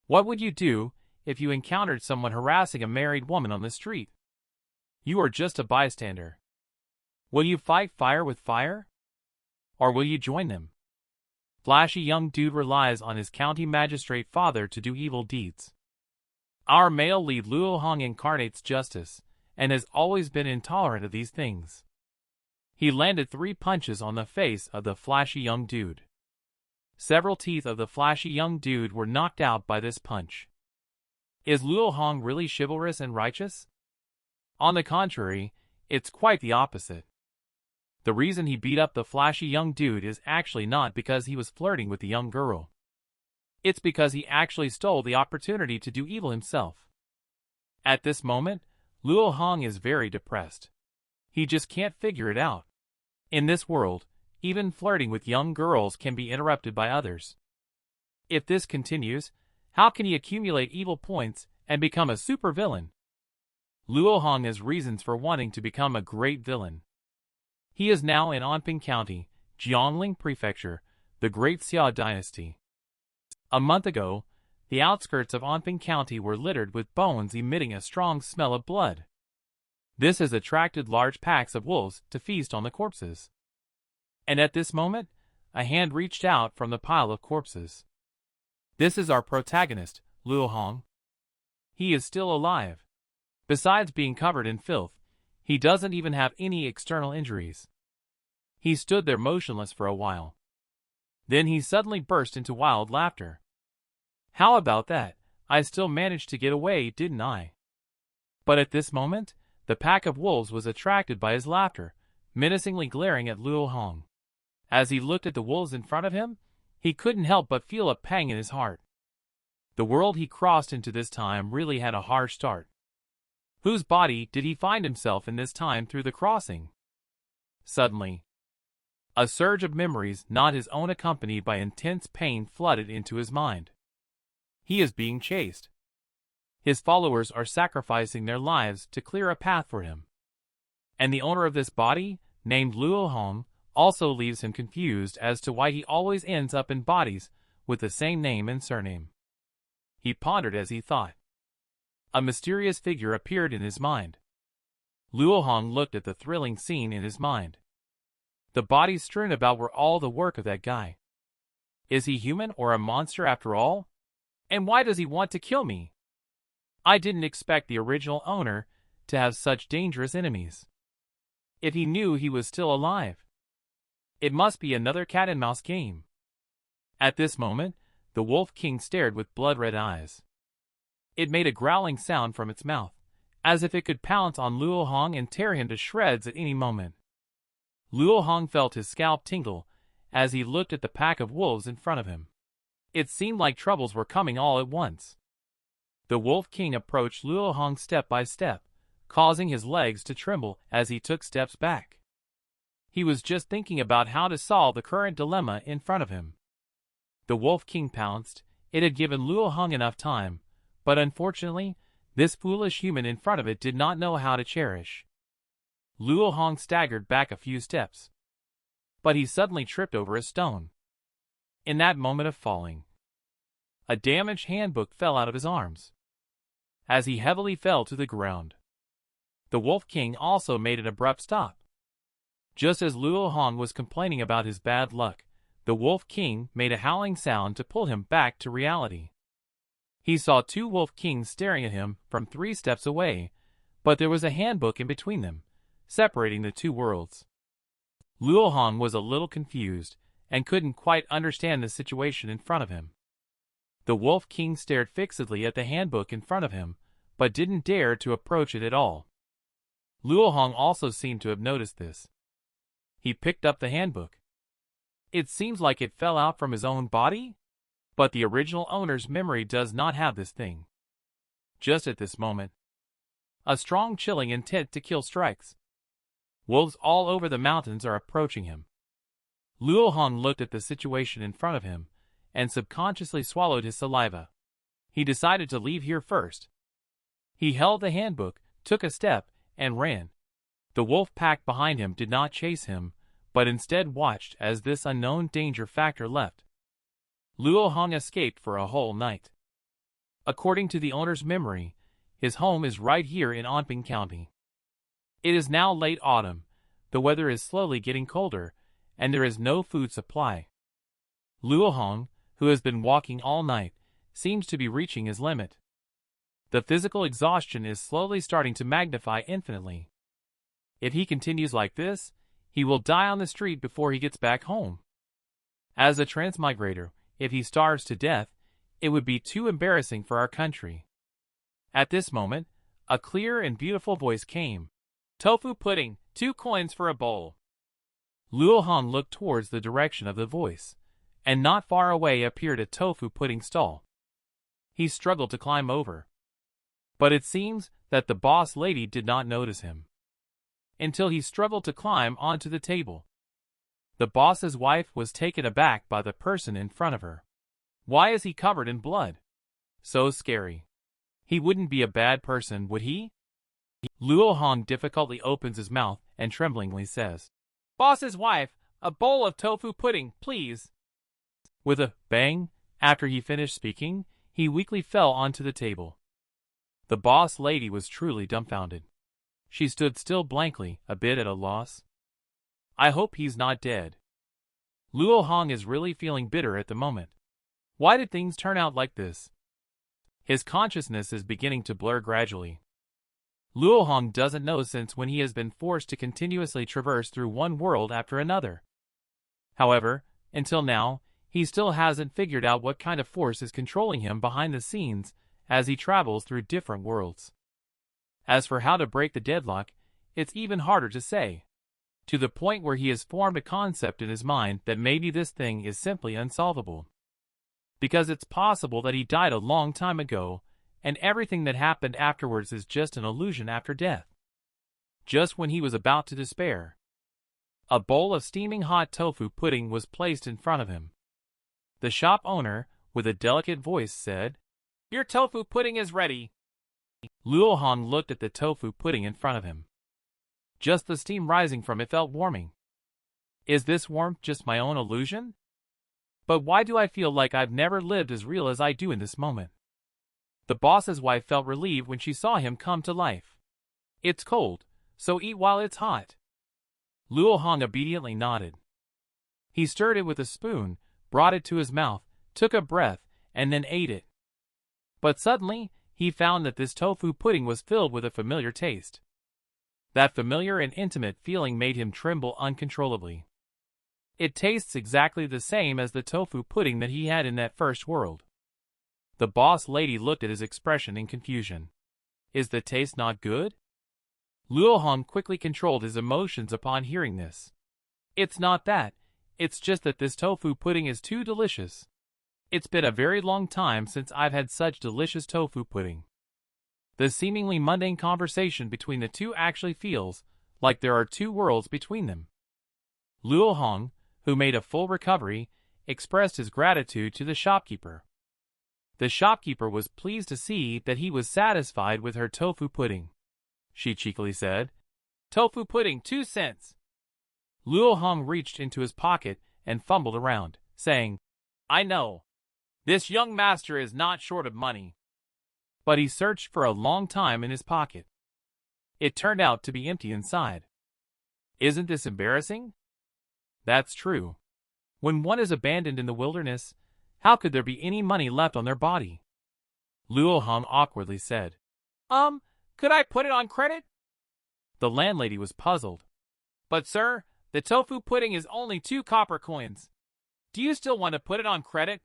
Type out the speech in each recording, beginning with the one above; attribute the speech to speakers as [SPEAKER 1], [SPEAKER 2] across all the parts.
[SPEAKER 1] What would you do if you encountered someone harassing a married woman on the street? You are just a bystander. Will you fight fire with fire? Or will you join them? Flashy young dude relies on his county magistrate father to do evil deeds. Our male lead Luo Hong incarnates justice, and has always been intolerant of these things. He landed 3 punches on the face of the flashy young dude. Several teeth of the flashy young dude were knocked out by this punch. Is Luo Hong really chivalrous and righteous? On the contrary, it's quite the opposite. The reason he beat up the flashy young dude is actually not because he was flirting with the young girl. It's because he actually stole the opportunity to do evil himself. At this moment, Luo Hong is very depressed. He just can't figure it out. In this world, even flirting with young girls can be interrupted by others. If this continues, how can he accumulate evil points and become a supervillain? Luo Hong has reasons for wanting to become a great villain. He is now in Anping County, Jiangling Prefecture, the Great Xia dynasty. A month ago, the outskirts of Anping County were littered with bones emitting a strong smell of blood. This has attracted large packs of wolves to feast on the corpses. And at this moment, a hand reached out from the pile of corpses. This is our protagonist, Luo Hong. He is still alive. Besides being covered in filth, he doesn't even have any external injuries. He stood there motionless for a while. Then he suddenly burst into wild laughter. How about that? I still managed to get away, didn't I? But at this moment, the pack of wolves was attracted by his laughter, menacingly glaring at Luo Hong. As he looked at the wolves in front of him, he couldn't help but feel a pang in his heart. The world he crossed into this time really had a harsh start. Whose body did he find himself in this time through the crossing? Suddenly, a surge of memories not his own accompanied by intense pain flooded into his mind. He is being chased. His followers are sacrificing their lives to clear a path for him. And the owner of this body, named Luo Hong, also leaves him confused as to why he always ends up in bodies with the same name and surname. He pondered as he thought. A mysterious figure appeared in his mind. Luo Hong looked at the thrilling scene in his mind. The bodies strewn about were all the work of that guy. Is he human or a monster after all? And why does he want to kill me? I didn't expect the original owner to have such dangerous enemies. If he knew he was still alive, it must be another cat-and-mouse game. At this moment, the Wolf King stared with blood-red eyes. It made a growling sound from its mouth, as if it could pounce on Luo Hong and tear him to shreds at any moment. Luo Hong felt his scalp tingle as he looked at the pack of wolves in front of him. It seemed like troubles were coming all at once. The Wolf King approached Luo Hong step by step, causing his legs to tremble as he took steps back. He was just thinking about how to solve the current dilemma in front of him. The Wolf King pounced. It had given Luo Hong enough time, but unfortunately, this foolish human in front of it did not know how to cherish. Luo Hong staggered back a few steps, but he suddenly tripped over a stone. In that moment of falling, a damaged handbook fell out of his arms. As he heavily fell to the ground, the Wolf King also made an abrupt stop. Just as Luo Hong was complaining about his bad luck, the Wolf King made a howling sound to pull him back to reality. He saw 2 Wolf Kings staring at him from 3 steps away, but there was a handbook in between them, separating the 2 worlds. Luo Hong was a little confused and couldn't quite understand the situation in front of him. The Wolf King stared fixedly at the handbook in front of him, but didn't dare to approach it at all. Luo Hong also seemed to have noticed this. He picked up the handbook. It seems like it fell out from his own body, but the original owner's memory does not have this thing. Just at this moment, a strong chilling intent to kill strikes. Wolves all over the mountains are approaching him. Luo Hong looked at the situation in front of him and subconsciously swallowed his saliva. He decided to leave here first. He held the handbook, took a step, and ran. The wolf pack behind him did not chase him, but instead watched as this unknown danger factor left. Luo Hong escaped for a whole night. According to the owner's memory, his home is right here in Anping County. It is now late autumn, the weather is slowly getting colder, and there is no food supply. Luo Hong, who has been walking all night, seems to be reaching his limit. The physical exhaustion is slowly starting to magnify infinitely. If he continues like this, he will die on the street before he gets back home. As a transmigrator, if he starves to death, it would be too embarrassing for our country. At this moment, a clear and beautiful voice came. Tofu pudding, 2 coins for a bowl. Luo Hong looked towards the direction of the voice, and not far away appeared a tofu pudding stall. He struggled to climb over, but it seems that the boss lady did not notice him, until he struggled to climb onto the table. The boss's wife was taken aback by the person in front of her. Why is he covered in blood? So scary. He wouldn't be a bad person, would he? Luo Hong difficultly opens his mouth and tremblingly says, Boss's wife, a bowl of tofu pudding, please. With a bang, after he finished speaking, he weakly fell onto the table. The boss lady was truly dumbfounded. She stood still blankly, a bit at a loss. I hope he's not dead. Luo Hong is really feeling bitter at the moment. Why did things turn out like this? His consciousness is beginning to blur gradually. Luo Hong doesn't know since when he has been forced to continuously traverse through one world after another. However, until now, he still hasn't figured out what kind of force is controlling him behind the scenes as he travels through different worlds. As for how to break the deadlock, it's even harder to say, to the point where he has formed a concept in his mind that maybe this thing is simply unsolvable. Because it's possible that he died a long time ago, and everything that happened afterwards is just an illusion after death. Just when he was about to despair, a bowl of steaming hot tofu pudding was placed in front of him. The shop owner, with a delicate voice, said, Your tofu pudding is ready. Luo Hong looked at the tofu pudding in front of him. Just the steam rising from it felt warming. Is this warmth just my own illusion? But why do I feel like I've never lived as real as I do in this moment? The boss's wife felt relieved when she saw him come to life. It's cold, so eat while it's hot. Luo Hong obediently nodded. He stirred it with a spoon, brought it to his mouth, took a breath, and then ate it. But suddenly, he found that this tofu pudding was filled with a familiar taste. That familiar and intimate feeling made him tremble uncontrollably. It tastes exactly the same as the tofu pudding that he had in that first world. The boss lady looked at his expression in confusion. Is the taste not good? Luo Hong quickly controlled his emotions upon hearing this. It's not that, it's just that this tofu pudding is too delicious. It's been a very long time since I've had such delicious tofu pudding. The seemingly mundane conversation between the two actually feels like there are two worlds between them. Luo Hong, who made a full recovery, expressed his gratitude to the shopkeeper. The shopkeeper was pleased to see that he was satisfied with her tofu pudding. She cheekily said, Tofu pudding, 2 cents. Luo Hong reached into his pocket and fumbled around, saying, I know. This young master is not short of money. But he searched for a long time in his pocket. It turned out to be empty inside. Isn't this embarrassing? That's true. When one is abandoned in the wilderness, how could there be any money left on their body? Luo Hong awkwardly said, could I put it on credit? The landlady was puzzled. But sir, the tofu pudding is only 2 copper coins. Do you still want to put it on credit?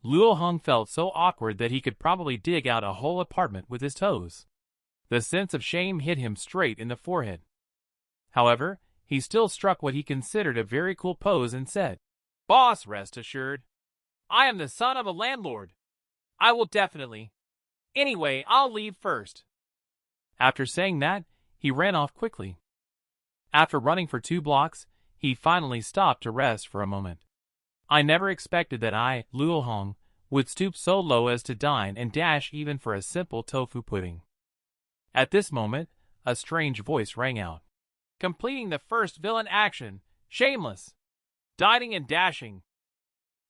[SPEAKER 1] Luo Hong felt so awkward that he could probably dig out a whole apartment with his toes. The sense of shame hit him straight in the forehead. However, he still struck what he considered a very cool pose and said, Boss, rest assured. I am the son of a landlord. I will definitely. Anyway, I'll leave first. After saying that, he ran off quickly. After running for 2 blocks, he finally stopped to rest for a moment. I never expected that I, Luo Hong, would stoop so low as to dine and dash even for a simple tofu pudding. At this moment, a strange voice rang out. Completing the first villain action, shameless. Dining and dashing.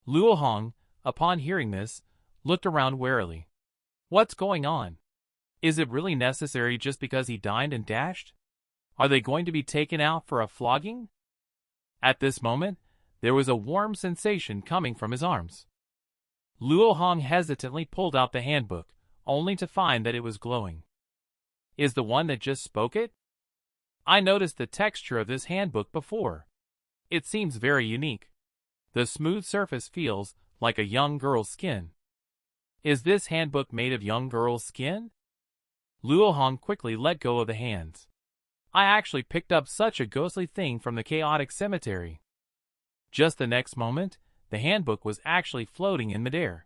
[SPEAKER 1] Luo Hong, upon hearing this, looked around warily. What's going on? Is it really necessary just because he dined and dashed? Are they going to be taken out for a flogging? At this moment, there was a warm sensation coming from his arms. Luo Hong hesitantly pulled out the handbook, only to find that it was glowing. Is the one that just spoke it? I noticed the texture of this handbook before. It seems very unique. The smooth surface feels like a young girl's skin. Is this handbook made of young girl's skin? Luo Hong quickly let go of the hands. I actually picked up such a ghostly thing from the chaotic cemetery. Just the next moment, the handbook was actually floating in midair.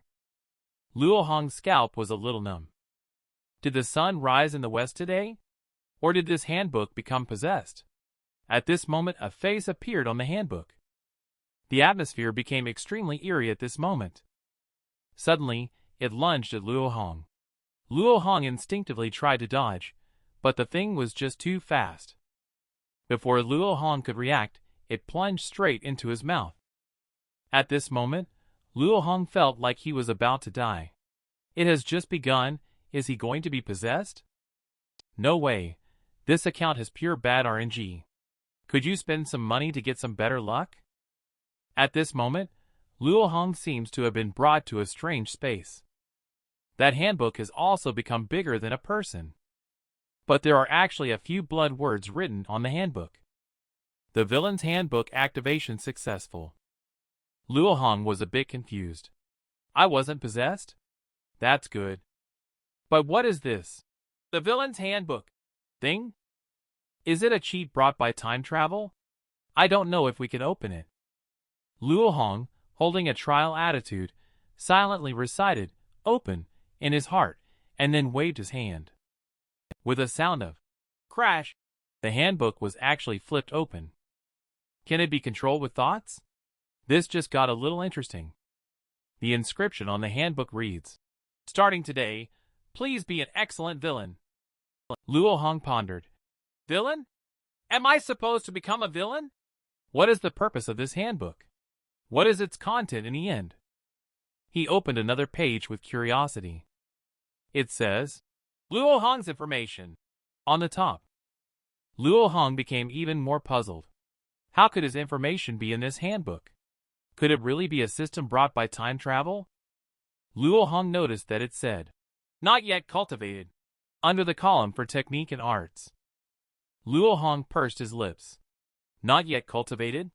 [SPEAKER 1] Luo Hong's scalp was a little numb. Did the sun rise in the west today? Or did this handbook become possessed? At this moment, a face appeared on the handbook. The atmosphere became extremely eerie at this moment. Suddenly, it lunged at Luo Hong. Luo Hong instinctively tried to dodge, but the thing was just too fast. Before Luo Hong could react, it plunged straight into his mouth. At this moment, Luo Hong felt like he was about to die. It has just begun. Is he going to be possessed? No way. This account has pure bad RNG. Could you spend some money to get some better luck? At this moment, Luo Hong seems to have been brought to a strange space. That handbook has also become bigger than a person. But there are actually a few blood words written on the handbook. The villain's handbook activation successful. Luo Hong was a bit confused. I wasn't possessed? That's good. But what is this? The villain's handbook thing? Is it a cheat brought by time travel? I don't know if we can open it. Luo Hong, holding a trial attitude, silently recited, "Open," in his heart, and then waved his hand. With a sound of crash, the handbook was actually flipped open. Can it be controlled with thoughts? This just got a little interesting. The inscription on the handbook reads, "Starting today, please be an excellent villain." Luo Hong pondered. Villain? Am I supposed to become a villain? What is the purpose of this handbook? What is its content in the end? He opened another page with curiosity. It says, Luo Hong's information, on the top. Luo Hong became even more puzzled. How could his information be in this handbook? Could it really be a system brought by time travel? Luo Hong noticed that it said, "Not yet cultivated," under the column for technique and arts. Luo Hong pursed his lips. Not yet cultivated?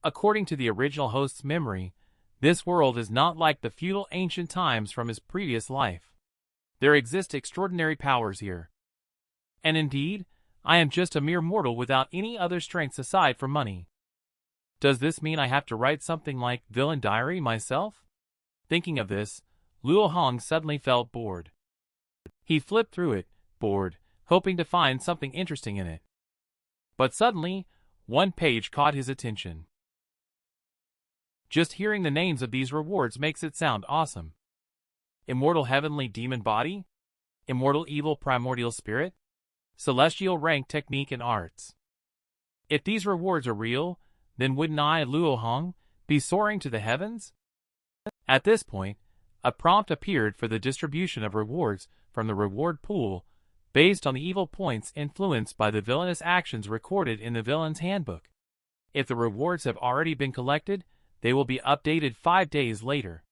[SPEAKER 1] According to the original host's memory, this world is not like the feudal ancient times from his previous life. There exist extraordinary powers here. And indeed, I am just a mere mortal without any other strengths aside from money. Does this mean I have to write something like Villain Diary myself? Thinking of this, Luo Hong suddenly felt bored. He flipped through it, bored, hoping to find something interesting in it. But suddenly, one page caught his attention. Just hearing the names of these rewards makes it sound awesome. Immortal Heavenly Demon Body? Immortal Evil Primordial Spirit? Celestial Rank Technique and Arts. If these rewards are real, then wouldn't I, Luo Hong, be soaring to the heavens? At this point, a prompt appeared for the distribution of rewards from the reward pool based on the evil points influenced by the villainous actions recorded in the villain's handbook. If the rewards have already been collected, they will be updated 5 days later.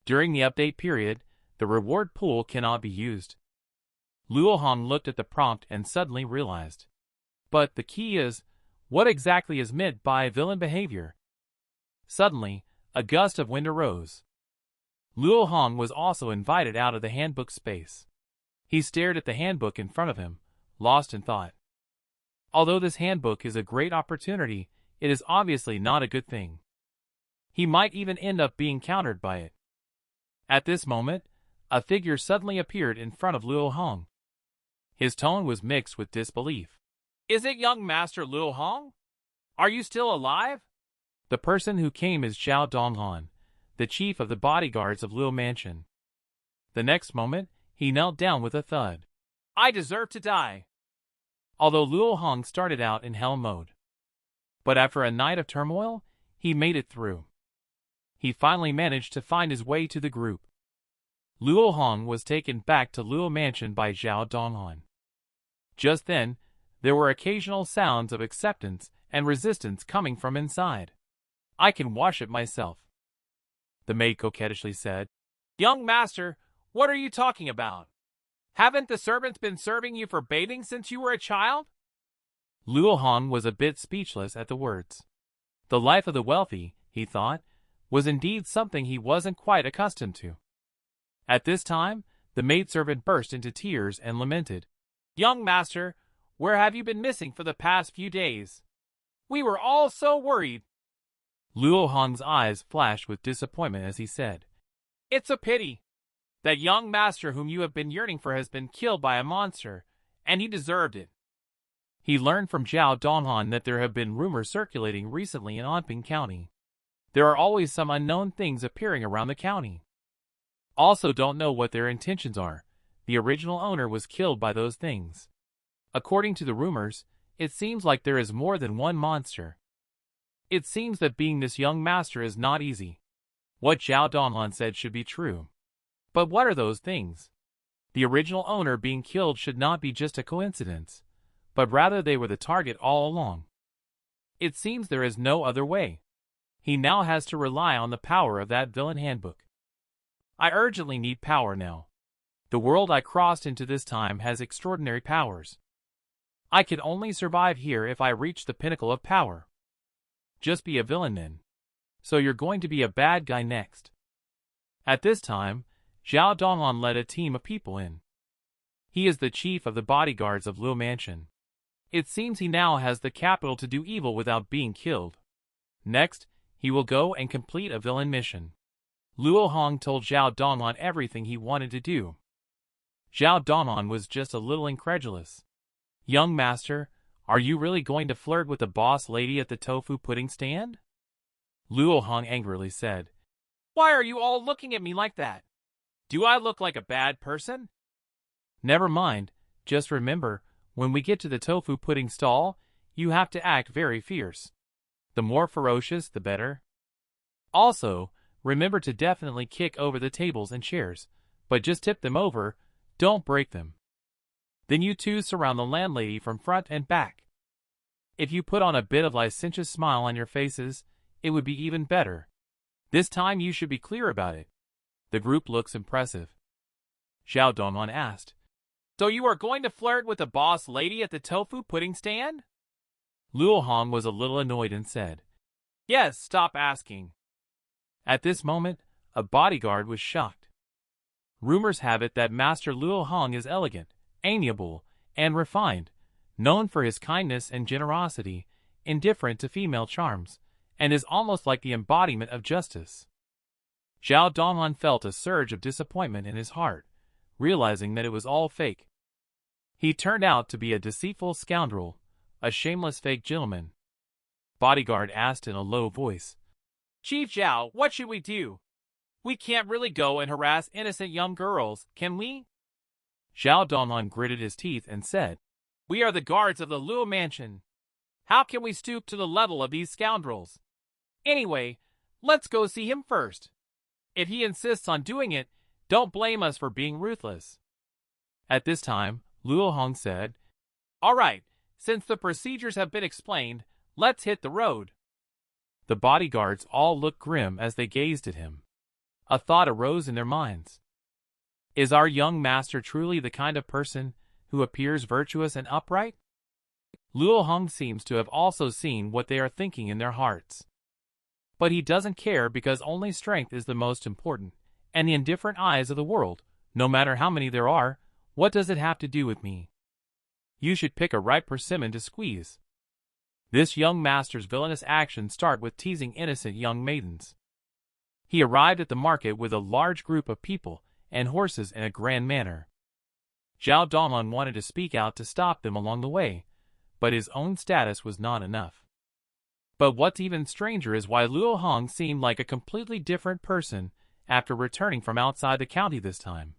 [SPEAKER 1] During the update period, the reward pool cannot be used. Luo Hong looked at the prompt and suddenly realized. But the key is, what exactly is meant by villain behavior? Suddenly, a gust of wind arose. Luo Hong was also invited out of the handbook space. He stared at the handbook in front of him, lost in thought. Although this handbook is a great opportunity, it is obviously not a good thing. He might even end up being countered by it. At this moment, a figure suddenly appeared in front of Luo Hong. His tone was mixed with disbelief. Is it young Master Luo Hong? Are you still alive? The person who came is Xiao Donghan, the chief of the bodyguards of Luo Mansion. The next moment, he knelt down with a thud. I deserve to die. Although Luo Hong started out in hell mode. But after a night of turmoil, he made it through. He finally managed to find his way to the group. Luo Hong was taken back to Luo Mansion by Zhao Donghan. Just then, there were occasional sounds of acceptance and resistance coming from inside. "I can wash it myself," the maid coquettishly said. "Young master, what are you talking about? Haven't the servants been serving you for bathing since you were a child?" Luo Hong was a bit speechless at the words. The life of the wealthy, he thought, was indeed something he wasn't quite accustomed to. At this time, the maidservant burst into tears and lamented. "Young master, where have you been missing for the past few days? We were all so worried." Luo Hong's eyes flashed with disappointment as he said, "It's a pity. That young master whom you have been yearning for has been killed by a monster, and he deserved it." He learned from Zhao Donghan that there have been rumors circulating recently in Anping County. There are always some unknown things appearing around the county. Also don't know what their intentions are. The original owner was killed by those things. According to the rumors, it seems like there is more than one monster. It seems that being this young master is not easy. What Zhao Donghan said should be true. But what are those things? The original owner being killed should not be just a coincidence, but rather they were the target all along. It seems there is no other way. He now has to rely on the power of that villain handbook. I urgently need power now. The world I crossed into this time has extraordinary powers. I can only survive here if I reach the pinnacle of power. Just be a villain then. So you're going to be a bad guy next. At this time, Zhao Donghan led a team of people in. He is the chief of the bodyguards of Luo Mansion. It seems he now has the capital to do evil without being killed. Next, he will go and complete a villain mission. Luo Hong told Zhao Donghan everything he wanted to do. Zhao Donghan was just a little incredulous. "Young master, are you really going to flirt with the boss lady at the tofu pudding stand?" Luo Hong angrily said. "Why are you all looking at me like that? Do I look like a bad person?" "Never mind, just remember, when we get to the tofu pudding stall, you have to act very fierce. The more ferocious, the better. Also, remember to definitely kick over the tables and chairs, but just tip them over, don't break them. Then you two surround the landlady from front and back. If you put on a bit of licentious smile on your faces, it would be even better. This time you should be clear about it. The group looks impressive." Zhao Donghan asked, "So you are going to flirt with the boss lady at the tofu pudding stand?" Luo Hong was a little annoyed and said, "Yes, stop asking." At this moment, a bodyguard was shocked. Rumors have it that Master Luo Hong is elegant, amiable, and refined, known for his kindness and generosity, indifferent to female charms, and is almost like the embodiment of justice. Zhao Donghan felt a surge of disappointment in his heart, realizing that it was all fake. He turned out to be a deceitful scoundrel, a shameless fake gentleman. Bodyguard asked in a low voice, "Chief Zhao, what should we do? We can't really go and harass innocent young girls, can we?" Zhao Donghan gritted his teeth and said, "We are the guards of the Luo Mansion. How can we stoop to the level of these scoundrels? Anyway, let's go see him first. If he insists on doing it, don't blame us for being ruthless." At this time, Luo Hong said, "All right, since the procedures have been explained, let's hit the road." The bodyguards all looked grim as they gazed at him. A thought arose in their minds. Is our young master truly the kind of person who appears virtuous and upright? Luo Hong seems to have also seen what they are thinking in their hearts. But he doesn't care because only strength is the most important, and the indifferent eyes of the world, no matter how many there are, what does it have to do with me? You should pick a ripe persimmon to squeeze. This young master's villainous actions start with teasing innocent young maidens. He arrived at the market with a large group of people and horses in a grand manner. Zhao Donghan wanted to speak out to stop them along the way, but his own status was not enough. But what's even stranger is why Luo Hong seemed like a completely different person after returning from outside the county this time.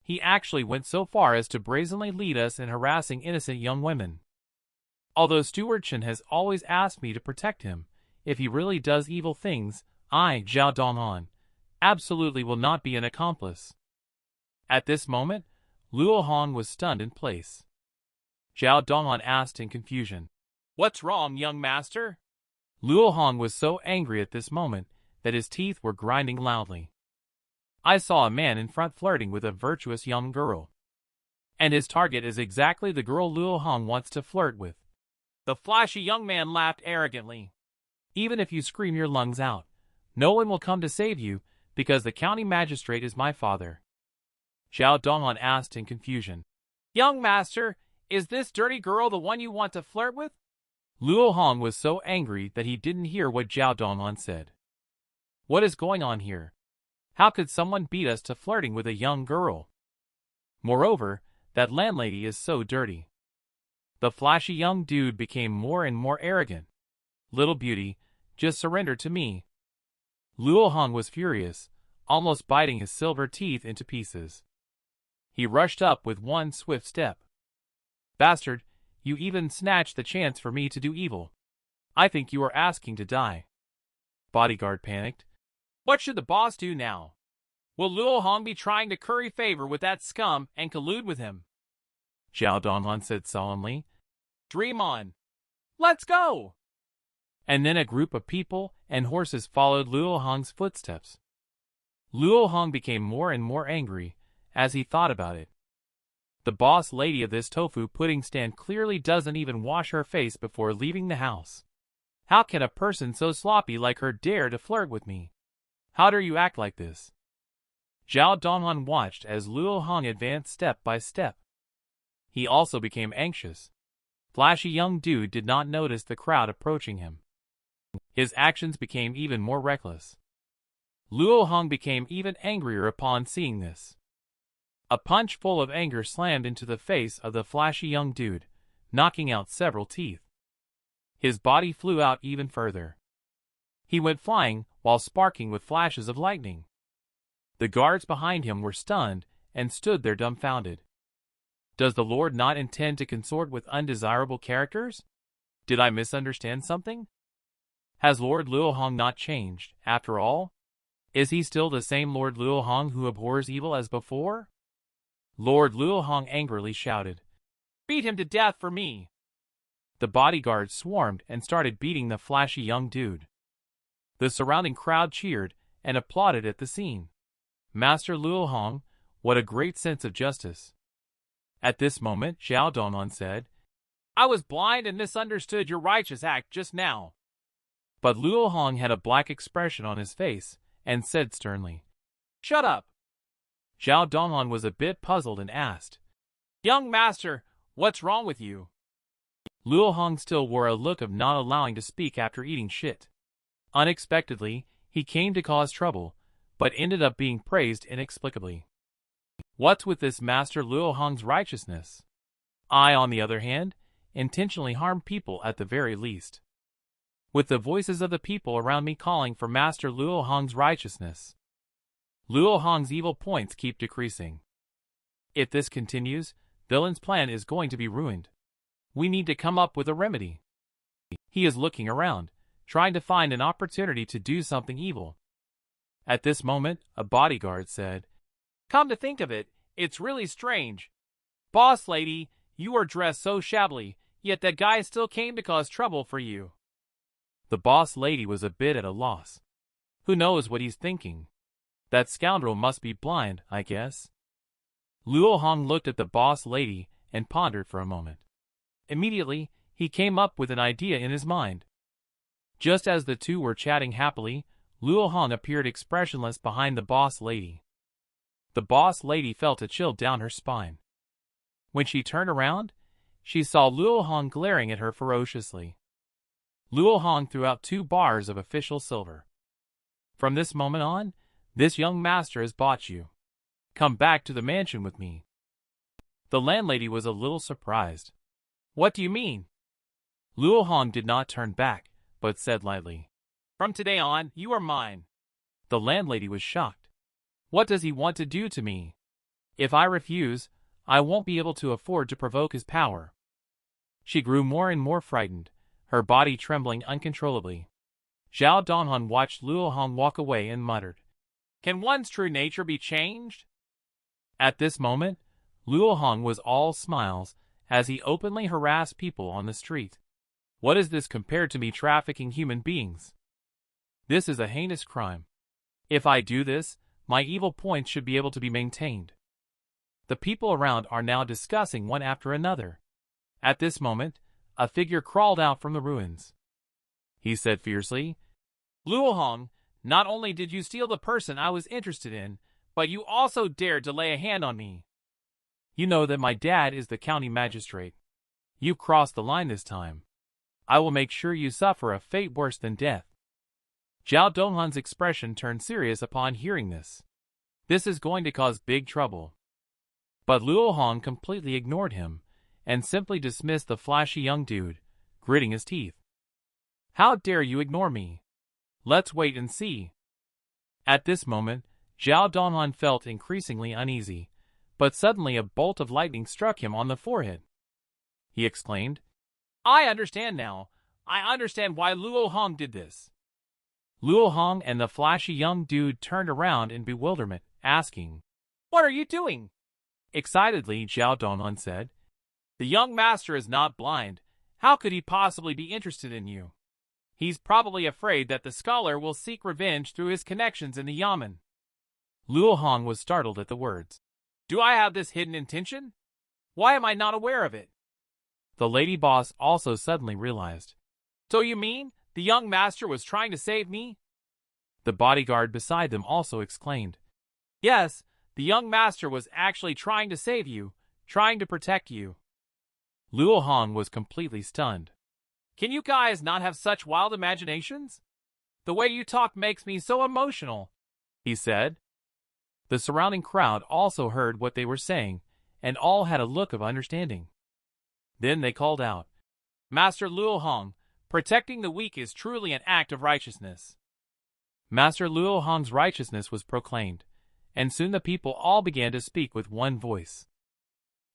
[SPEAKER 1] He actually went so far as to brazenly lead us in harassing innocent young women. Although Steward Chen has always asked me to protect him, if he really does evil things, I, Zhao Donghan, absolutely will not be an accomplice. At this moment, Luo Hong was stunned in place. Zhao Donghan asked in confusion, "What's wrong, young master?" Luo Hong was so angry at this moment that his teeth were grinding loudly. "I saw a man in front flirting with a virtuous young girl. And his target is exactly the girl Luo Hong wants to flirt with." The flashy young man laughed arrogantly. "Even if you scream your lungs out, no one will come to save you because the county magistrate is my father." Zhao Donghan asked in confusion, "Young master, is this dirty girl the one you want to flirt with?" Luo Hong was so angry that he didn't hear what Zhao Donghan said. "What is going on here? How could someone beat us to flirting with a young girl? Moreover, that landlady is so dirty." The flashy young dude became more and more arrogant. "Little beauty, just surrender to me." Luo Hong was furious, almost biting his silver teeth into pieces. He rushed up with one swift step. "Bastard, you even snatched the chance for me to do evil. I think you are asking to die." Bodyguard panicked. "What should the boss do now? Will Luo Hong be trying to curry favor with that scum and collude with him?" Zhao Donghan said solemnly, "Dream on. Let's go!" And then a group of people and horses followed Luo Hong's footsteps. Luo Hong became more and more angry as he thought about it. The boss lady of this tofu pudding stand clearly doesn't even wash her face before leaving the house. How can a person so sloppy like her dare to flirt with me? How dare you act like this? Zhao Donghan watched as Luo Hong advanced step by step. He also became anxious. Flashy young dude did not notice the crowd approaching him. His actions became even more reckless. Luo Hong became even angrier upon seeing this. A punch full of anger slammed into the face of the flashy young dude, knocking out several teeth. His body flew out even further. He went flying while sparking with flashes of lightning. The guards behind him were stunned and stood there dumbfounded. Does the Lord not intend to consort with undesirable characters? Did I misunderstand something? Has Lord Luo Hong not changed, after all? Is he still the same Lord Luo Hong who abhors evil as before? Lord Luo Hong angrily shouted, "Beat him to death for me!" The bodyguards swarmed and started beating the flashy young dude. The surrounding crowd cheered and applauded at the scene. Master Luo Hong, what a great sense of justice. At this moment, Zhao Donghan said, "I was blind and misunderstood your righteous act just now." But Luo Hong had a black expression on his face and said sternly, "Shut up." Zhao Donghan was a bit puzzled and asked, "Young master, what's wrong with you?" Luo Hong still wore a look of not allowing to speak after eating shit. Unexpectedly, he came to cause trouble, but ended up being praised inexplicably. What's with this Master Luo Hong's righteousness? I, on the other hand, intentionally harm people at the very least. With the voices of the people around me calling for Master Luo Hong's righteousness. Luo Hong's evil points keep decreasing. If this continues, Villain's plan is going to be ruined. We need to come up with a remedy. He is looking around, trying to find an opportunity to do something evil. At this moment, a bodyguard said, "Come to think of it, it's really strange. Boss lady, you are dressed so shabbily, yet that guy still came to cause trouble for you." The boss lady was a bit at a loss. Who knows what he's thinking? That scoundrel must be blind, I guess. Luo Hong looked at the boss lady and pondered for a moment. Immediately, he came up with an idea in his mind. Just as the two were chatting happily, Luo Hong appeared expressionless behind the boss lady. The boss lady felt a chill down her spine. When she turned around, she saw Luo Hong glaring at her ferociously. Luo Hong threw out 2 bars of official silver. "From this moment on, this young master has bought you. Come back to the mansion with me." The landlady was a little surprised. "What do you mean?" Luo Hong did not turn back, but said lightly, "From today on, you are mine." The landlady was shocked. What does he want to do to me? If I refuse, I won't be able to afford to provoke his power. She grew more and more frightened, her body trembling uncontrollably. Zhao Donghan watched Luo Hong walk away and muttered, "Can one's true nature be changed?" At this moment, Luo Hong was all smiles as he openly harassed people on the street. What is this compared to me trafficking human beings? This is a heinous crime. If I do this, my evil points should be able to be maintained. The people around are now discussing one after another. At this moment, a figure crawled out from the ruins. He said fiercely, Luo Hong, not only did you steal the person I was interested in, but you also dared to lay a hand on me. You know that my dad is the county magistrate. You've crossed the line this time. I will make sure you suffer a fate worse than death. Zhao Donghan's expression turned serious upon hearing this. This is going to cause big trouble. But Luo Hong completely ignored him and simply dismissed the flashy young dude, gritting his teeth. How dare you ignore me? Let's wait and see. At this moment, Zhao Donghan felt increasingly uneasy, but suddenly a bolt of lightning struck him on the forehead. He exclaimed, I understand now. I understand why Luo Hong did this. Luo Hong and the flashy young dude turned around in bewilderment, asking, What are you doing? Excitedly, Zhao Donghan said, The young master is not blind. How could he possibly be interested in you? He's probably afraid that the scholar will seek revenge through his connections in the Yamen. Luo Hong was startled at the words. Do I have this hidden intention? Why am I not aware of it? The lady boss also suddenly realized. So you mean the young master was trying to save me? The bodyguard beside them also exclaimed. Yes, the young master was actually trying to save you, trying to protect you. Luo Hong was completely stunned. Can you guys not have such wild imaginations? The way you talk makes me so emotional, he said. The surrounding crowd also heard what they were saying, and all had a look of understanding. Then they called out, Master Luo Hong, protecting the weak is truly an act of righteousness. Master Luo Hong's righteousness was proclaimed, and soon the people all began to speak with one voice.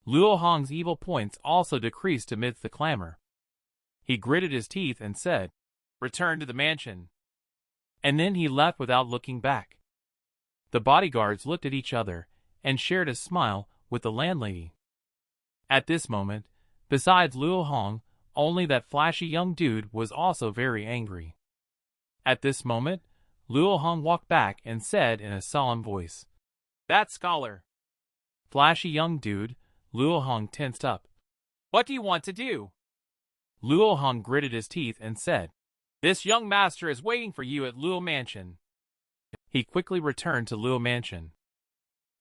[SPEAKER 1] Luo Hong's evil points also decreased amidst the clamor. He gritted his teeth and said, Return to the mansion. And then he left without looking back. The bodyguards looked at each other and shared a smile with the landlady. At this moment, besides Luo Hong, only that flashy young dude was also very angry. At this moment, Luo Hong walked back and said in a solemn voice, That scholar. Flashy young dude, Luo Hong tensed up. What do you want to do? Luo Hong gritted his teeth and said, This young master is waiting for you at Luo Mansion. He quickly returned to Luo Mansion.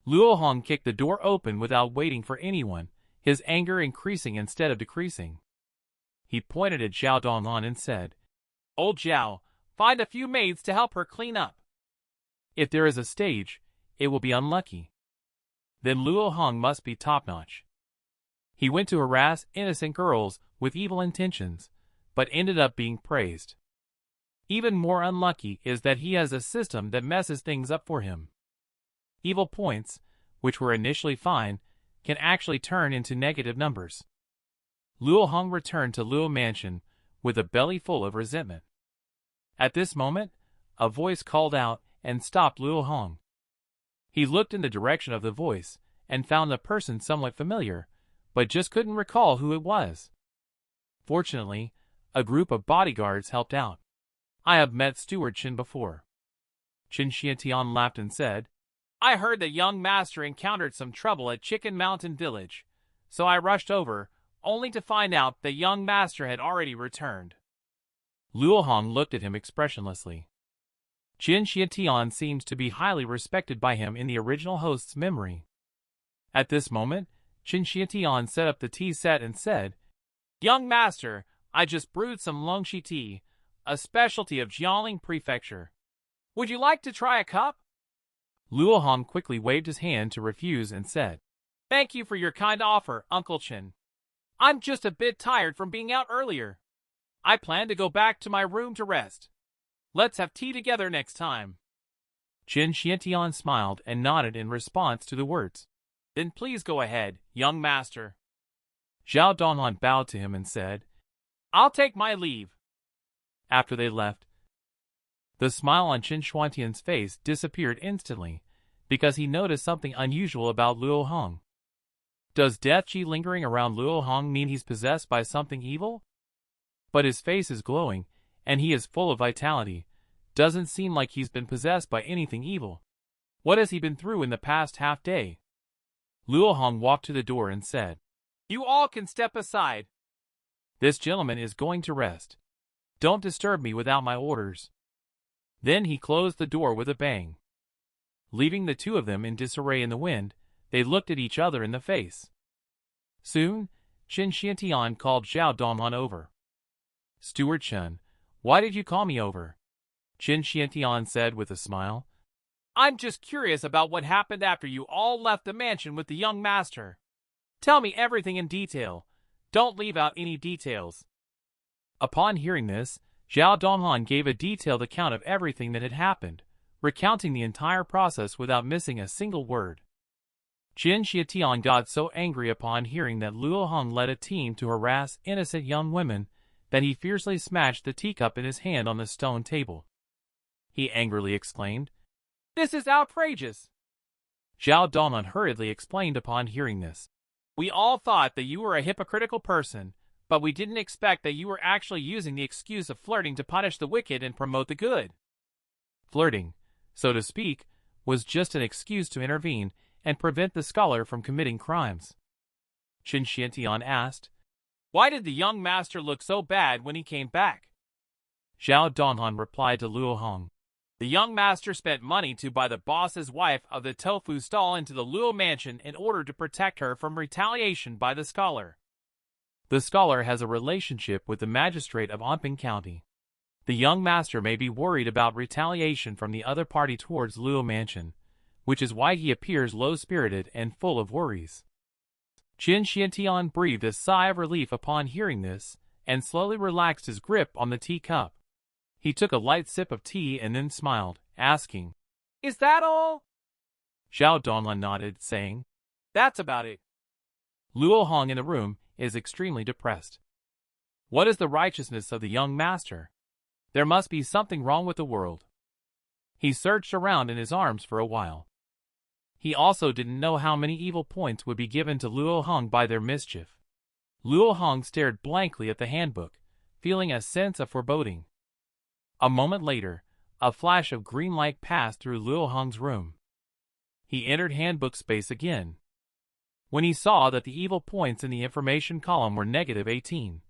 [SPEAKER 1] Luo Hong kicked the door open without waiting for anyone, his anger increasing instead of decreasing. He pointed at Zhao Donghan and said, Old Zhao, find a few maids to help her clean up. If there is a stage, it will be unlucky. Then Luo Hong must be top-notch. He went to harass innocent girls with evil intentions, but ended up being praised. Even more unlucky is that he has a system that messes things up for him. Evil points, which were initially fine, can actually turn into negative numbers. Luo Hong returned to Luo Mansion with a belly full of resentment. At this moment, a voice called out and stopped Luo Hong. He looked in the direction of the voice and found the person somewhat familiar, but just couldn't recall who it was. Fortunately, a group of bodyguards helped out. I have met Steward Qin before. Qin Xiantian laughed and said, I heard the young master encountered some trouble at Chicken Mountain Village, so I rushed over, only to find out the young master had already returned. Luo Hong looked at him expressionlessly. Qin Xiantian seems to be highly respected by him in the original host's memory. At this moment, Qin Xiantian set up the tea set and said, Young master, I just brewed some longxi tea, a specialty of Jiangling Prefecture. Would you like to try a cup? Luo Hong quickly waved his hand to refuse and said, Thank you for your kind offer, Uncle Qin. I'm just a bit tired from being out earlier. I plan to go back to my room to rest. Let's have tea together next time. Qin Xiantian smiled and nodded in response to the words. Then please go ahead, young master. Zhao Donghan bowed to him and said, I'll take my leave. After they left, the smile on Qin Xiantian's face disappeared instantly, because he noticed something unusual about Luo Hong. Does Death Chi lingering around Luo Hong mean he's possessed by something evil? But his face is glowing, and he is full of vitality. Doesn't seem like he's been possessed by anything evil. What has he been through in the past half day? Luo Hong walked to the door and said, "You all can step aside. This gentleman is going to rest. Don't disturb me without my orders." Then he closed the door with a bang. Leaving the two of them in disarray in the wind, they looked at each other in the face. Soon, Qin Xiantian called Zhao Donglan over. "Steward Chen, why did you call me over?" Qin Xiantian said with a smile. "I'm just curious about what happened after you all left the mansion with the young master. Tell me everything in detail. Don't leave out any details." Upon hearing this, Zhao Donglan gave a detailed account of everything that had happened, recounting the entire process without missing a single word. Qin Xiantian got so angry upon hearing that Luo Hong led a team to harass innocent young women that he fiercely smashed the teacup in his hand on the stone table. He angrily exclaimed, "This is outrageous!" Zhao Donglan hurriedly explained upon hearing this. "We all thought that you were a hypocritical person, but we didn't expect that you were actually using the excuse of flirting to punish the wicked and promote the good." Flirting, so to speak, was just an excuse to intervene and prevent the scholar from committing crimes. Qin Xiantian asked, "Why did the young master look so bad when he came back?" Zhao Donglan replied to Luo Hong, "The young master spent money to buy the boss's wife of the tofu stall into the Luo mansion in order to protect her from retaliation by the scholar. The scholar has a relationship with the magistrate of Anping County. The young master may be worried about retaliation from the other party towards Luo mansion, which is why he appears low-spirited and full of worries." Qin Xiantian breathed a sigh of relief upon hearing this, and slowly relaxed his grip on the teacup. He took a light sip of tea and then smiled, asking, "Is that all?" Zhao Donglan nodded, saying, "That's about it." Luo Hong in the room is extremely depressed. What is the righteousness of the young master? There must be something wrong with the world. He searched around in his arms for a while. He also didn't know how many evil points would be given to Luo Hong by their mischief. Luo Hong stared blankly at the handbook, feeling a sense of foreboding. A moment later, a flash of green light passed through Luo Hong's room. He entered handbook space again. When he saw that the evil points in the information column were -18.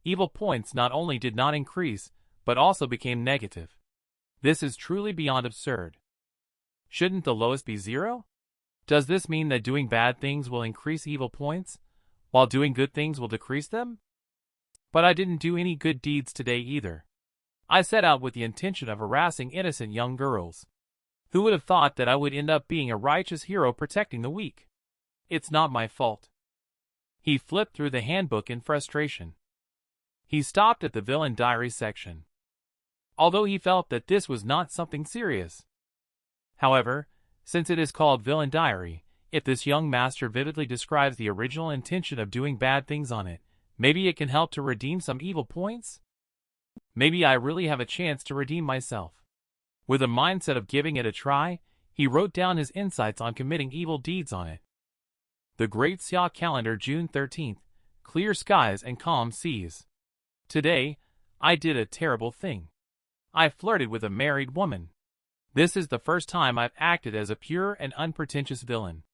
[SPEAKER 1] Evil points not only did not increase, but also became negative. This is truly beyond absurd. Shouldn't the lowest be 0? Does this mean that doing bad things will increase evil points, while doing good things will decrease them? But I didn't do any good deeds today either. I set out with the intention of harassing innocent young girls. Who would have thought that I would end up being a righteous hero protecting the weak? It's not my fault. He flipped through the handbook in frustration. He stopped at the villain diary section. Although he felt that this was not something serious. However, since it is called villain diary, if this young master vividly describes the original intention of doing bad things on it, maybe it can help to redeem some evil points? Maybe I really have a chance to redeem myself. With a mindset of giving it a try, he wrote down his insights on committing evil deeds on it. The Great Xia Calendar, June 13th. Clear skies and calm seas. Today, I did a terrible thing. I flirted with a married woman. This is the first time I've acted as a pure and unpretentious villain.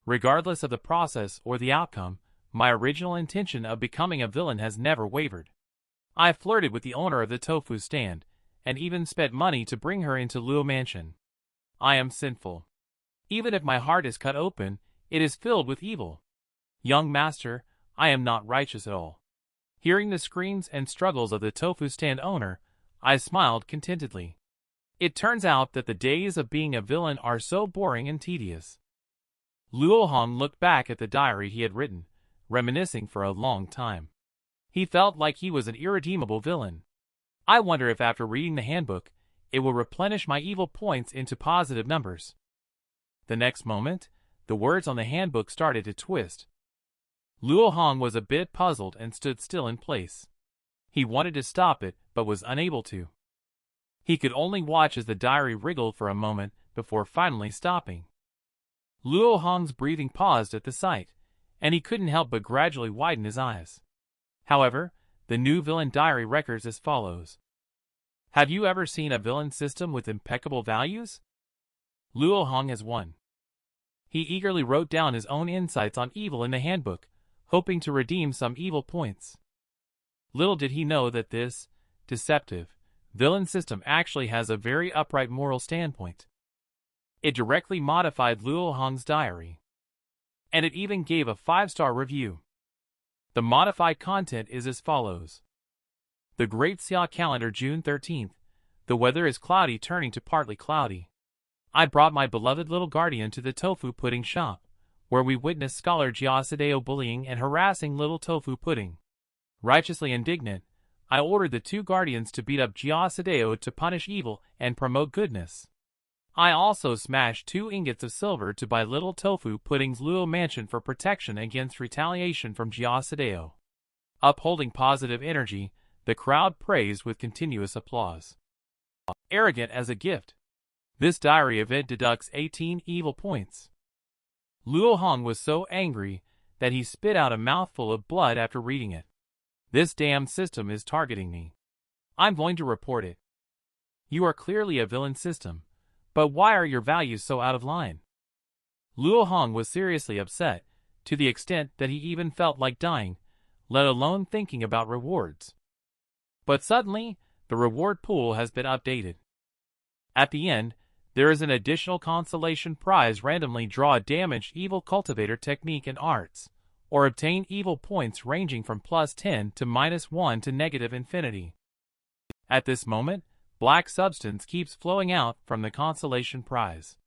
[SPEAKER 1] Regardless of the process or the outcome, my original intention of becoming a villain has never wavered. I flirted with the owner of the tofu stand, and even spent money to bring her into Luo Mansion. I am sinful. Even if my heart is cut open, it is filled with evil. Young master, I am not righteous at all. Hearing the screams and struggles of the tofu stand owner, I smiled contentedly. It turns out that the days of being a villain are so boring and tedious. Luo Hong looked back at the diary he had written, reminiscing for a long time. He felt like he was an irredeemable villain. I wonder if after reading the handbook, it will replenish my evil points into positive numbers. The next moment, the words on the handbook started to twist. Luo Hong was a bit puzzled and stood still in place. He wanted to stop it, but was unable to. He could only watch as the diary wriggled for a moment before finally stopping. Luo Hong's breathing paused at the sight, and he couldn't help but gradually widen his eyes. However, the new villain diary records as follows. Have you ever seen a villain system with impeccable values? Luo Hong has one. He eagerly wrote down his own insights on evil in the handbook, hoping to redeem some evil points. Little did he know that this deceptive villain system actually has a very upright moral standpoint. It directly modified Luo Hong's diary, and it even gave a 5-star review. The modified content is as follows. The Great Xia Calendar, June 13th. The weather is cloudy turning to partly cloudy. I brought my beloved little guardian to the tofu pudding shop, where we witnessed scholar Jiosadeo bullying and harassing little tofu pudding. Righteously indignant, I ordered the 2 guardians to beat up Jiosadeo to punish evil and promote goodness. I also smashed 2 ingots of silver to buy little tofu pudding's Luo mansion for protection against retaliation from Jiosadeo. Upholding positive energy, the crowd praised with continuous applause. Arrogant as a gift. This diary event deducts 18 evil points. Luo Hong was so angry that he spit out a mouthful of blood after reading it. This damn system is targeting me. I'm going to report it. You are clearly a villain system, but why are your values so out of line? Luo Hong was seriously upset, to the extent that he even felt like dying, let alone thinking about rewards. But suddenly, the reward pool has been updated. At the end, there is an additional consolation prize. Randomly draw a damaged evil cultivator technique and arts, or obtain evil points ranging from +10 to -1 to -infinity. At this moment, black substance keeps flowing out from the consolation prize.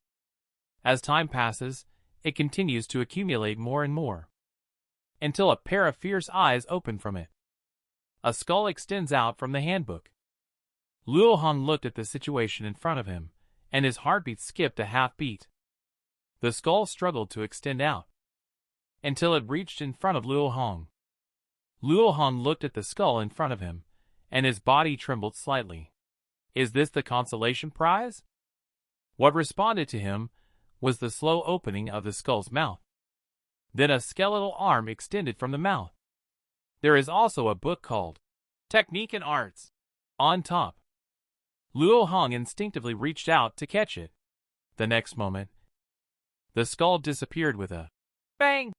[SPEAKER 1] As time passes, it continues to accumulate more and more, until a pair of fierce eyes open from it. A skull extends out from the handbook. Luo Hong looked at the situation in front of him, and his heartbeat skipped a half beat. The skull struggled to extend out, until it reached in front of Luo Hong. Luo Hong looked at the skull in front of him, and his body trembled slightly. Is this the consolation prize? What responded to him was the slow opening of the skull's mouth. Then a skeletal arm extended from the mouth. There is also a book called Technique and Arts on top. Luo Hong instinctively reached out to catch it. The next moment, the skull disappeared with a bang,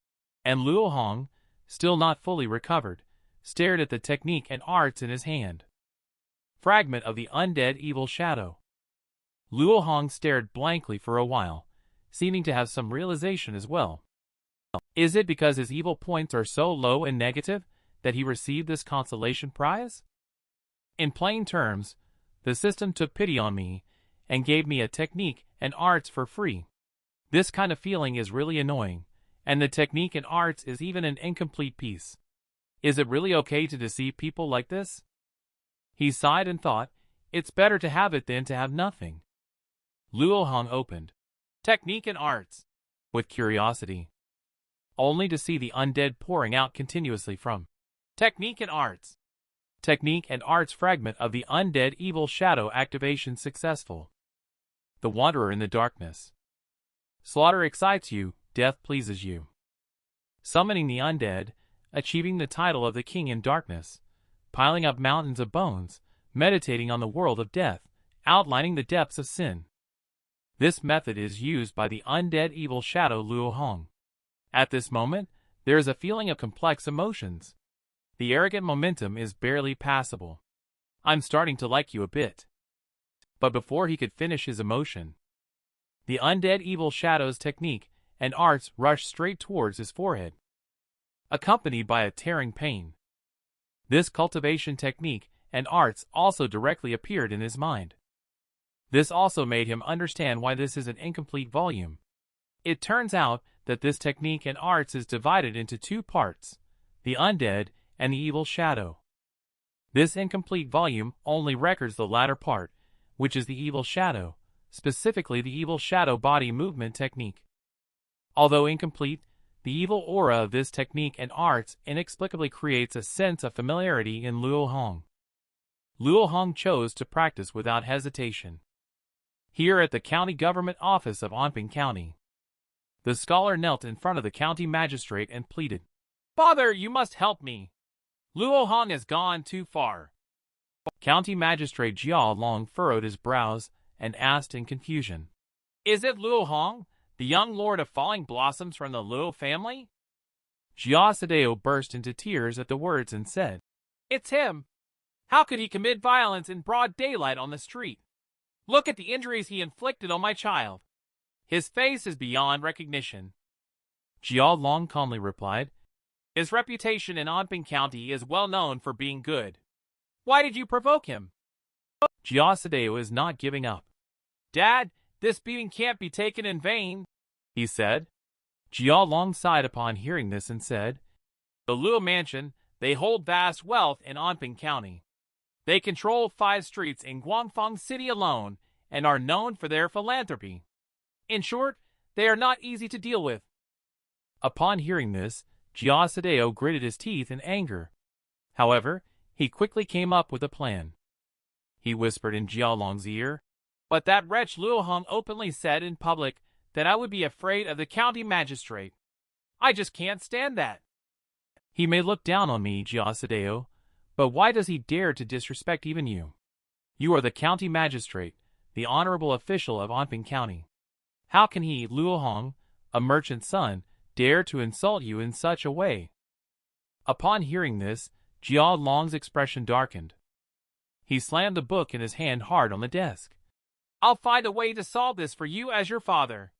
[SPEAKER 1] and Luo Hong, still not fully recovered, stared at the technique and arts in his hand. Fragment of the undead evil shadow. Luo Hong stared blankly for a while, seeming to have some realization as well. Is it because his evil points are so low and negative that he received this consolation prize? In plain terms, the system took pity on me and gave me a technique and arts for free. This kind of feeling is really annoying, and the technique and arts is even an incomplete piece. Is it really okay to deceive people like this? He sighed and thought, it's better to have it than to have nothing. Luo Hong opened Technique and Arts with curiosity, only to see the undead pouring out continuously from Technique and Arts. Technique and Arts fragment of the undead evil shadow activation successful. The Wanderer in the Darkness. Slaughter excites you, death pleases you. Summoning the undead, achieving the title of the King in Darkness, piling up mountains of bones, meditating on the world of death, outlining the depths of sin. This method is used by the undead evil shadow Luo Hong. At this moment, there is a feeling of complex emotions. The arrogant momentum is barely passable. I'm starting to like you a bit. But before he could finish his emotion, the undead evil shadow's technique and arts rushed straight towards his forehead, accompanied by a tearing pain. This cultivation technique and arts also directly appeared in his mind. This also made him understand why this is an incomplete volume. It turns out that this technique and arts is divided into 2 parts, the undead and the evil shadow. This incomplete volume only records the latter part, which is the evil shadow, specifically the evil shadow body movement technique. Although incomplete, the evil aura of this technique and arts inexplicably creates a sense of familiarity in Luo Hong. Luo Hong chose to practice without hesitation. Here at the county government office of Anping County, the scholar knelt in front of the county magistrate and pleaded, "Father, you must help me. Luo Hong has gone too far." County Magistrate Jia Long furrowed his brows and asked in confusion, "Is it Luo Hong, the young lord of falling blossoms from the Luo family?" Jia Sadeo burst into tears at the words and said, "It's him. How could he commit violence in broad daylight on the street? Look at the injuries he inflicted on my child. His face is beyond recognition." Jia Long calmly replied, "His reputation in Anping County is well known for being good. Why did you provoke him?" Jia Sadeo is not giving up. "Dad, this beating can't be taken in vain," he said. Jia Long sighed upon hearing this and said, "The Luo Mansion, they hold vast wealth in Anping County. They control 5 streets in Guangfang City alone and are known for their philanthropy. In short, they are not easy to deal with." Upon hearing this, Jia Sadeo gritted his teeth in anger. However, he quickly came up with a plan. He whispered in Jia Long's ear, "But that wretch Luo Hong openly said in public that I would be afraid of the county magistrate. I just can't stand that." "He may look down on me, Jia Sadeo, but why does he dare to disrespect even you? You are the county magistrate, the honorable official of Anping County. How can he, Luo Hong, a merchant's son, dare to insult you in such a way?" Upon hearing this, Jia Long's expression darkened. He slammed the book in his hand hard on the desk. "I'll find a way to solve this for you as your father."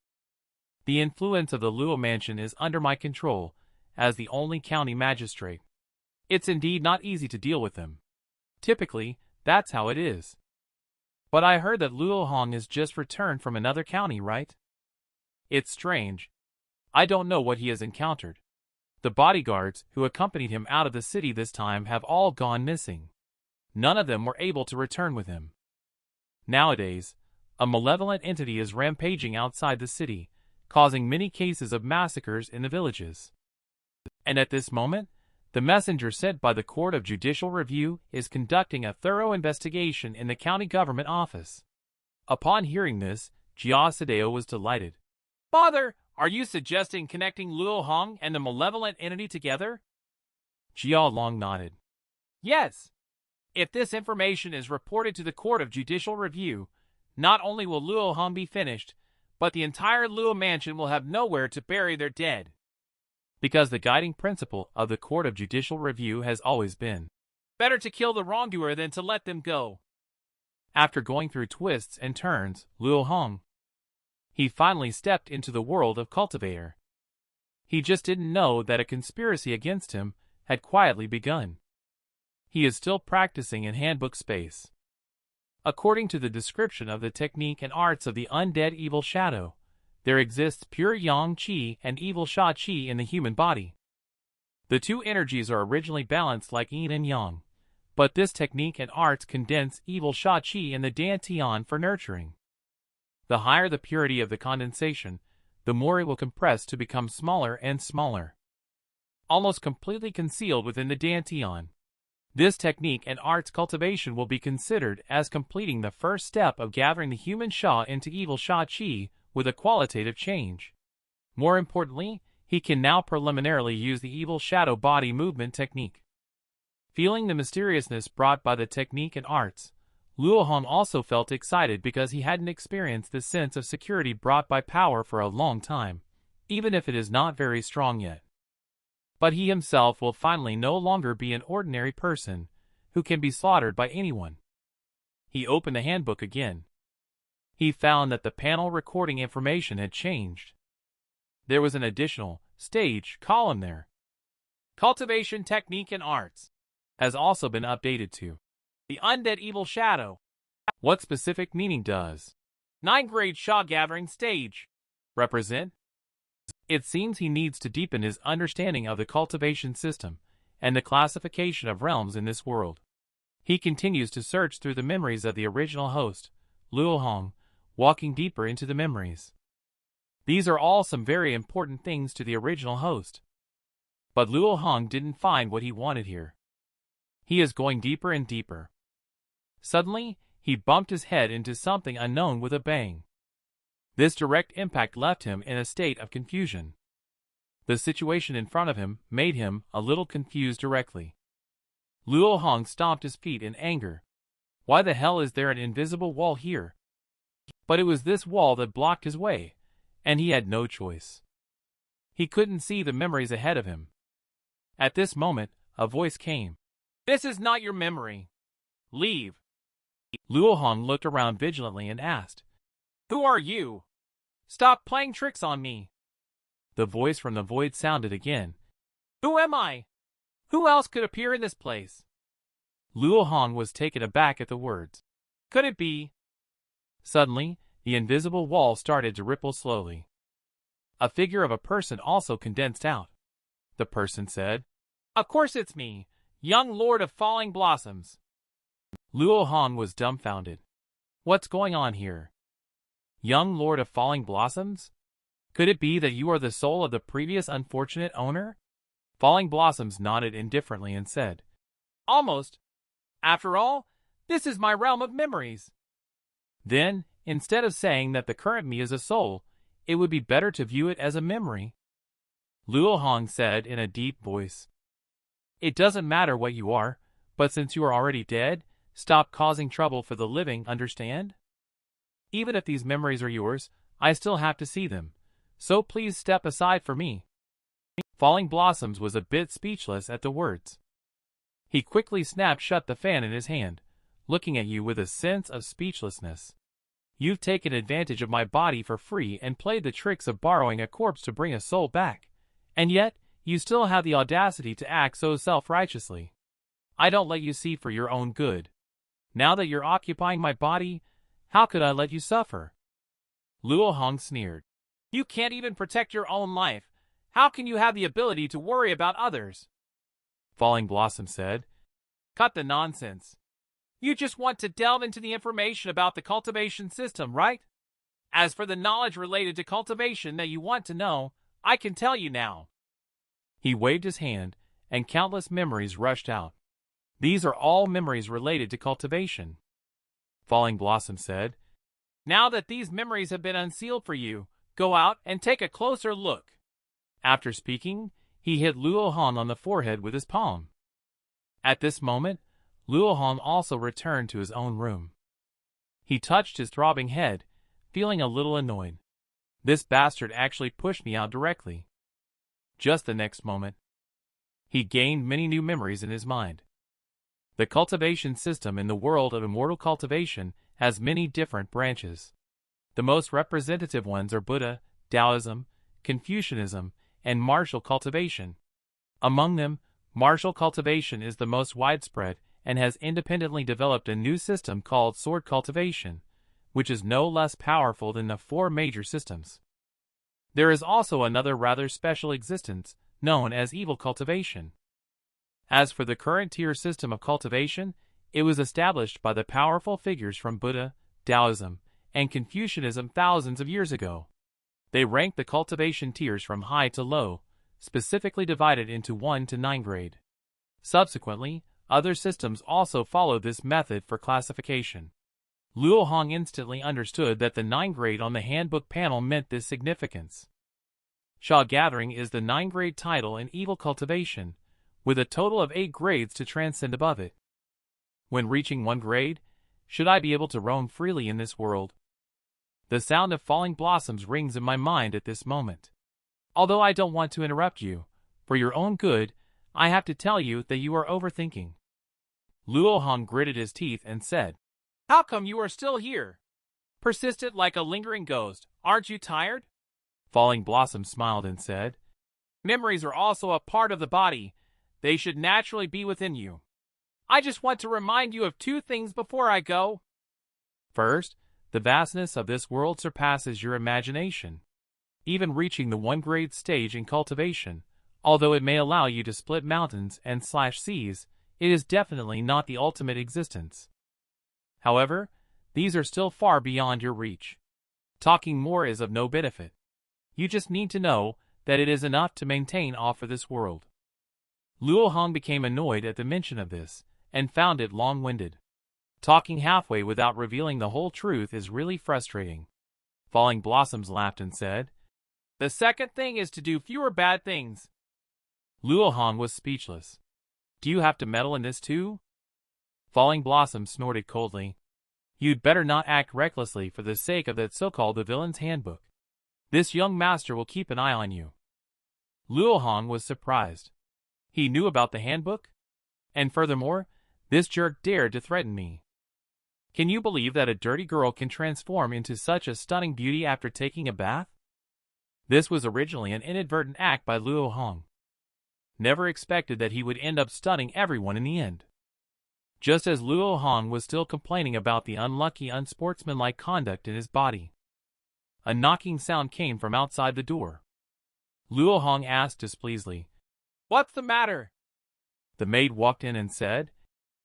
[SPEAKER 1] The influence of the Luo Mansion is under my control, as the only county magistrate. It's indeed not easy to deal with them. Typically, that's how it is. But I heard that Luo Hong has just returned from another county, right? It's strange. I don't know what he has encountered. The bodyguards who accompanied him out of the city this time have all gone missing. None of them were able to return with him. Nowadays, a malevolent entity is rampaging outside the city, causing many cases of massacres in the villages. And at this moment, the messenger sent by the Court of Judicial Review is conducting a thorough investigation in the county government office. Upon hearing this, Jia Sadeo was delighted. "Father, are you suggesting connecting Luo Hong and the malevolent entity together?" Jia Long nodded. "Yes. If this information is reported to the Court of Judicial Review, not only will Luo Hong be finished, but the entire Luo Mansion will have nowhere to bury their dead." Because the guiding principle of the Court of Judicial Review has always been, "Better to kill the wrongdoer than to let them go." After going through twists and turns, Luo Hong, he finally stepped into the world of Cultivator. He just didn't know that a conspiracy against him had quietly begun. He is still practicing in handbook space. According to the description of the technique and arts of the undead evil shadow, there exists pure yang qi and evil sha qi in the human body. The two energies are originally balanced like yin and yang, but this technique and arts condense evil sha qi in the dantian for nurturing. The higher the purity of the condensation, the more it will compress to become smaller and smaller, almost completely concealed within the dantian. This technique and arts cultivation will be considered as completing the first step of gathering the human sha into evil sha qi with a qualitative change. More importantly, he can now preliminarily use the evil shadow body movement technique. Feeling the mysteriousness brought by the technique and arts, Luo Hong also felt excited because he hadn't experienced this sense of security brought by power for a long time, even if it is not very strong yet. But he himself will finally no longer be an ordinary person who can be slaughtered by anyone. He opened the handbook again. He found that the panel recording information had changed. There was an additional stage column there. Cultivation Technique and Arts has also been updated to the Undead Evil Shadow. What specific meaning does 9th-grade Sha Gathering Stage represent? It seems he needs to deepen his understanding of the cultivation system and the classification of realms in this world. He continues to search through the memories of the original host, Luo Hong, walking deeper into the memories. These are all some very important things to the original host. But Luo Hong didn't find what he wanted here. He is going deeper and deeper. Suddenly, he bumped his head into something unknown with a bang. This direct impact left him in a state of confusion. The situation in front of him made him a little confused directly. Luo Hong stomped his feet in anger. Why the hell is there an invisible wall here? But it was this wall that blocked his way, and he had no choice. He couldn't see the memories ahead of him. At this moment, a voice came. "This is not your memory. Leave." Luo Hong looked around vigilantly and asked, "Who are you? Stop playing tricks on me." The voice from the void sounded again. "Who am I? Who else could appear in this place?" Luo Hong was taken aback at the words. Could it be? Suddenly, the invisible wall started to ripple slowly. A figure of a person also condensed out. The person said, "Of course it's me, young lord of falling blossoms." Luo Hong was dumbfounded. What's going on here? Young lord of falling blossoms? Could it be that you are the soul of the previous unfortunate owner? Falling Blossoms nodded indifferently and said, "Almost. After all, this is my realm of memories." Then, instead of saying that the current me is a soul, it would be better to view it as a memory. Luo Hong said in a deep voice, "It doesn't matter what you are, but since you are already dead, stop causing trouble for the living, understand? Even if these memories are yours, I still have to see them, so please step aside for me." Falling Blossoms was a bit speechless at the words. He quickly snapped shut the fan in his hand, looking at you with a sense of speechlessness. "You've taken advantage of my body for free and played the tricks of borrowing a corpse to bring a soul back, and yet you still have the audacity to act so self-righteously. I don't let you see for your own good. Now that you're occupying my body, how could I let you suffer?" Luo Hong sneered. "You can't even protect your own life. How can you have the ability to worry about others?" Falling Blossom said, "Cut the nonsense. You just want to delve into the information about the cultivation system, right? As for the knowledge related to cultivation that you want to know, I can tell you now." He waved his hand, and countless memories rushed out. "These are all memories related to cultivation." Falling Blossom said, "Now that these memories have been unsealed for you, go out and take a closer look." After speaking, he hit Luo Hong on the forehead with his palm. At this moment, Luo Hong also returned to his own room. He touched his throbbing head, feeling a little annoyed. This bastard actually pushed me out directly. Just the next moment, he gained many new memories in his mind. The cultivation system in the world of immortal cultivation has many different branches. The most representative ones are Buddha, Taoism, Confucianism, and martial cultivation. Among them, martial cultivation is the most widespread and has independently developed a new system called sword cultivation, which is no less powerful than the four major systems. There is also another rather special existence, known as evil cultivation. As for the current tier system of cultivation, it was established by the powerful figures from Buddha, Taoism, and Confucianism thousands of years ago. They ranked the cultivation tiers from high to low, specifically divided into 1 to 9 grade. Subsequently, other systems also followed this method for classification. Luo Hong instantly understood that the 9 grade on the handbook panel meant this significance. Sha Gathering is the 9 grade title in evil cultivation, with a total of 8 grades to transcend above it. When reaching 1 grade, should I be able to roam freely in this world? The sound of falling blossoms rings in my mind at this moment. Although I don't want to interrupt you, for your own good, I have to tell you that you are overthinking. Luo Hong gritted his teeth and said, "How come you are still here? Persistent like a lingering ghost, aren't you tired?" Falling Blossom smiled and said, "Memories are also a part of the body. They should naturally be within you. I just want to remind you of 2 things before I go. First, the vastness of this world surpasses your imagination. Even reaching the 1 grade stage in cultivation, although it may allow you to split mountains and slash seas, it is definitely not the ultimate existence. However, these are still far beyond your reach. Talking more is of no benefit. You just need to know that it is enough to maintain off of this world." Luo Hong became annoyed at the mention of this, and found it long-winded. Talking halfway without revealing the whole truth is really frustrating. Falling Blossoms laughed and said, "The second thing is to do fewer bad things." Luo Hong was speechless. "Do you have to meddle in this too?" Falling Blossoms snorted coldly. "You'd better not act recklessly for the sake of that so-called the villain's handbook. This young master will keep an eye on you." Luo Hong was surprised. He knew about the handbook? And furthermore, this jerk dared to threaten me. Can you believe that a dirty girl can transform into such a stunning beauty after taking a bath? This was originally an inadvertent act by Luo Hong. Never expected that he would end up stunning everyone in the end. Just as Luo Hong was still complaining about the unlucky, unsportsmanlike conduct in his body, a knocking sound came from outside the door. Luo Hong asked displeasedly, "What's the matter?" The maid walked in and said,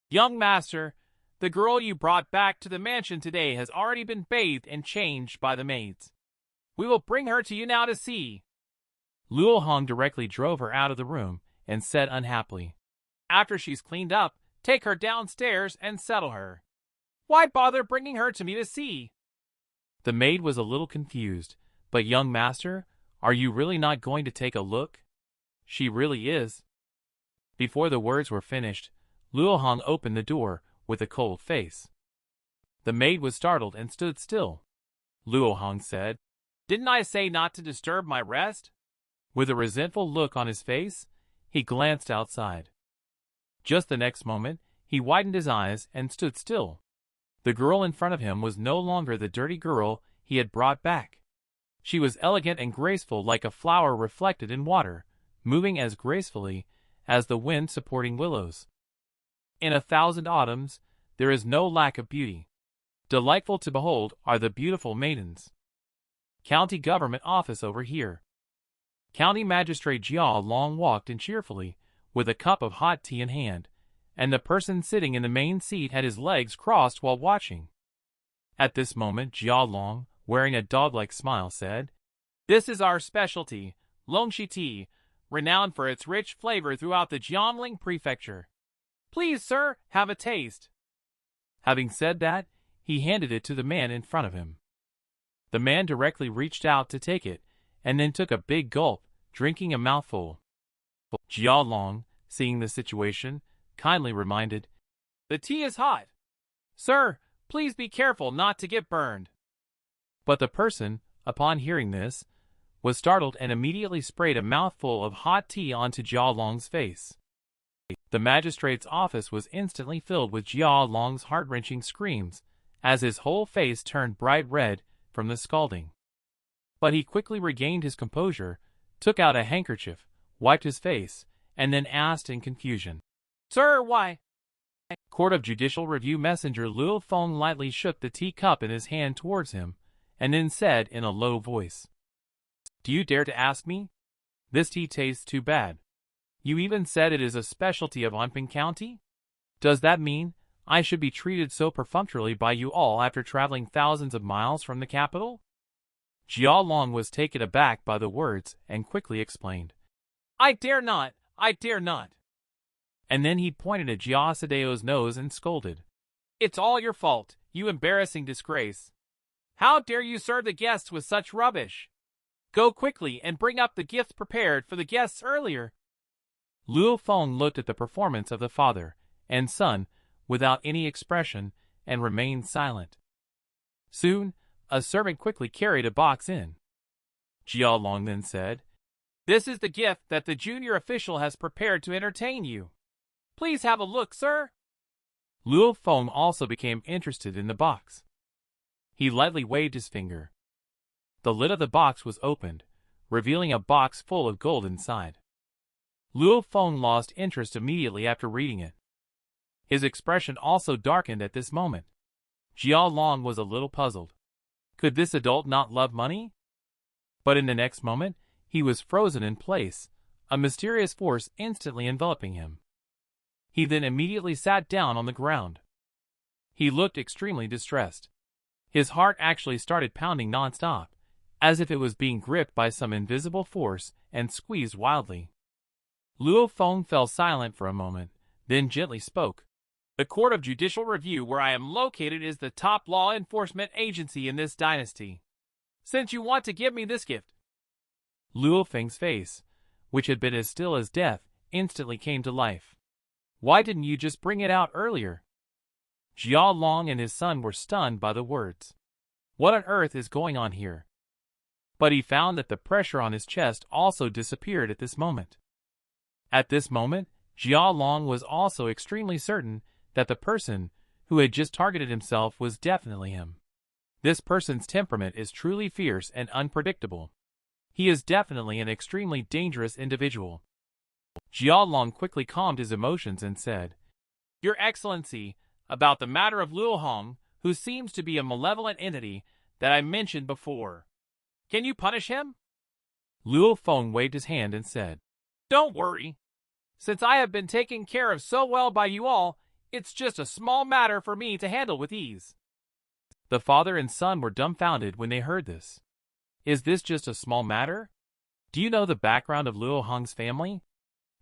[SPEAKER 1] "Young master, the girl you brought back to the mansion today has already been bathed and changed by the maids. We will bring her to you now to see." Luo Hong directly drove her out of the room and said unhappily, "After she's cleaned up, take her downstairs and settle her. Why bother bringing her to me to see?" The maid was a little confused. "But young master, are you really not going to take a look? She really is." Before the words were finished, Luo Hong opened the door with a cold face. The maid was startled and stood still. Luo Hong said, "Didn't I say not to disturb my rest?" With a resentful look on his face, he glanced outside. Just the next moment, he widened his eyes and stood still. The girl in front of him was no longer the dirty girl he had brought back. She was elegant and graceful like a flower reflected in water, moving as gracefully as the wind supporting willows. In 1,000 autumns, there is no lack of beauty. Delightful to behold are the beautiful maidens. County government office over here. County Magistrate Jia Long walked in cheerfully, with a cup of hot tea in hand, and the person sitting in the main seat had his legs crossed while watching. At this moment Jia Long, wearing a dog-like smile, said, "This is our specialty, Longxi tea, renowned for its rich flavor throughout the Jiangling prefecture. Please, sir, have a taste." Having said that, he handed it to the man in front of him. The man directly reached out to take it, and then took a big gulp, drinking a mouthful. Jia Long, seeing the situation, kindly reminded, "The tea is hot. Sir, please be careful not to get burned." But the person, upon hearing this, was startled and immediately sprayed a mouthful of hot tea onto Jia Long's face. The magistrate's office was instantly filled with Jia Long's heart-wrenching screams, as his whole face turned bright red from the scalding. But he quickly regained his composure, took out a handkerchief, wiped his face, and then asked in confusion, "Sir, why?" Court of Judicial Review Messenger Luo Feng lightly shook the teacup in his hand towards him, and then said in a low voice, "Do you dare to ask me? This tea tastes too bad. You even said it is a specialty of Anping County? Does that mean I should be treated so perfunctorily by you all after traveling thousands of miles from the capital?" Jia Long was taken aback by the words and quickly explained, "I dare not, I dare not." And then he pointed at Jia Sadeo's nose and scolded, "It's all your fault, you embarrassing disgrace. How dare you serve the guests with such rubbish? Go quickly and bring up the gifts prepared for the guests earlier." Luo Feng looked at the performance of the father and son without any expression and remained silent. Soon, a servant quickly carried a box in. Jia Long then said, "This is the gift that the junior official has prepared to entertain you. Please have a look, sir." Luo Feng also became interested in the box. He lightly waved his finger. The lid of the box was opened, revealing a box full of gold inside. Luo Feng lost interest immediately after reading it. His expression also darkened at this moment. Jia Long was a little puzzled. Could this adult not love money? But in the next moment, he was frozen in place, a mysterious force instantly enveloping him. He then immediately sat down on the ground. He looked extremely distressed. His heart actually started pounding nonstop, as if it was being gripped by some invisible force and squeezed wildly. Luo Feng fell silent for a moment, then gently spoke. The Court of Judicial Review where I am located is the top law enforcement agency in this dynasty. Since you want to give me this gift. Luo Feng's face, which had been as still as death, instantly came to life. Why didn't you just bring it out earlier? Jia Long and his son were stunned by the words. What on earth is going on here? But he found that the pressure on his chest also disappeared at this moment. At this moment, Jia Long was also extremely certain that the person who had just targeted himself was definitely him. This person's temperament is truly fierce and unpredictable. He is definitely an extremely dangerous individual. Jia Long quickly calmed his emotions and said, Your Excellency, about the matter of Luo Hong, who seems to be a malevolent entity that I mentioned before. Can you punish him? Luo Feng waved his hand and said, Don't worry. Since I have been taken care of so well by you all, it's just a small matter for me to handle with ease. The father and son were dumbfounded when they heard this. Is this just a small matter? Do you know the background of Luo Hong's family?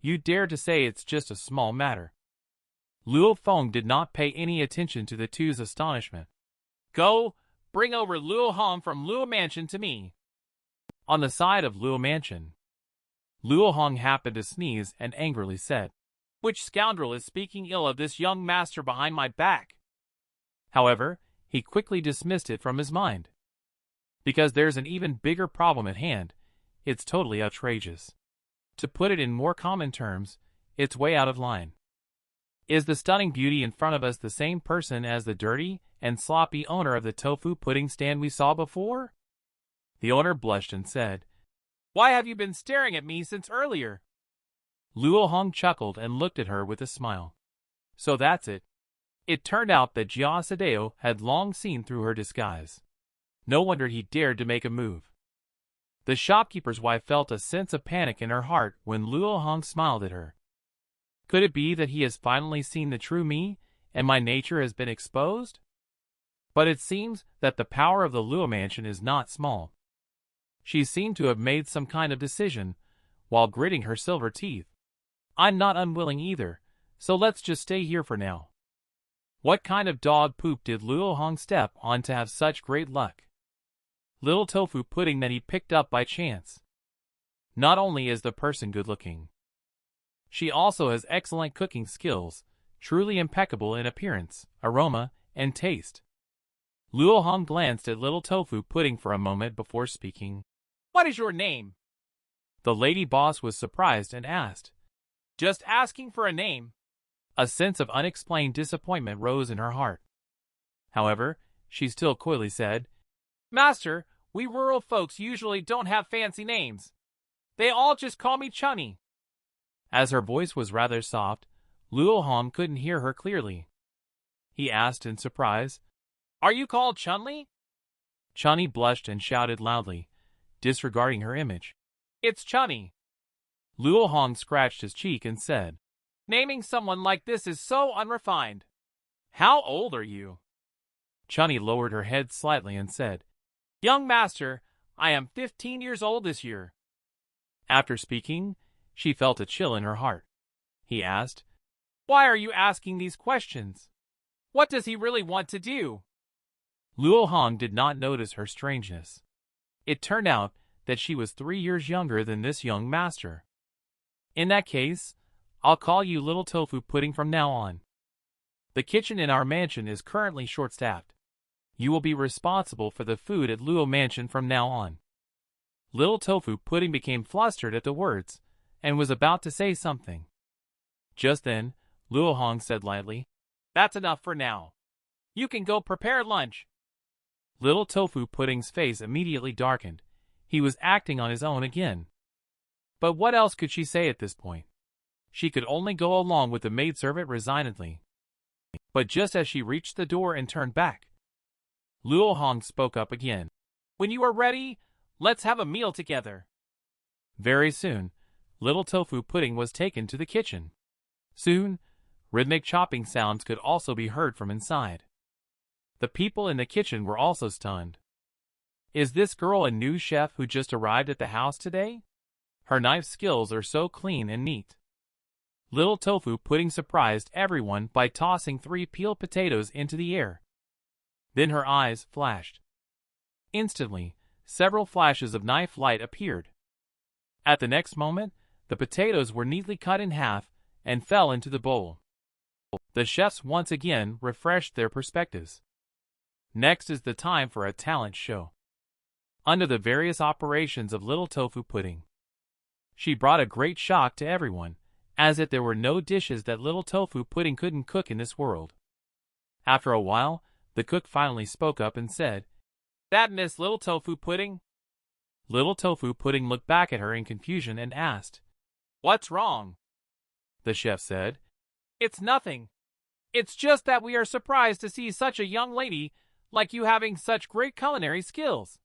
[SPEAKER 1] You dare to say it's just a small matter. Luo Feng did not pay any attention to the two's astonishment. Go, bring over Luo Hong from Luo Mansion to me. On the side of Luo Mansion, Luo Hong happened to sneeze and angrily said, Which scoundrel is speaking ill of this young master behind my back? However, he quickly dismissed it from his mind. Because there's an even bigger problem at hand, it's totally outrageous. To put it in more common terms, it's way out of line. Is the stunning beauty in front of us the same person as the dirty and sloppy owner of the tofu pudding stand we saw before? The owner blushed and said, Why have you been staring at me since earlier? Luo Hong chuckled and looked at her with a smile. So that's it. It turned out that Jia Sadeo had long seen through her disguise. No wonder he dared to make a move. The shopkeeper's wife felt a sense of panic in her heart when Luo Hong smiled at her. Could it be that he has finally seen the true me, and my nature has been exposed? But it seems that the power of the Luo Mansion is not small. She seemed to have made some kind of decision, while gritting her silver teeth. I'm not unwilling either, so let's just stay here for now. What kind of dog poop did Luo Hong step on to have such great luck? Little tofu pudding that he picked up by chance. Not only is the person good-looking, she also has excellent cooking skills, truly impeccable in appearance, aroma, and taste. Luo Hong glanced at little tofu pudding for a moment before speaking. What is your name? The lady boss was surprised and asked. Just asking for a name. A sense of unexplained disappointment rose in her heart. However, she still coyly said, Master, we rural folks usually don't have fancy names. They all just call me Chunny. As her voice was rather soft, Luo Hong couldn't hear her clearly. He asked in surprise, Are you called Chunli? Chunny blushed and shouted loudly, disregarding her image. It's Chunny. Luo Hong scratched his cheek and said, Naming someone like this is so unrefined. How old are you? Chunny lowered her head slightly and said, Young master, I am 15 years old this year. After speaking, she felt a chill in her heart. He asked, Why are you asking these questions? What does he really want to do? Luo Hong did not notice her strangeness. It turned out that she was 3 years younger than this young master. In that case, I'll call you Little Tofu Pudding from now on. The kitchen in our mansion is currently short-staffed. You will be responsible for the food at Luo Mansion from now on. Little Tofu Pudding became flustered at the words, and was about to say something. Just then, Luo Hong said lightly, That's enough for now. You can go prepare lunch. Little Tofu Pudding's face immediately darkened. He was acting on his own again. But what else could she say at this point? She could only go along with the maidservant resignedly. But just as she reached the door and turned back, Luo Hong spoke up again. When you are ready, let's have a meal together. Very soon, Little Tofu Pudding was taken to the kitchen. Soon, rhythmic chopping sounds could also be heard from inside. The people in the kitchen were also stunned. Is this girl a new chef who just arrived at the house today? Her knife skills are so clean and neat. Little Tofu Pudding surprised everyone by tossing 3 peeled potatoes into the air. Then her eyes flashed. Instantly, several flashes of knife light appeared. At the next moment, the potatoes were neatly cut in half and fell into the bowl. The chefs once again refreshed their perspectives. Next is the time for a talent show. Under the various operations of Little Tofu Pudding, she brought a great shock to everyone, as if there were no dishes that Little Tofu Pudding couldn't cook in this world. After a while, the cook finally spoke up and said, "That Miss Little Tofu Pudding?" Little Tofu Pudding looked back at her in confusion and asked, "What's wrong?" The chef said, "It's nothing. It's just that we are surprised to see such a young lady like you having such great culinary skills."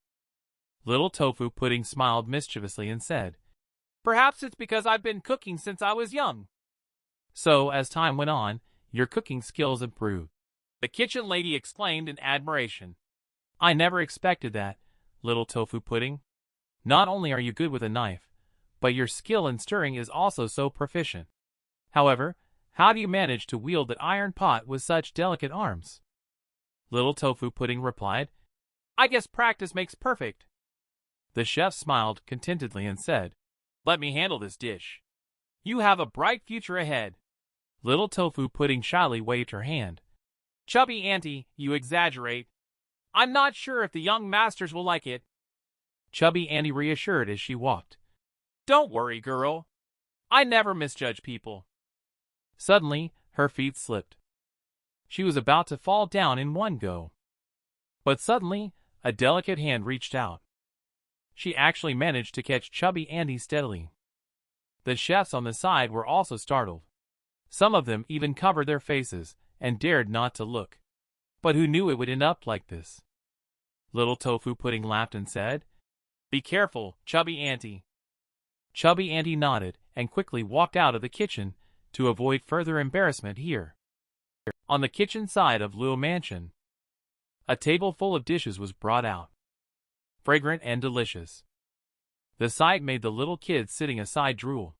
[SPEAKER 1] Little Tofu Pudding smiled mischievously and said, "Perhaps it's because I've been cooking since I was young." So, as time went on, your cooking skills improved. The kitchen lady exclaimed in admiration, "I never expected that, Little Tofu Pudding. Not only are you good with a knife, but your skill in stirring is also so proficient. However, how do you manage to wield that iron pot with such delicate arms?" Little Tofu Pudding replied, "I guess practice makes perfect." The chef smiled contentedly and said, "Let me handle this dish. You have a bright future ahead." Little Tofu Pudding shyly waved her hand. "Chubby auntie, you exaggerate. I'm not sure if the young masters will like it." Chubby Auntie reassured as she walked. "Don't worry, girl. I never misjudge people." Suddenly, her feet slipped. She was about to fall down in one go. But suddenly, a delicate hand reached out. She actually managed to catch Chubby Auntie steadily. The chefs on the side were also startled. Some of them even covered their faces and dared not to look. But who knew it would end up like this? Little Tofu Pudding laughed and said, "Be careful, Chubby Auntie." Chubby Auntie nodded and quickly walked out of the kitchen to avoid further embarrassment here. On the kitchen side of Luo Mansion, a table full of dishes was brought out, fragrant and delicious. The sight made the little kid sitting aside drool.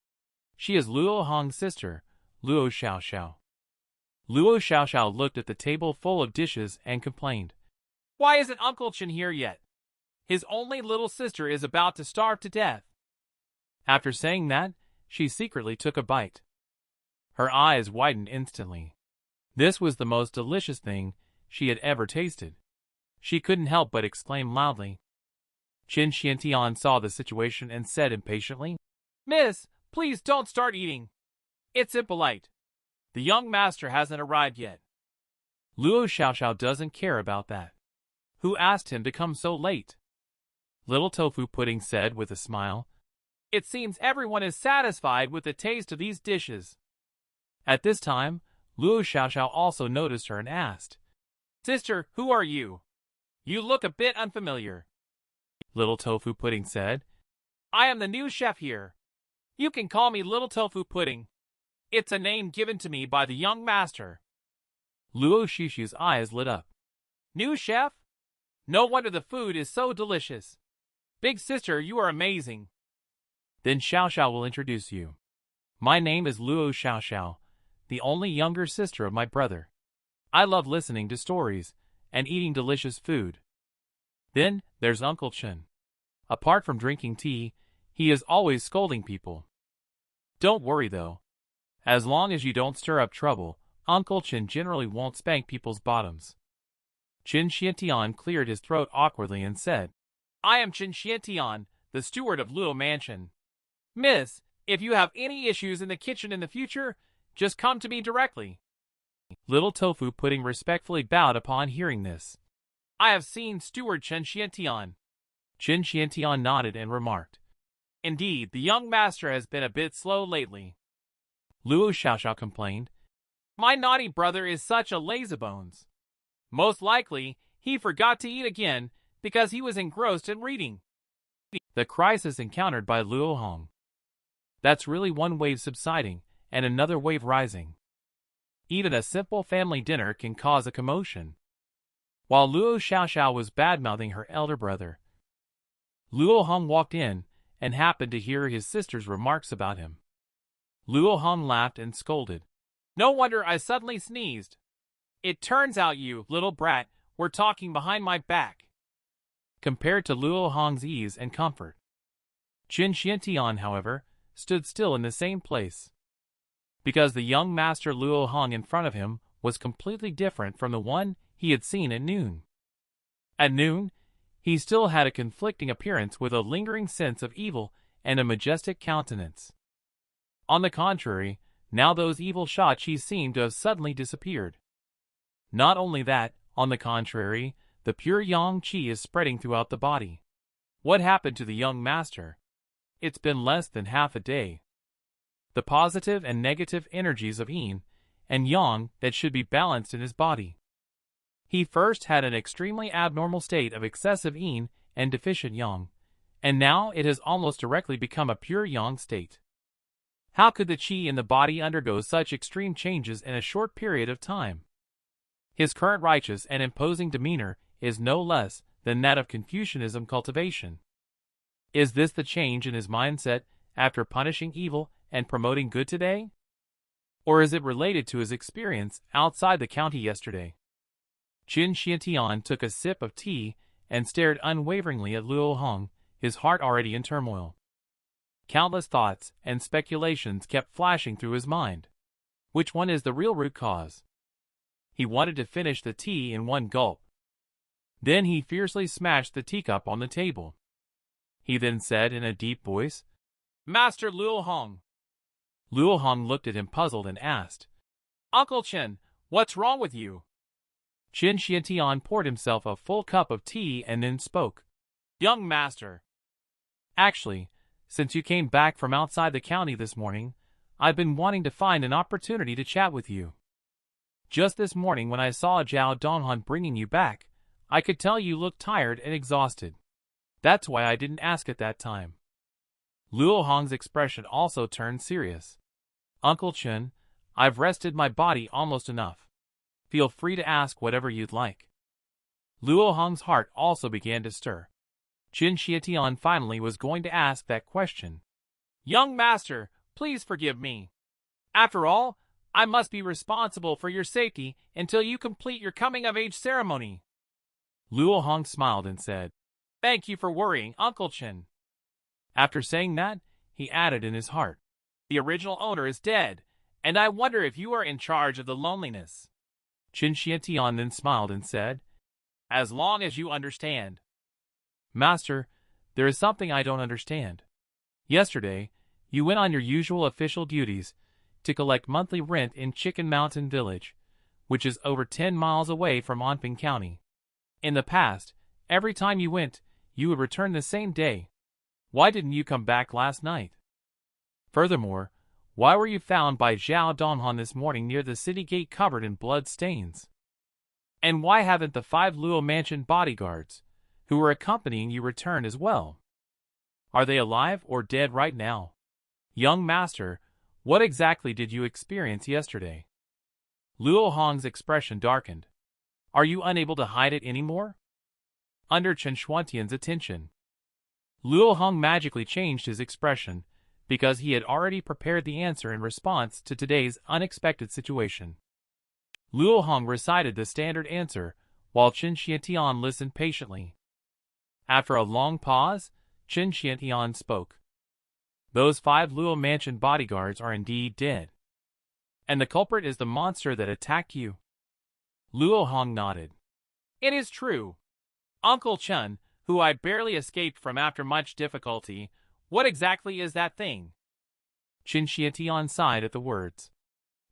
[SPEAKER 1] She is Luo Hong's sister, Luo Xiaoxiao. Luo Xiaoxiao looked at the table full of dishes and complained, "Why isn't Uncle Chen here yet? His only little sister is about to starve to death." After saying that, she secretly took a bite. Her eyes widened instantly. This was the most delicious thing she had ever tasted. She couldn't help but exclaim loudly. Qin Xiantian saw the situation and said impatiently, "Miss, please don't start eating. It's impolite. The young master hasn't arrived yet." Luo Xiaoxiao doesn't care about that. Who asked him to come so late? Little Tofu Pudding said with a smile, "It seems everyone is satisfied with the taste of these dishes." At this time, Luo Xiaoxiao also noticed her and asked, "Sister, who are you? You look a bit unfamiliar." Little Tofu Pudding said, "I am the new chef here. You can call me Little Tofu Pudding. It's a name given to me by the young master." Luo Shishu's eyes lit up. "New chef? No wonder the food is so delicious. Big sister, you are amazing." "Then Xiaoxiao will introduce you. My name is Luo Xiaoxiao, the only younger sister of my brother. I love listening to stories and eating delicious food. Then there's Uncle Chen. Apart from drinking tea, he is always scolding people. Don't worry though. As long as you don't stir up trouble, Uncle Chen generally won't spank people's bottoms." Qin Xiantian cleared his throat awkwardly and said, "I am Qin Xiantian, the steward of Luo Mansion. Miss, if you have any issues in the kitchen in the future, just come to me directly." Little Tofu Pudding respectfully bowed upon hearing this. "I have seen Steward Qin Xiantian." Qin Xiantian nodded and remarked, "Indeed, the young master has been a bit slow lately." Luo Xiaoxiao complained, "My naughty brother is such a lazybones. Most likely, he forgot to eat again because he was engrossed in reading." The crisis encountered by Luo Hong. That's really one wave subsiding and another wave rising. Even a simple family dinner can cause a commotion. While Luo Xiaoxiao was bad-mouthing her elder brother, Luo Hong walked in and happened to hear his sister's remarks about him. Luo Hong laughed and scolded. No wonder I suddenly sneezed. It turns out you, little brat, were talking behind my back. Compared to Luo Hong's ease and comfort, Qin Xiantian, however, stood still in the same place. Because the young master Luo Hong in front of him was completely different from the one he had seen at noon. At noon, he still had a conflicting appearance with a lingering sense of evil and a majestic countenance. On the contrary, now those evil shachi seemed to have suddenly disappeared. Not only that, on the contrary, the pure yang qi is spreading throughout the body. What happened to the young master? It's been less than half a day. The positive and negative energies of yin and yang that should be balanced in his body. He first had an extremely abnormal state of excessive yin and deficient yang, and now it has almost directly become a pure yang state. How could the qi in the body undergo such extreme changes in a short period of time? His current righteous and imposing demeanor is no less than that of Confucianism cultivation. Is this the change in his mindset after punishing evil and promoting good today? Or is it related to his experience outside the county yesterday? Qin Xiantian took a sip of tea and stared unwaveringly at Luo Hong, his heart already in turmoil. Countless thoughts and speculations kept flashing through his mind. Which one is the real root cause? He wanted to finish the tea in one gulp. Then he fiercely smashed the teacup on the table. He then said in a deep voice, Master Luo Hong. Luo Hong looked at him puzzled and asked, Uncle Chen, what's wrong with you? Qin Xiantian poured himself a full cup of tea and then spoke. Young master. Actually, since you came back from outside the county this morning, I've been wanting to find an opportunity to chat with you. Just this morning when I saw Zhao Donghan bringing you back, I could tell you looked tired and exhausted. That's why I didn't ask at that time. Luo Hong's expression also turned serious. Uncle Chen, I've rested my body almost enough. Feel free to ask whatever you'd like. Luo Hong's heart also began to stir. Qin Xiantian finally was going to ask that question. Young master, please forgive me. After all, I must be responsible for your safety until you complete your coming-of-age ceremony. Luo Hong smiled and said, Thank you for worrying, Uncle Chen. After saying that, he added in his heart, The original owner is dead, and I wonder if you are in charge of the loneliness. Qin Xiantian then smiled and said, As long as you understand. Master, there is something I don't understand. Yesterday, you went on your usual official duties to collect monthly rent in Chicken Mountain Village, which is over 10 miles away from Anping County. In the past, every time you went, you would return the same day. Why didn't you come back last night? Furthermore, why were you found by Zhao Donghan this morning near the city gate covered in blood stains? And why haven't the 5 Luo Mansion bodyguards, who were accompanying you, returned as well? Are they alive or dead right now? Young master, what exactly did you experience yesterday? Luo Hong's expression darkened. Are you unable to hide it anymore? Under Chen Xuantian's attention, Luo Hong magically changed his expression because he had already prepared the answer in response to today's unexpected situation. Luo Hong recited the standard answer while Qin Xiantian listened patiently. After a long pause, Qin Xiantian spoke. Those 5 Luo Mansion bodyguards are indeed dead. And the culprit is the monster that attacked you? Luo Hong nodded. It is true. Uncle Chen, who I barely escaped from after much difficulty, what exactly is that thing? Qin Xiantian sighed at the words.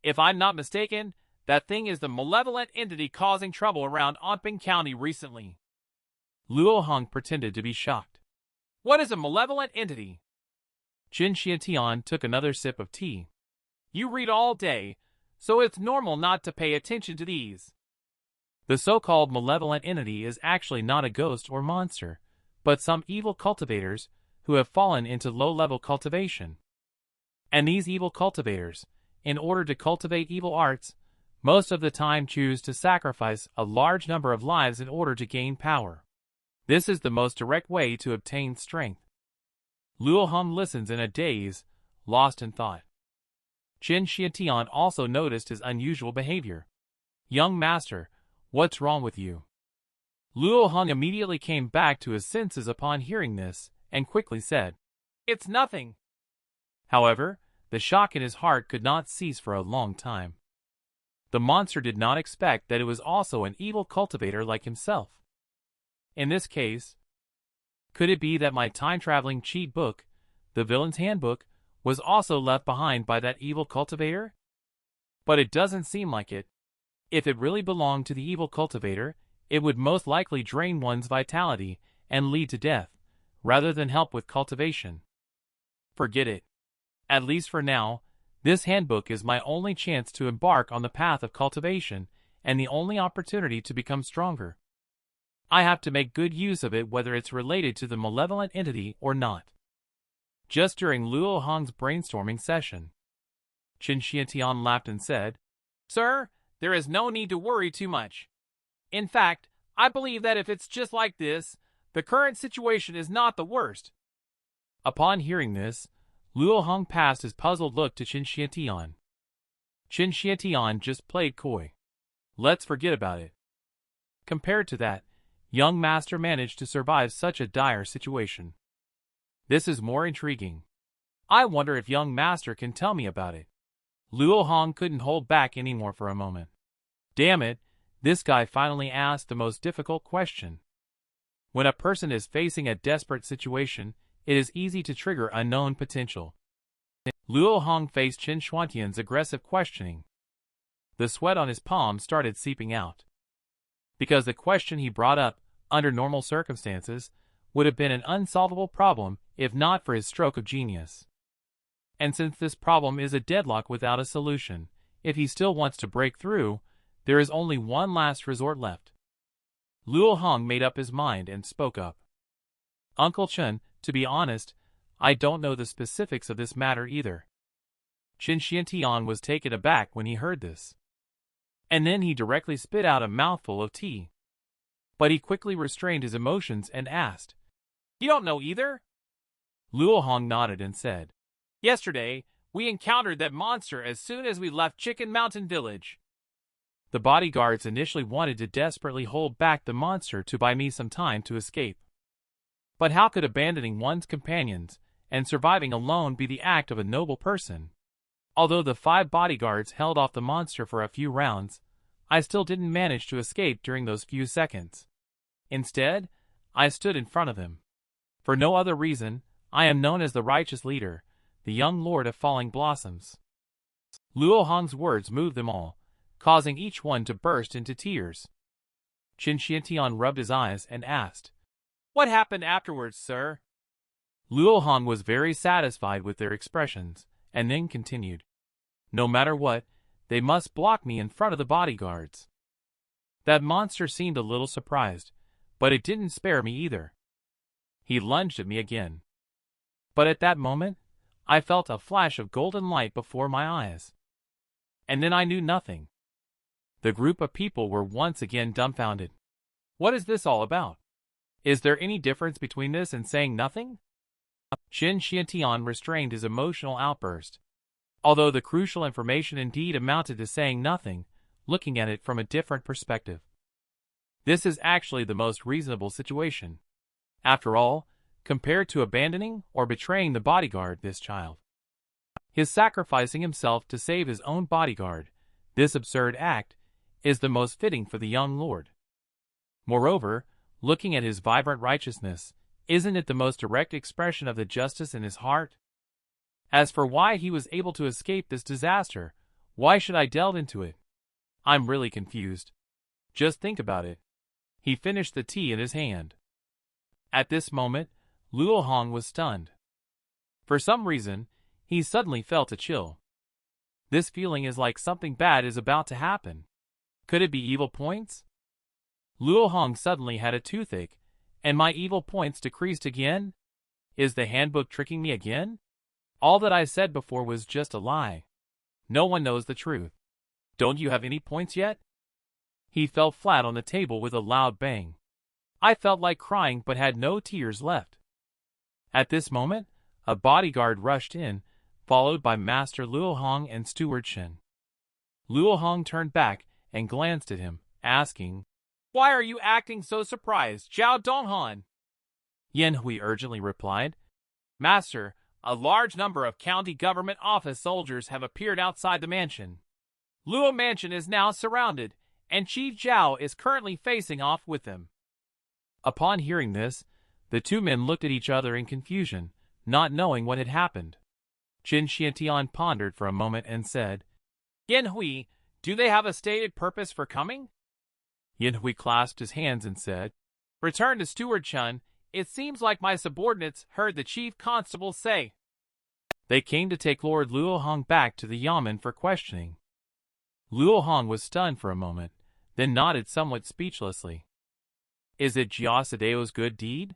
[SPEAKER 1] If I'm not mistaken, that thing is the malevolent entity causing trouble around Anping County recently. Luo Hong pretended to be shocked. What is a malevolent entity? Qin Xiantian took another sip of tea. You read all day, so it's normal not to pay attention to these. The so-called malevolent entity is actually not a ghost or monster, but some evil cultivators who have fallen into low-level cultivation. And these evil cultivators, in order to cultivate evil arts, most of the time choose to sacrifice a large number of lives in order to gain power. This is the most direct way to obtain strength. Luo Hong listens in a daze, lost in thought. Xianxia also noticed his unusual behavior. "Young master, what's wrong with you?" Luo Hong immediately came back to his senses upon hearing this, and quickly said, "It's nothing." However, the shock in his heart could not cease for a long time. The monster did not expect that it was also an evil cultivator like himself. In this case, could it be that my time-traveling cheat book, the Villain's Handbook, was also left behind by that evil cultivator? But it doesn't seem like it. If it really belonged to the evil cultivator, it would most likely drain one's vitality and lead to death, rather than help with cultivation. Forget it. At least for now, this handbook is my only chance to embark on the path of cultivation and the only opportunity to become stronger. I have to make good use of it whether it's related to the malevolent entity or not. Just during Luo Hong's brainstorming session, Xianxia laughed and said, "Sir, there is no need to worry too much. In fact, I believe that if it's just like this, the current situation is not the worst." Upon hearing this, Luo Hong passed his puzzled look to Xianxia. Xianxia just played coy. Let's forget about it. Compared to that, young master managed to survive such a dire situation. This is more intriguing. I wonder if young master can tell me about it. Luo Hong couldn't hold back anymore for a moment. Damn it, this guy finally asked the most difficult question. When a person is facing a desperate situation, it is easy to trigger unknown potential. Luo Hong faced Xianxia's aggressive questioning. The sweat on his palm started seeping out. Because the question he brought up, under normal circumstances, would have been an unsolvable problem if not for his stroke of genius. And since this problem is a deadlock without a solution, if he still wants to break through, there is only one last resort left. Luo Hong made up his mind and spoke up. "Uncle Chen, to be honest, I don't know the specifics of this matter either." Xianxia was taken aback when he heard this. And then he directly spit out a mouthful of tea. But he quickly restrained his emotions and asked, "You don't know either?" Luo Hong nodded and said, "Yesterday, we encountered that monster as soon as we left Chicken Mountain Village." The bodyguards initially wanted to desperately hold back the monster to buy me some time to escape. But how could abandoning one's companions and surviving alone be the act of a noble person? Although the 5 bodyguards held off the monster for a few rounds, I still didn't manage to escape during those few seconds. Instead, I stood in front of him. For no other reason, I am known as the righteous leader, the young lord of falling blossoms. Luo Hong's words moved them all, causing each one to burst into tears. Xianxia rubbed his eyes and asked, "What happened afterwards, sir?" Luo Hong was very satisfied with their expressions, and then continued, "No matter what, they must block me in front of the bodyguards." That monster seemed a little surprised, but it didn't spare me either. He lunged at me again. But at that moment, I felt a flash of golden light before my eyes. And then I knew nothing. The group of people were once again dumbfounded. What is this all about? Is there any difference between this and saying nothing? Xianxia restrained his emotional outburst. Although the crucial information indeed amounted to saying nothing, looking at it from a different perspective. This is actually the most reasonable situation. After all, compared to abandoning or betraying the bodyguard, this child. His sacrificing himself to save his own bodyguard, this absurd act, is the most fitting for the young lord. Moreover, looking at his vibrant righteousness, isn't it the most direct expression of the justice in his heart? As for why he was able to escape this disaster, why should I delve into it? I'm really confused. Just think about it. He finished the tea in his hand. At this moment, Luo Hong was stunned. For some reason, he suddenly felt a chill. This feeling is like something bad is about to happen. Could it be evil points? Luo Hong suddenly had a toothache, and my evil points decreased again? Is the handbook tricking me again? All that I said before was just a lie. No one knows the truth. Don't you have any points yet? He fell flat on the table with a loud bang. I felt like crying but had no tears left. At this moment, a bodyguard rushed in, followed by Master Luo Hong and Steward Shen. Luo Hong turned back and glanced at him, asking, "Why are you acting so surprised, Zhao Donghan?" Yan Hui urgently replied, "Master, a large number of county government office soldiers have appeared outside the mansion. Luo Mansion is now surrounded, and Chief Zhao is currently facing off with them." Upon hearing this, the two men looked at each other in confusion, not knowing what had happened. Qin Xiantian pondered for a moment and said, "Yan Hui, do they have a stated purpose for coming?" Yan Hui clasped his hands and said, "Return to Steward Chun. It seems like my subordinates heard the chief constable say." They came to take Lord Luo Hong back to the yamen for questioning. Luo Hong was stunned for a moment, then nodded somewhat speechlessly. Is it Jia Sadeo's good deed?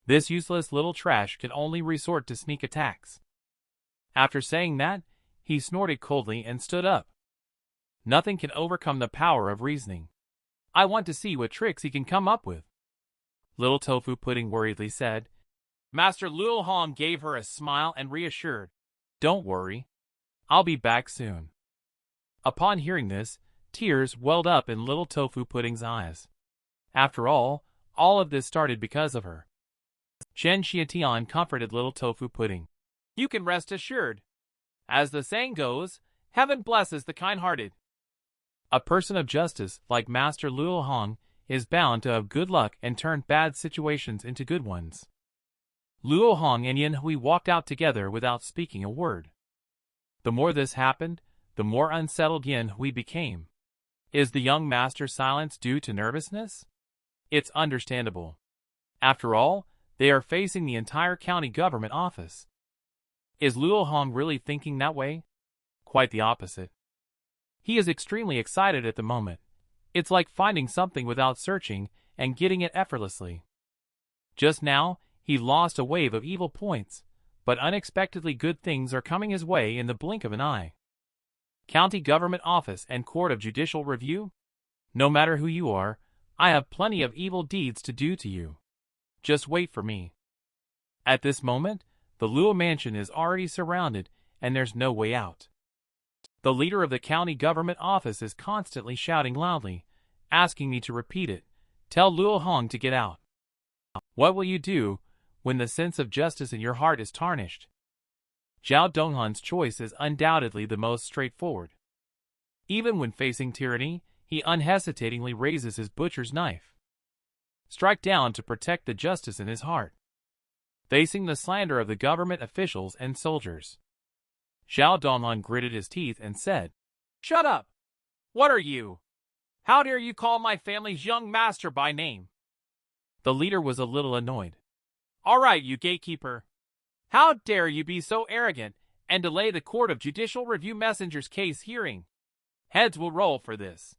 [SPEAKER 1] This useless little trash can only resort to sneak attacks. After saying that, he snorted coldly and stood up. Nothing can overcome the power of reasoning. I want to see what tricks he can come up with. Little Tofu Pudding worriedly said. Master Luo Hong gave her a smile and reassured, "Don't worry. I'll be back soon." Upon hearing this, tears welled up in Little Tofu Pudding's eyes. After all of this started because of her. Chen Xiatian comforted Little Tofu Pudding. "You can rest assured. As the saying goes, heaven blesses the kind-hearted." A person of justice like Master Luo Hong is bound to have good luck and turn bad situations into good ones. Luo Hong and Yan Hui walked out together without speaking a word. The more this happened, the more unsettled Yan Hui became. Is the young master's silence due to nervousness? It's understandable. After all, they are facing the entire county government office. Is Luo Hong really thinking that way? Quite the opposite. He is extremely excited at the moment. It's like finding something without searching and getting it effortlessly. Just now, he lost a wave of evil points, but unexpectedly good things are coming his way in the blink of an eye. County government office and court of judicial review? No matter who you are, I have plenty of evil deeds to do to you. Just wait for me. At this moment, the Luo mansion is already surrounded and there's no way out. The leader of the county government office is constantly shouting loudly, asking me to repeat it. Tell Luo Hong to get out. What will you do when the sense of justice in your heart is tarnished? Zhao Donghan's choice is undoubtedly the most straightforward. Even when facing tyranny, he unhesitatingly raises his butcher's knife. Strike down to protect the justice in his heart. Facing the slander of the government officials and soldiers. Zhao Donghan gritted his teeth and said, "Shut up! What are you? How dare you call my family's young master by name?" The leader was a little annoyed. "All right, you gatekeeper. How dare you be so arrogant and delay the Court of Judicial Review Messenger's case hearing? Heads will roll for this."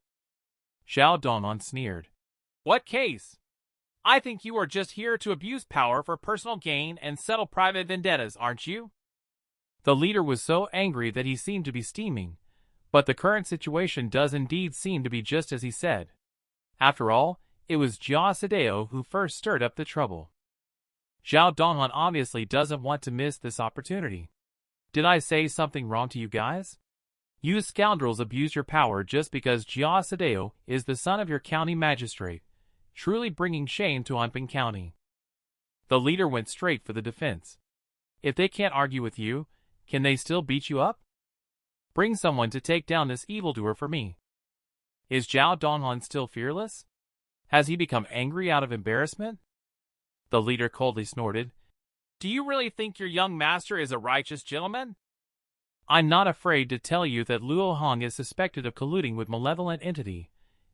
[SPEAKER 1] Zhao Donghan sneered. "What case? I think you are just here to abuse power for personal gain and settle private vendettas, aren't you?" The leader was so angry that he seemed to be steaming, but the current situation does indeed seem to be just as he said. After all, it was Jia Sadeo who first stirred up the trouble. Zhao Donghan obviously doesn't want to miss this opportunity. Did I say something wrong to you guys? You scoundrels abuse your power just because Jia Sadeo is the son of your county magistrate, truly bringing shame to Anping County. The leader went straight for the defense. If they can't argue with you, can they still beat you up? Bring someone to take down this evildoer for me. Is Zhao Donghan still fearless? Has he become angry out of embarrassment? The leader coldly snorted. Do you really think your young master is a righteous gentleman? I'm not afraid to tell you that Luo Hong is suspected of colluding with malevolent entity,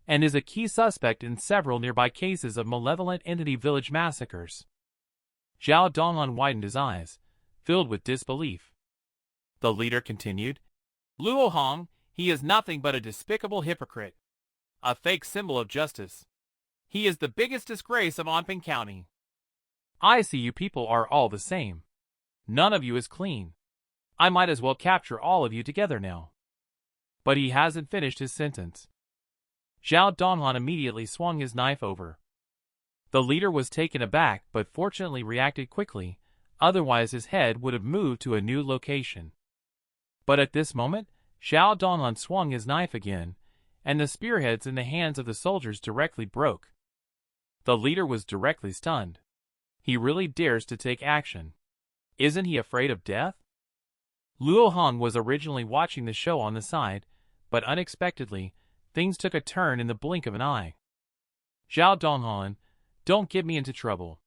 [SPEAKER 1] and is a key suspect in several nearby cases of malevolent entity village massacres. Zhao Donghan widened his eyes, filled with disbelief. The leader continued, Luo Hong, he is nothing but a despicable hypocrite, a fake symbol of justice. He is the biggest disgrace of Anping County. I see you people are all the same. None of you is clean. I might as well capture all of you together now. But he hasn't finished his sentence. Zhao Donghan immediately swung his knife over. The leader was taken aback but fortunately reacted quickly, otherwise his head would have moved to a new location. But at this moment, Xiao Donghun swung his knife again, and the spearheads in the hands of the soldiers directly broke. The leader was directly stunned. He really dares to take action. Isn't he afraid of death? Luo Hong was originally watching the show on the side, but unexpectedly, things took a turn in the blink of an eye. Xiao Donghun, don't get me into trouble.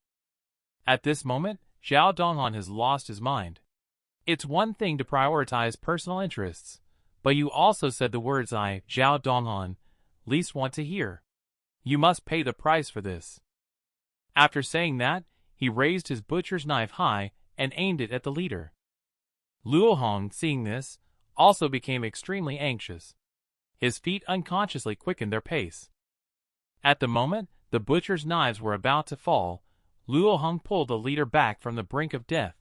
[SPEAKER 1] At this moment, Xiao Donghun has lost his mind. It's one thing to prioritize personal interests, but you also said the words I, Xiao Donghun, least want to hear. You must pay the price for this. After saying that, he raised his butcher's knife high and aimed it at the leader. Luo Hong, seeing this, also became extremely anxious. His feet unconsciously quickened their pace. At the moment the butcher's knives were about to fall, Luo Hong pulled the leader back from the brink of death.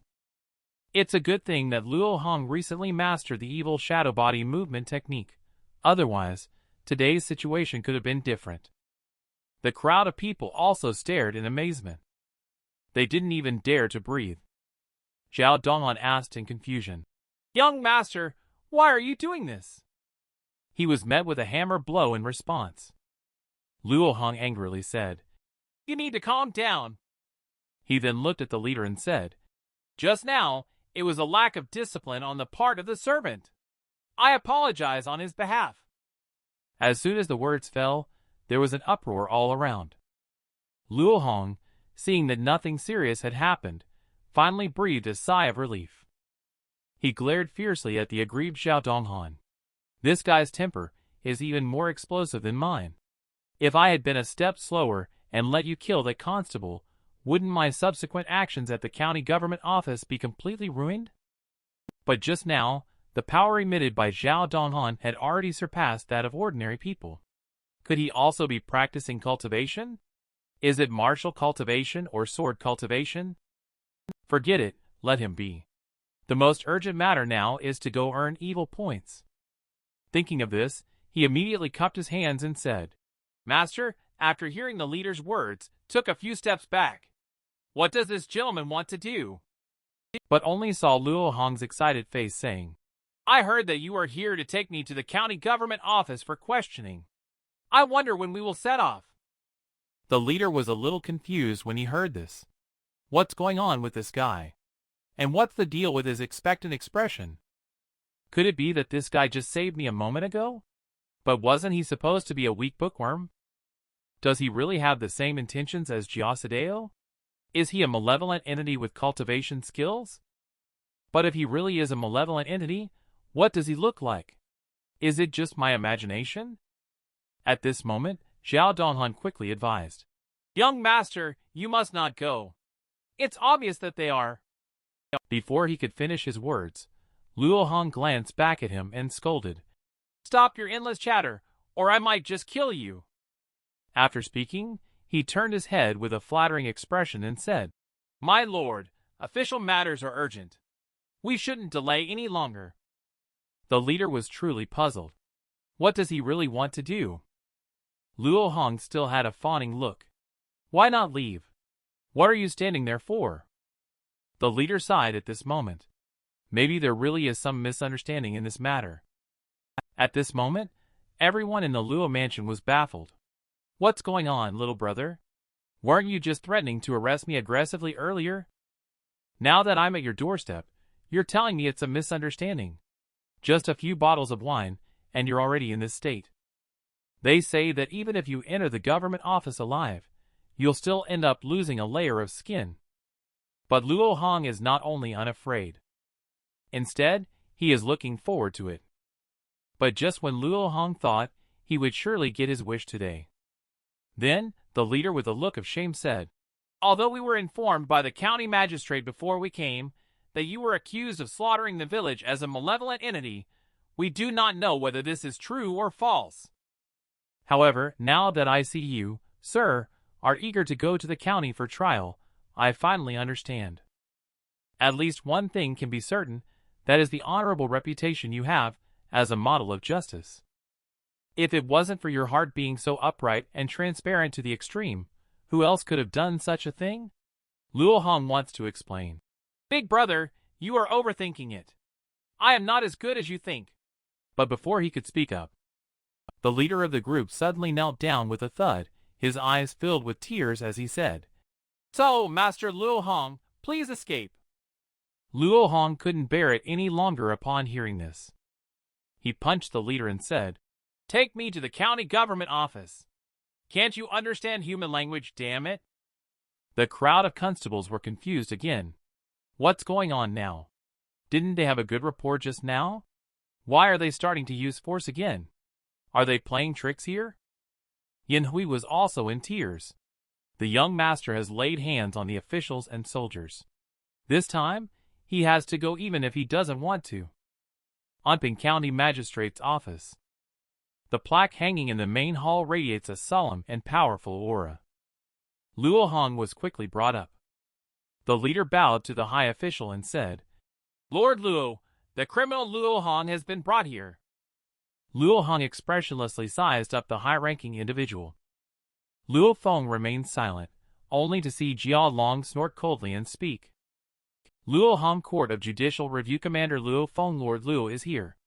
[SPEAKER 1] It's a good thing that Luo Hong recently mastered the evil shadow body movement technique. Otherwise, today's situation could have been different. The crowd of people also stared in amazement. They didn't even dare to breathe. Xiao Donghun asked in confusion, "Young master, why are you doing this?" He was met with a hammer blow in response. Luo Hong angrily said, "You need to calm down." He then looked at the leader and said, "Just now, it was a lack of discipline on the part of the servant. I apologize on his behalf." As soon as the words fell, there was an uproar all around. Luo Hong, seeing that nothing serious had happened, finally breathed a sigh of relief. He glared fiercely at the aggrieved Xiao Donghun. This guy's temper is even more explosive than mine. If I had been a step slower and let you kill that constable, wouldn't my subsequent actions at the county government office be completely ruined? But just now, the power emitted by Xiao Donghun had already surpassed that of ordinary people. Could he also be practicing cultivation? Is it martial cultivation or sword cultivation? Forget it, let him be. The most urgent matter now is to go earn evil points. Thinking of this, he immediately cupped his hands and said, "Master," after hearing the leader's words, took a few steps back. "What does this gentleman want to do?" But only saw Luo Hong's excited face saying, "I heard that you are here to take me to the county government office for questioning. I wonder when we will set off." The leader was a little confused when he heard this. What's going on with this guy? And what's the deal with his expectant expression? Could it be that this guy just saved me a moment ago? But wasn't he supposed to be a weak bookworm? Does he really have the same intentions as Giosadeo? Is he a malevolent entity with cultivation skills? But if he really is a malevolent entity, what does he look like? Is it just my imagination? At this moment, Xiao Donghun quickly advised, "Young master, you must not go. It's obvious that they are." Before he could finish his words, Luo Hong glanced back at him and scolded, "Stop your endless chatter, or I might just kill you." After speaking, he turned his head with a flattering expression and said, "My lord, official matters are urgent. We shouldn't delay any longer." The leader was truly puzzled. What does he really want to do? Luo Hong still had a fawning look. Why not leave? What are you standing there for? The leader sighed at this moment. Maybe there really is some misunderstanding in this matter. At this moment, everyone in the Luo mansion was baffled. What's going on, little brother? Weren't you just threatening to arrest me aggressively earlier? Now that I'm at your doorstep, you're telling me it's a misunderstanding. Just a few bottles of wine, and you're already in this state. They say that even if you enter the government office alive, you'll still end up losing a layer of skin. But Luo Hong is not only unafraid. Instead, he is looking forward to it. But just when Luo Hong thought he would surely get his wish today. Then, the leader with a look of shame said, "Although we were informed by the county magistrate before we came that you were accused of slaughtering the village as a malevolent entity, we do not know whether this is true or false. However, now that I see you, sir, are eager to go to the county for trial, I finally understand. At least one thing can be certain, that is the honorable reputation you have as a model of justice. If it wasn't for your heart being so upright and transparent to the extreme, who else could have done such a thing?" Luo Hong wants to explain. "Big brother, you are overthinking it. I am not as good as you think. But before he could speak up, the leader of the group suddenly knelt down with a thud, his eyes filled with tears as he said, "So, Master Luo Hong, please escape." Luo Hong couldn't bear it any longer upon hearing this. He punched the leader and said, "Take me to the county government office. Can't you understand human language, damn it?" The crowd of constables were confused again. What's going on now? Didn't they have a good rapport just now? Why are they starting to use force again? Are they playing tricks here? Yin Hui was also in tears. The young master has laid hands on the officials and soldiers. This time, he has to go even if he doesn't want to. Anping County Magistrate's office. The plaque hanging in the main hall radiates a solemn and powerful aura. Luo Hong was quickly brought up. The leader bowed to the high official and said, "Lord Luo, the criminal Luo Hong has been brought here." Luo Hong expressionlessly sized up the high-ranking individual. Luo Feng remained silent, only to see Jia Long snort coldly and speak. "Luo Hong Court of Judicial Review Commander Luo Feng, Lord Luo is here.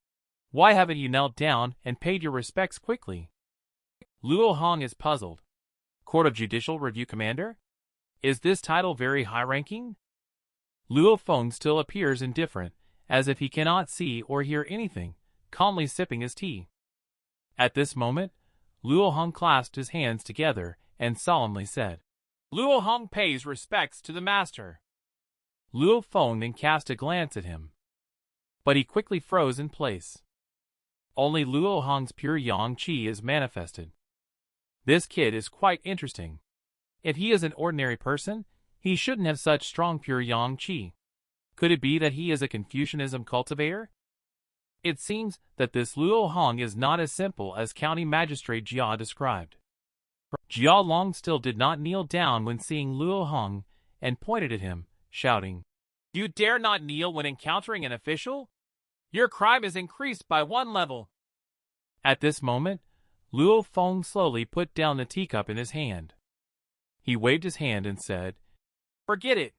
[SPEAKER 1] Why haven't you knelt down and paid your respects quickly?" Luo Hong is puzzled. Court of Judicial Review Commander? Is this title very high-ranking? Luo Feng still appears indifferent, as if he cannot see or hear anything, calmly sipping his tea. At this moment, Luo Hong clasped his hands together and solemnly said, "Luo Hong pays respects to the master." Luo Feng then cast a glance at him. But he quickly froze in place. Only Luo Hong's pure yang qi is manifested. This kid is quite interesting. If he is an ordinary person, he shouldn't have such strong pure yang qi. Could it be that he is a Confucianism cultivator? It seems that this Luo Hong is not as simple as County Magistrate Jia described. Jia Long still did not kneel down when seeing Luo Hong and pointed at him, shouting, "You dare not kneel when encountering an official? Your crime is increased by 1 level." At this moment, Luo Feng slowly put down the teacup in his hand. He waved his hand and said, "Forget it.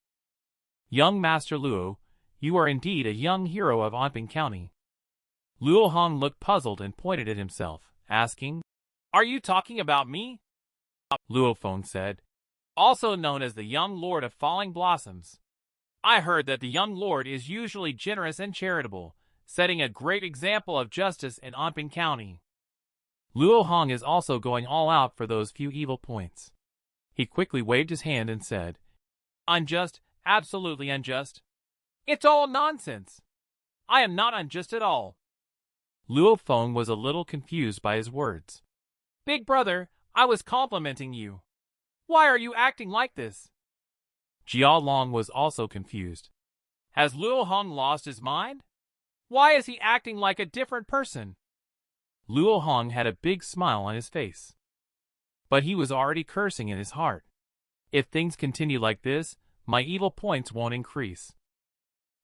[SPEAKER 1] Young Master Luo, you are indeed a young hero of Anping County." Luo Hong looked puzzled and pointed at himself, asking, "Are you talking about me?" Luo Feng said, "Also known as the Young Lord of Falling Blossoms. I heard that the Young Lord is usually generous and charitable, setting a great example of justice in Anping County." Luo Hong is also going all out for those few evil points. He quickly waved his hand and said, "Unjust, absolutely unjust. It's all nonsense. I am not unjust at all." Luo Feng was a little confused by his words. "Big brother, I was complimenting you. Why are you acting like this?" Jia Long was also confused. Has Luo Hong lost his mind? Why is he acting like a different person? Luo Hong had a big smile on his face. But he was already cursing in his heart. If things continue like this, my evil points won't increase.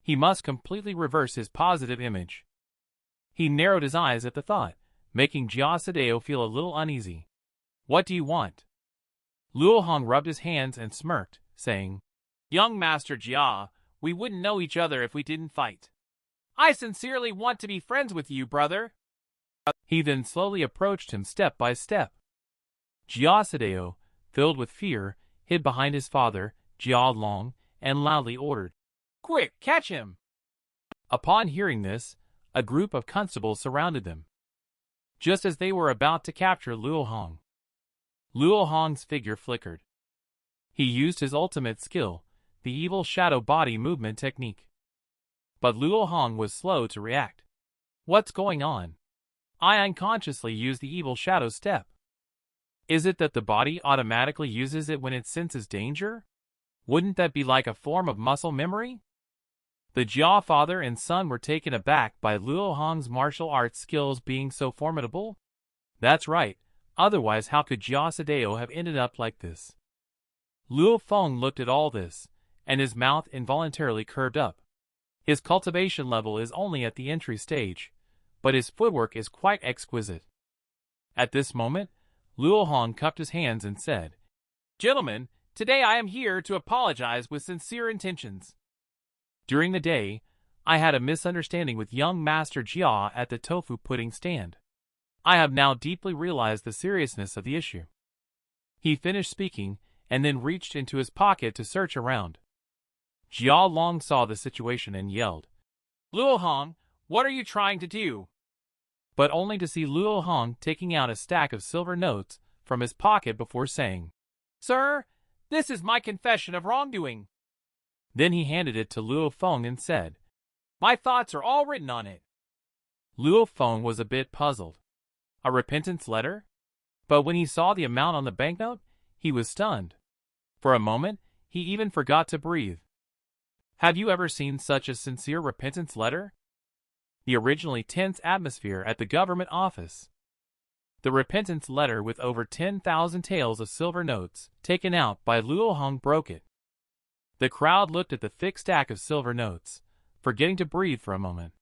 [SPEAKER 1] He must completely reverse his positive image. He narrowed his eyes at the thought, making Jia Sadeo feel a little uneasy. "What do you want?" Luo Hong rubbed his hands and smirked, saying, "Young Master Jia, we wouldn't know each other if we didn't fight. I sincerely want to be friends with you, brother." He then slowly approached him step by step. Jia Sadeo, filled with fear, hid behind his father, Jia Long, and loudly ordered, "Quick, catch him!" Upon hearing this, a group of constables surrounded them. Just as they were about to capture Luo Hong, Luo Hong's figure flickered. He used his ultimate skill, the evil shadow body movement technique. But Luo Hong was slow to react. What's going on? I unconsciously used the evil shadow step. Is it that the body automatically uses it when it senses danger? Wouldn't that be like a form of muscle memory? The Jia father and son were taken aback by Luo Hong's martial arts skills being so formidable. That's right, otherwise how could Jia Sadeo have ended up like this? Luo Feng looked at all this, and his mouth involuntarily curved up. His cultivation level is only at the entry stage, but his footwork is quite exquisite. At this moment, Luo Hong cupped his hands and said, "Gentlemen, today I am here to apologize with sincere intentions." During the day, I had a misunderstanding with young Master Jia at the tofu pudding stand. I have now deeply realized the seriousness of the issue." He finished speaking, and then reached into his pocket to search around. Jia Long saw the situation and yelled, "Luo Hong, what are you trying to do?" But only to see Luo Hong taking out a stack of silver notes from his pocket before saying, "Sir, this is my confession of wrongdoing." Then he handed it to Luo Feng and said, "My thoughts are all written on it." Luo Feng was a bit puzzled. A repentance letter? But when he saw the amount on the banknote, he was stunned. For a moment, he even forgot to breathe. Have you ever seen such a sincere repentance letter? The originally tense atmosphere at the government office. The repentance letter with over 10,000 taels of silver notes taken out by Luo Hong broke it. The crowd looked at the thick stack of silver notes, forgetting to breathe for a moment.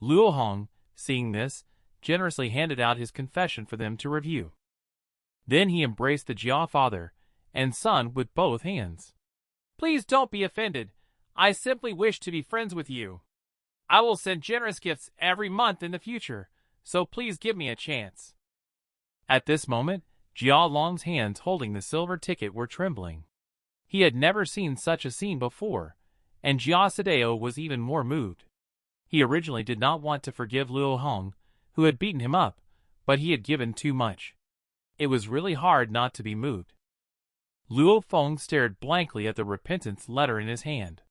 [SPEAKER 1] Luo Hong, seeing this, generously handed out his confession for them to review. Then he embraced the Jia father and son with both hands. "Please don't be offended. I simply wish to be friends with you. I will send generous gifts every month in the future, so please give me a chance." At this moment, Jia Long's hands holding the silver ticket were trembling. He had never seen such a scene before, and Jia Sadeo was even more moved. He originally did not want to forgive Luo Hong, who had beaten him up, but he had given too much. It was really hard not to be moved. Luo Feng stared blankly at the repentance letter in his hand.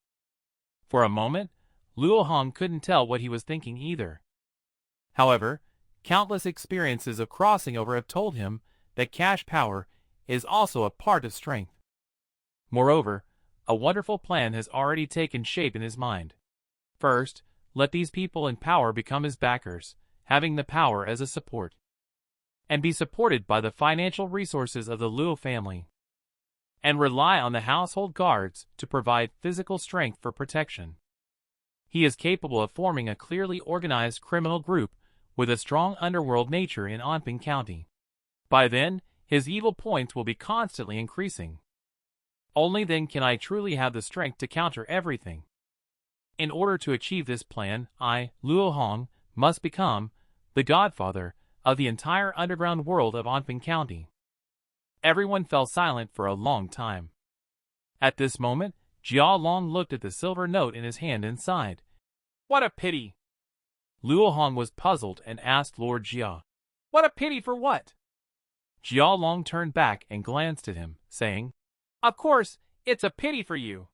[SPEAKER 1] For a moment, Luo Hong couldn't tell what he was thinking either. However, countless experiences of crossing over have told him that cash power is also a part of strength. Moreover, a wonderful plan has already taken shape in his mind. First, let these people in power become his backers, having the power as a support, and be supported by the financial resources of the Luo family, and rely on the household guards to provide physical strength for protection. He is capable of forming a clearly organized criminal group with a strong underworld nature in Anping County. By then, his evil points will be constantly increasing. Only then can I truly have the strength to counter everything. In order to achieve this plan, I, Luo Hong, must become the godfather of the entire underground world of Anping County. Everyone fell silent for a long time. At this moment, Jia Long looked at the silver note in his hand and sighed. "What a pity!" Luo Hong was puzzled and asked Lord Jia, "What a pity for what?" Jia Long turned back and glanced at him, saying, "Of course, it's a pity for you."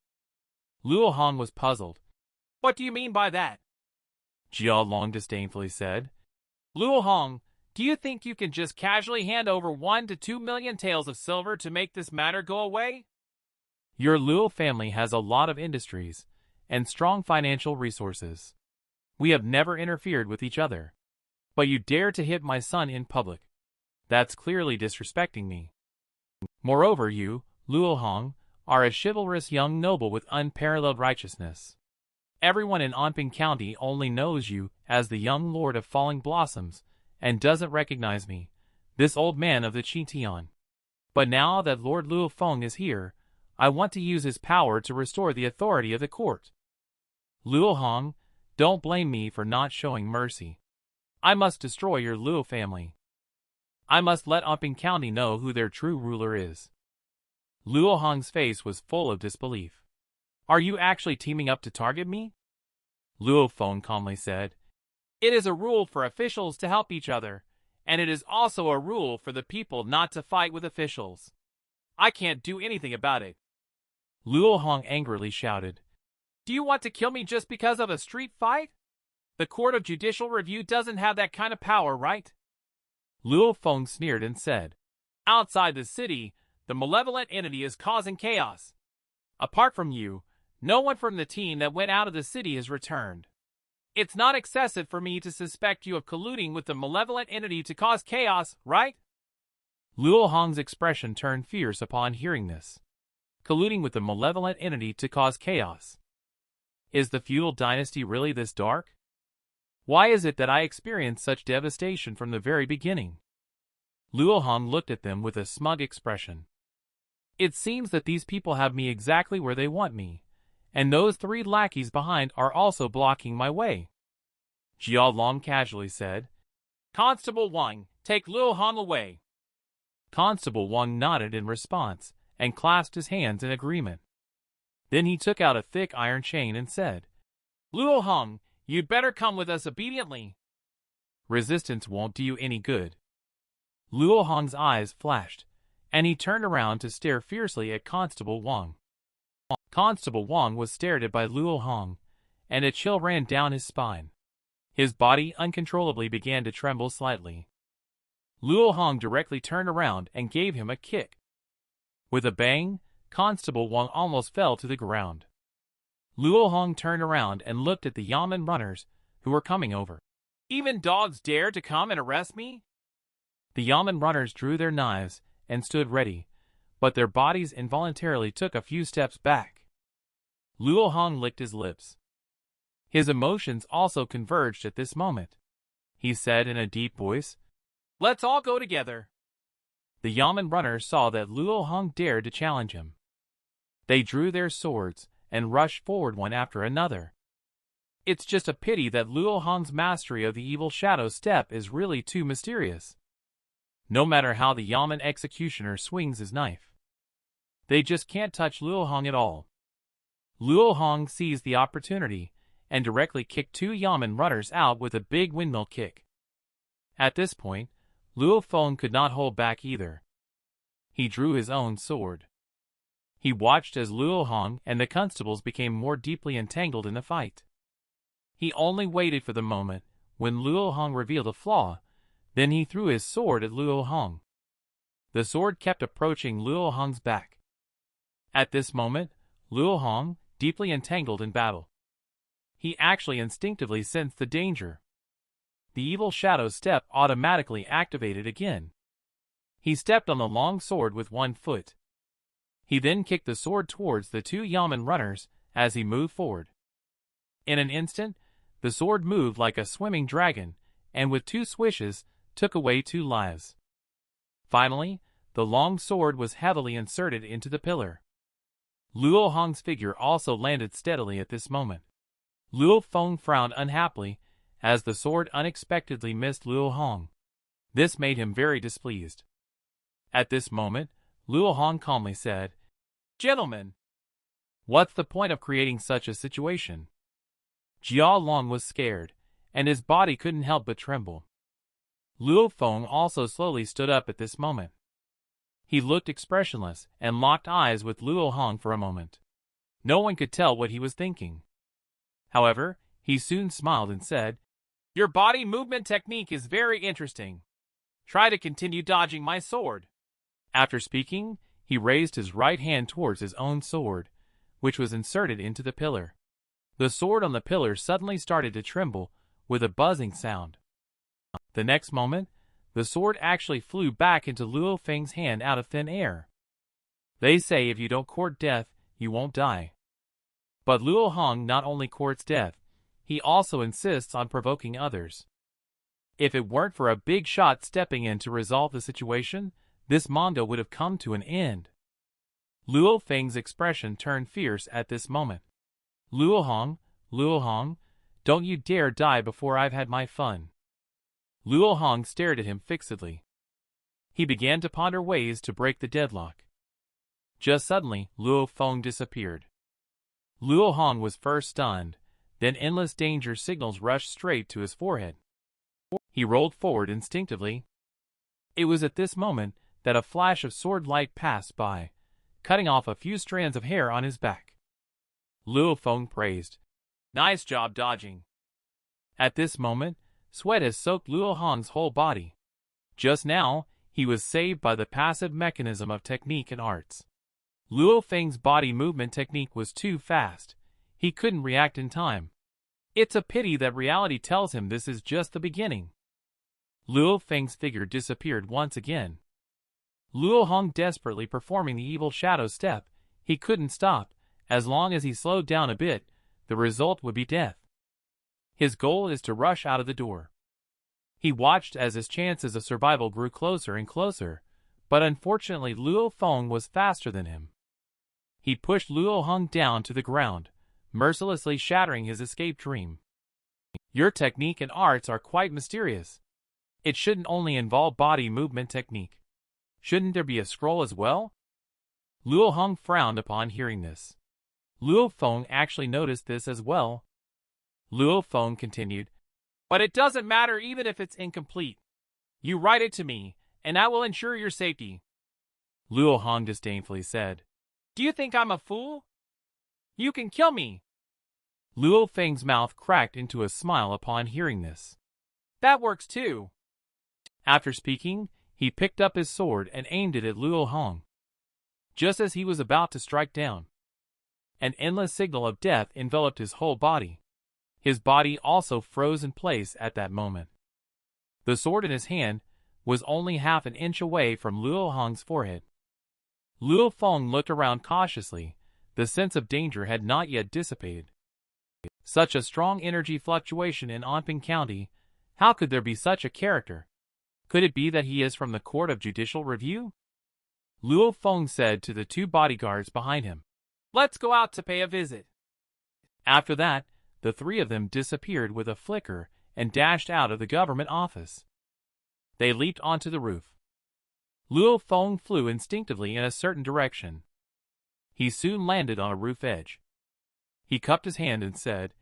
[SPEAKER 1] Luo Hong was puzzled. "What do you mean by that?" Jia Long disdainfully said, "Luo Hong, do you think you can just casually hand over 1 to 2 million taels of silver to make this matter go away? Your Luo family has a lot of industries and strong financial resources. We have never interfered with each other. But you dare to hit my son in public. That's clearly disrespecting me. Moreover, you, Luo Hong, are a chivalrous young noble with unparalleled righteousness. Everyone in Anping County only knows you as the young lord of falling blossoms and doesn't recognize me, this old man of the Qitian. But now that Lord Luo Feng is here, I want to use his power to restore the authority of the court. Luo Hong, don't blame me for not showing mercy. I must destroy your Luo family. I must let Anping County know who their true ruler is." Luo Hong's face was full of disbelief. "Are you actually teaming up to target me?" Luo Feng calmly said, "It is a rule for officials to help each other, and it is also a rule for the people not to fight with officials. I can't do anything about it." Luo Hong angrily shouted, "Do you want to kill me just because of a street fight? The Court of Judicial Review doesn't have that kind of power, right?" Luo Feng sneered and said, "Outside the city, the malevolent entity is causing chaos. Apart from you, no one from the team that went out of the city has returned. It's not excessive for me to suspect you of colluding with the malevolent entity to cause chaos, right?" Luo Hong's expression turned fierce upon hearing this. Colluding with the malevolent entity to cause chaos. Is the feudal dynasty really this dark? Why is it that I experienced such devastation from the very beginning? Luo Hong looked at them with a smug expression. It seems that these people have me exactly where they want me, and those 3 lackeys behind are also blocking my way. Jia Long casually said, Constable Wang, take Luo Hong away. Constable Wang nodded in response and clasped his hands in agreement. Then he took out a thick iron chain and said, Luo Hong, you'd better come with us obediently. Resistance won't do you any good. Luo Hong's eyes flashed, and he turned around to stare fiercely at Constable Wang. Constable Wang was stared at by Luo Hong, and a chill ran down his spine. His body uncontrollably began to tremble slightly. Luo Hong directly turned around and gave him a kick. With a bang, Constable Wang almost fell to the ground. Luo Hong turned around and looked at the Yamen runners who were coming over. Even dogs dare to come and arrest me? The Yamen runners drew their knives and stood ready, but their bodies involuntarily took a few steps back. Luo Hong licked his lips. His emotions also converged at this moment. He said in a deep voice, Let's all go together. The Yamen runners saw that Luo Hong dared to challenge him. They drew their swords and rushed forward one after another. It's just a pity that Luo Hong's mastery of the evil shadow step is really too mysterious. No matter how the Yamen executioner swings his knife, they just can't touch Luo Hong at all. Luo Hong seized the opportunity and directly kicked 2 Yamen runners out with a big windmill kick. At this point, Luo Feng could not hold back either. He drew his own sword. He watched as Luo Hong and the constables became more deeply entangled in the fight. He only waited for the moment when Luo Hong revealed a flaw, then he threw his sword at Luo Hong. The sword kept approaching Luo Hong's back. At this moment, Luo Hong, deeply entangled in battle. He actually instinctively sensed the danger. The evil shadow step automatically activated again. He stepped on the long sword with one foot. He then kicked the sword towards the 2 Yamen runners as he moved forward. In an instant, the sword moved like a swimming dragon, and with 2 swishes, took away 2 lives. Finally, the long sword was heavily inserted into the pillar. Luo Hong's figure also landed steadily at this moment. Luo Feng frowned unhappily as the sword unexpectedly missed Luo Hong. This made him very displeased. At this moment, Luo Hong calmly said, Gentlemen, what's the point of creating such a situation? Jia Long was scared, and his body couldn't help but tremble. Luo Feng also slowly stood up at this moment. He looked expressionless and locked eyes with Luo Hong for a moment. No one could tell what he was thinking. However, he soon smiled and said, Your body movement technique is very interesting. Try to continue dodging my sword. After speaking, he raised his right hand towards his own sword, which was inserted into the pillar. The sword on the pillar suddenly started to tremble with a buzzing sound. The next moment, the sword actually flew back into Luo Feng's hand out of thin air. They say if you don't court death, you won't die. But Luo Hong not only courts death, he also insists on provoking others. If it weren't for a big shot stepping in to resolve the situation, this manga would have come to an end. Luo Feng's expression turned fierce at this moment. Luo Hong, don't you dare die before I've had my fun. Luo Hong stared at him fixedly. He began to ponder ways to break the deadlock. Just suddenly, Luo Feng disappeared. Luo Hong was first stunned, then endless danger signals rushed straight to his forehead. He rolled forward instinctively. It was at this moment that a flash of sword light passed by, cutting off a few strands of hair on his back. Luo Feng praised, Nice job dodging. At this moment, sweat has soaked Luo Hong's whole body. Just now, he was saved by the passive mechanism of technique and arts. Luo Feng's body movement technique was too fast. He couldn't react in time. It's a pity that reality tells him this is just the beginning. Luo Feng's figure disappeared once again. Luo Hong desperately performing the evil shadow step. He couldn't stop. As long as he slowed down a bit, the result would be death. His goal is to rush out of the door. He watched as his chances of survival grew closer and closer, but unfortunately Luo Feng was faster than him. He pushed Luo Hong down to the ground, mercilessly shattering his escape dream. Your technique and arts are quite mysterious. It shouldn't only involve body movement technique. Shouldn't there be a scroll as well? Luo Hong frowned upon hearing this. Luo Feng actually noticed this as well. Luo Feng continued, "But it doesn't matter even if it's incomplete. You write it to me, and I will ensure your safety." Luo Hong disdainfully said, "Do you think I'm a fool? You can kill me." Luo Feng's mouth cracked into a smile upon hearing this. "That works too." After speaking, he picked up his sword and aimed it at Luo Hong. Just as he was about to strike down, an endless signal of death enveloped his whole body. His body also froze in place at that moment. The sword in his hand was only half an inch away from Luo Hong's forehead. Luo Feng looked around cautiously. The sense of danger had not yet dissipated. Such a strong energy fluctuation in Anping County. How could there be such a character? Could it be that he is from the Court of Judicial Review? Luo Feng said to the two bodyguards behind him, "Let's go out to pay a visit." After that, the three of them disappeared with a flicker and dashed out of the government office. They leaped onto the roof. Luo Feng flew instinctively in a certain direction. He soon landed on a roof edge. He cupped his hand and said,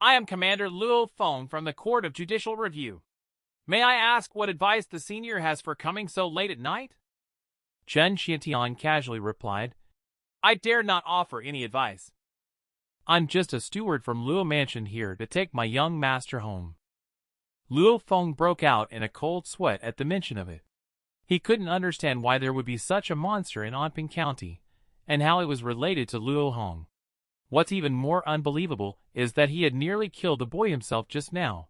[SPEAKER 1] "I am Commander Luo Feng from the Court of Judicial Review. May I ask what advice the senior has for coming so late at night?" Chen Xiantian casually replied, "I dare not offer any advice. I'm just a steward from Luo Mansion here to take my young master home." Luo Feng broke out in a cold sweat at the mention of it. He couldn't understand why there would be such a monster in Anping County, and how it was related to Luo Hong. What's even more unbelievable is that he had nearly killed the boy himself just now.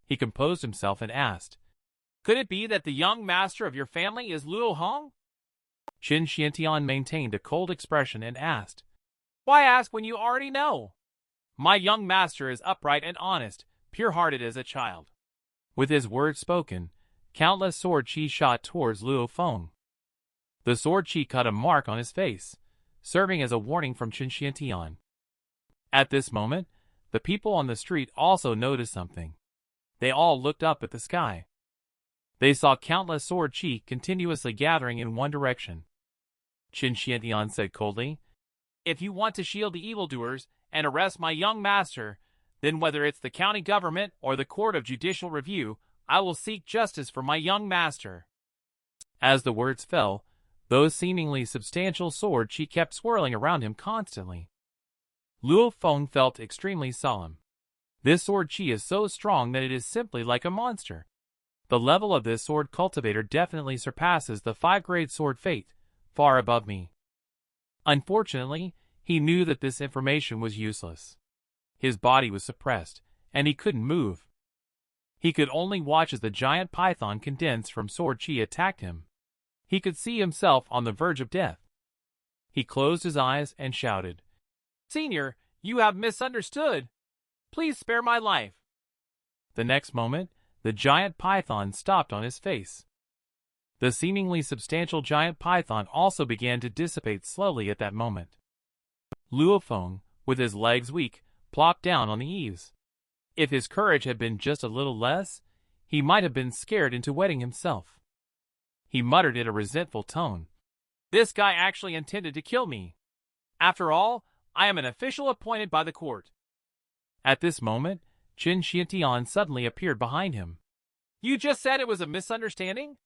[SPEAKER 1] He composed himself and asked, "Could it be that the young master of your family is Luo Hong?" Chen Xiantian maintained a cold expression and asked, "Why ask when you already know? My young master is upright and honest, pure-hearted as a child." With his words spoken, countless sword chi shot towards Luo Feng. The sword chi cut a mark on his face, serving as a warning from Chen Xiantian. At this moment, the people on the street also noticed something. They all looked up at the sky. They saw countless sword chi continuously gathering in one direction. Chen Xiantian said coldly, "If you want to shield the evildoers and arrest my young master, then whether it's the county government or the Court of Judicial Review, I will seek justice for my young master." As the words fell, those seemingly substantial sword chi kept swirling around him constantly. Luo Feng felt extremely solemn. This sword chi is so strong that it is simply like a monster. The level of this sword cultivator definitely surpasses the 5-grade sword fate, far above me. Unfortunately, he knew that this information was useless. His body was suppressed, and he couldn't move. He could only watch as the giant python condensed from sword chi attacked him. He could see himself on the verge of death. He closed his eyes and shouted, "Senior, you have misunderstood. Please spare my life." The next moment, the giant python stopped on his face. The seemingly substantial giant python also began to dissipate slowly at that moment. Luo Feng, with his legs weak, plopped down on the eaves. If his courage had been just a little less, he might have been scared into wetting himself. He muttered in a resentful tone, "This guy actually intended to kill me. After all, I am an official appointed by the court." At this moment, Chen Xiantian suddenly appeared behind him. "You just said it was a misunderstanding?"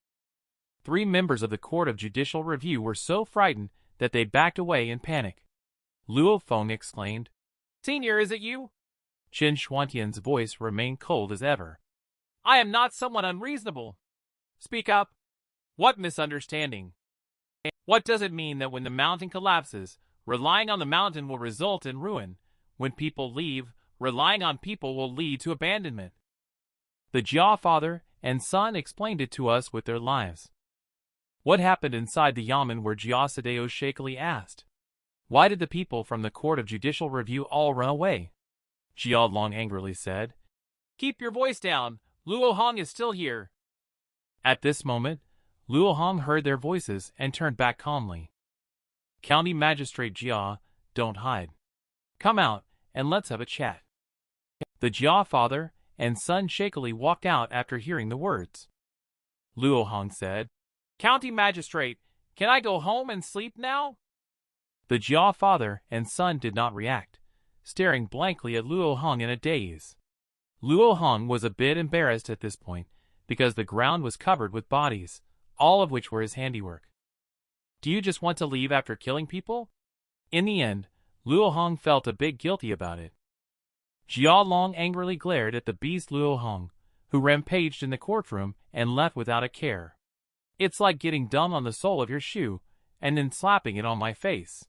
[SPEAKER 1] 3 members of the Court of Judicial Review were so frightened that they backed away in panic. Luo Feng exclaimed, "Senior, is it you?" Chen Xuantian's voice remained cold as ever. "I am not someone unreasonable. Speak up. What misunderstanding? What does it mean that when the mountain collapses, relying on the mountain will result in ruin? When people leave, relying on people will lead to abandonment?" The Jia father and son explained it to us with their lives. What happened inside the yamen where Jia Sadeo shakily asked. Why did the people from the Court of Judicial Review all run away? Jia Long angrily said, "Keep your voice down. Luo Hong is still here." At this moment, Luo Hong heard their voices and turned back calmly. "County Magistrate Jia, don't hide. Come out and let's have a chat." The Jia father and son shakily walked out after hearing the words. Luo Hong said, "County magistrate, can I go home and sleep now?" The Jia father and son did not react, staring blankly at Luo Hong in a daze. Luo Hong was a bit embarrassed at this point, because the ground was covered with bodies, all of which were his handiwork. "Do you just want to leave after killing people?" In the end, Luo Hong felt a bit guilty about it. Jia Long angrily glared at the beast Luo Hong, who rampaged in the courtroom and left without a care. "It's like getting dung on the sole of your shoe and then slapping it on my face."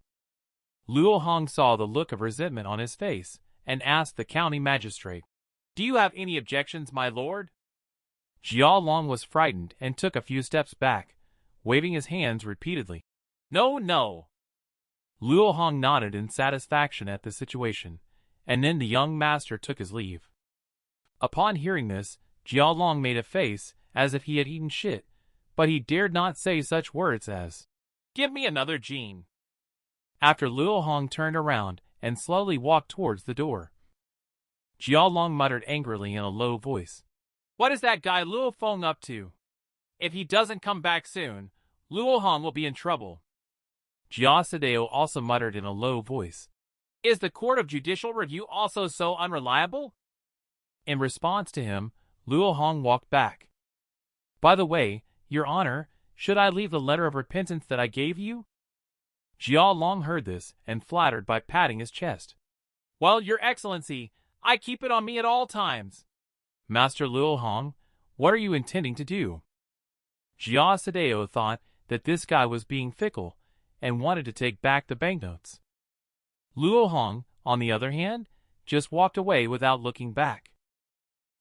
[SPEAKER 1] Luo Hong saw the look of resentment on his face and asked the county magistrate, "Do you have any objections, my lord?" Jia Long was frightened and took a few steps back, waving his hands repeatedly. "No, no." Luo Hong nodded in satisfaction at the situation, and then the young master took his leave. Upon hearing this, Jia Long made a face as if he had eaten shit, but he dared not say such words as, "Give me another gene." After Luo Hong turned around and slowly walked towards the door, Jia Long muttered angrily in a low voice, "What is that guy Luo Feng up to? If he doesn't come back soon, Luo Hong will be in trouble." Jia Sadeo also muttered in a low voice, "Is the Court of Judicial Review also so unreliable?" In response to him, Luo Hong walked back. "By the way, Your Honor, should I leave the letter of repentance that I gave you?" Jia Long heard this and flattered by patting his chest. "Well, Your Excellency, I keep it on me at all times." "Master Luo Hong, what are you intending to do?" Jia Sadeo thought that this guy was being fickle and wanted to take back the banknotes. Luo Hong, on the other hand, just walked away without looking back.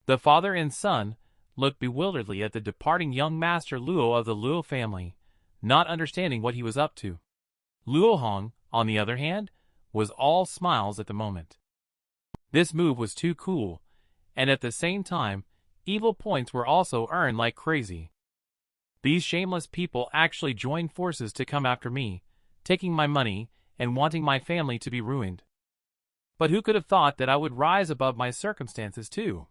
[SPEAKER 1] The father and son looked bewilderedly at the departing young master Luo of the Luo family, not understanding what he was up to. Luo Hong, on the other hand, was all smiles at the moment. This move was too cool, and at the same time, evil points were also earned like crazy. These shameless people actually joined forces to come after me, taking my money and wanting my family to be ruined. But who could have thought that I would rise above my circumstances too?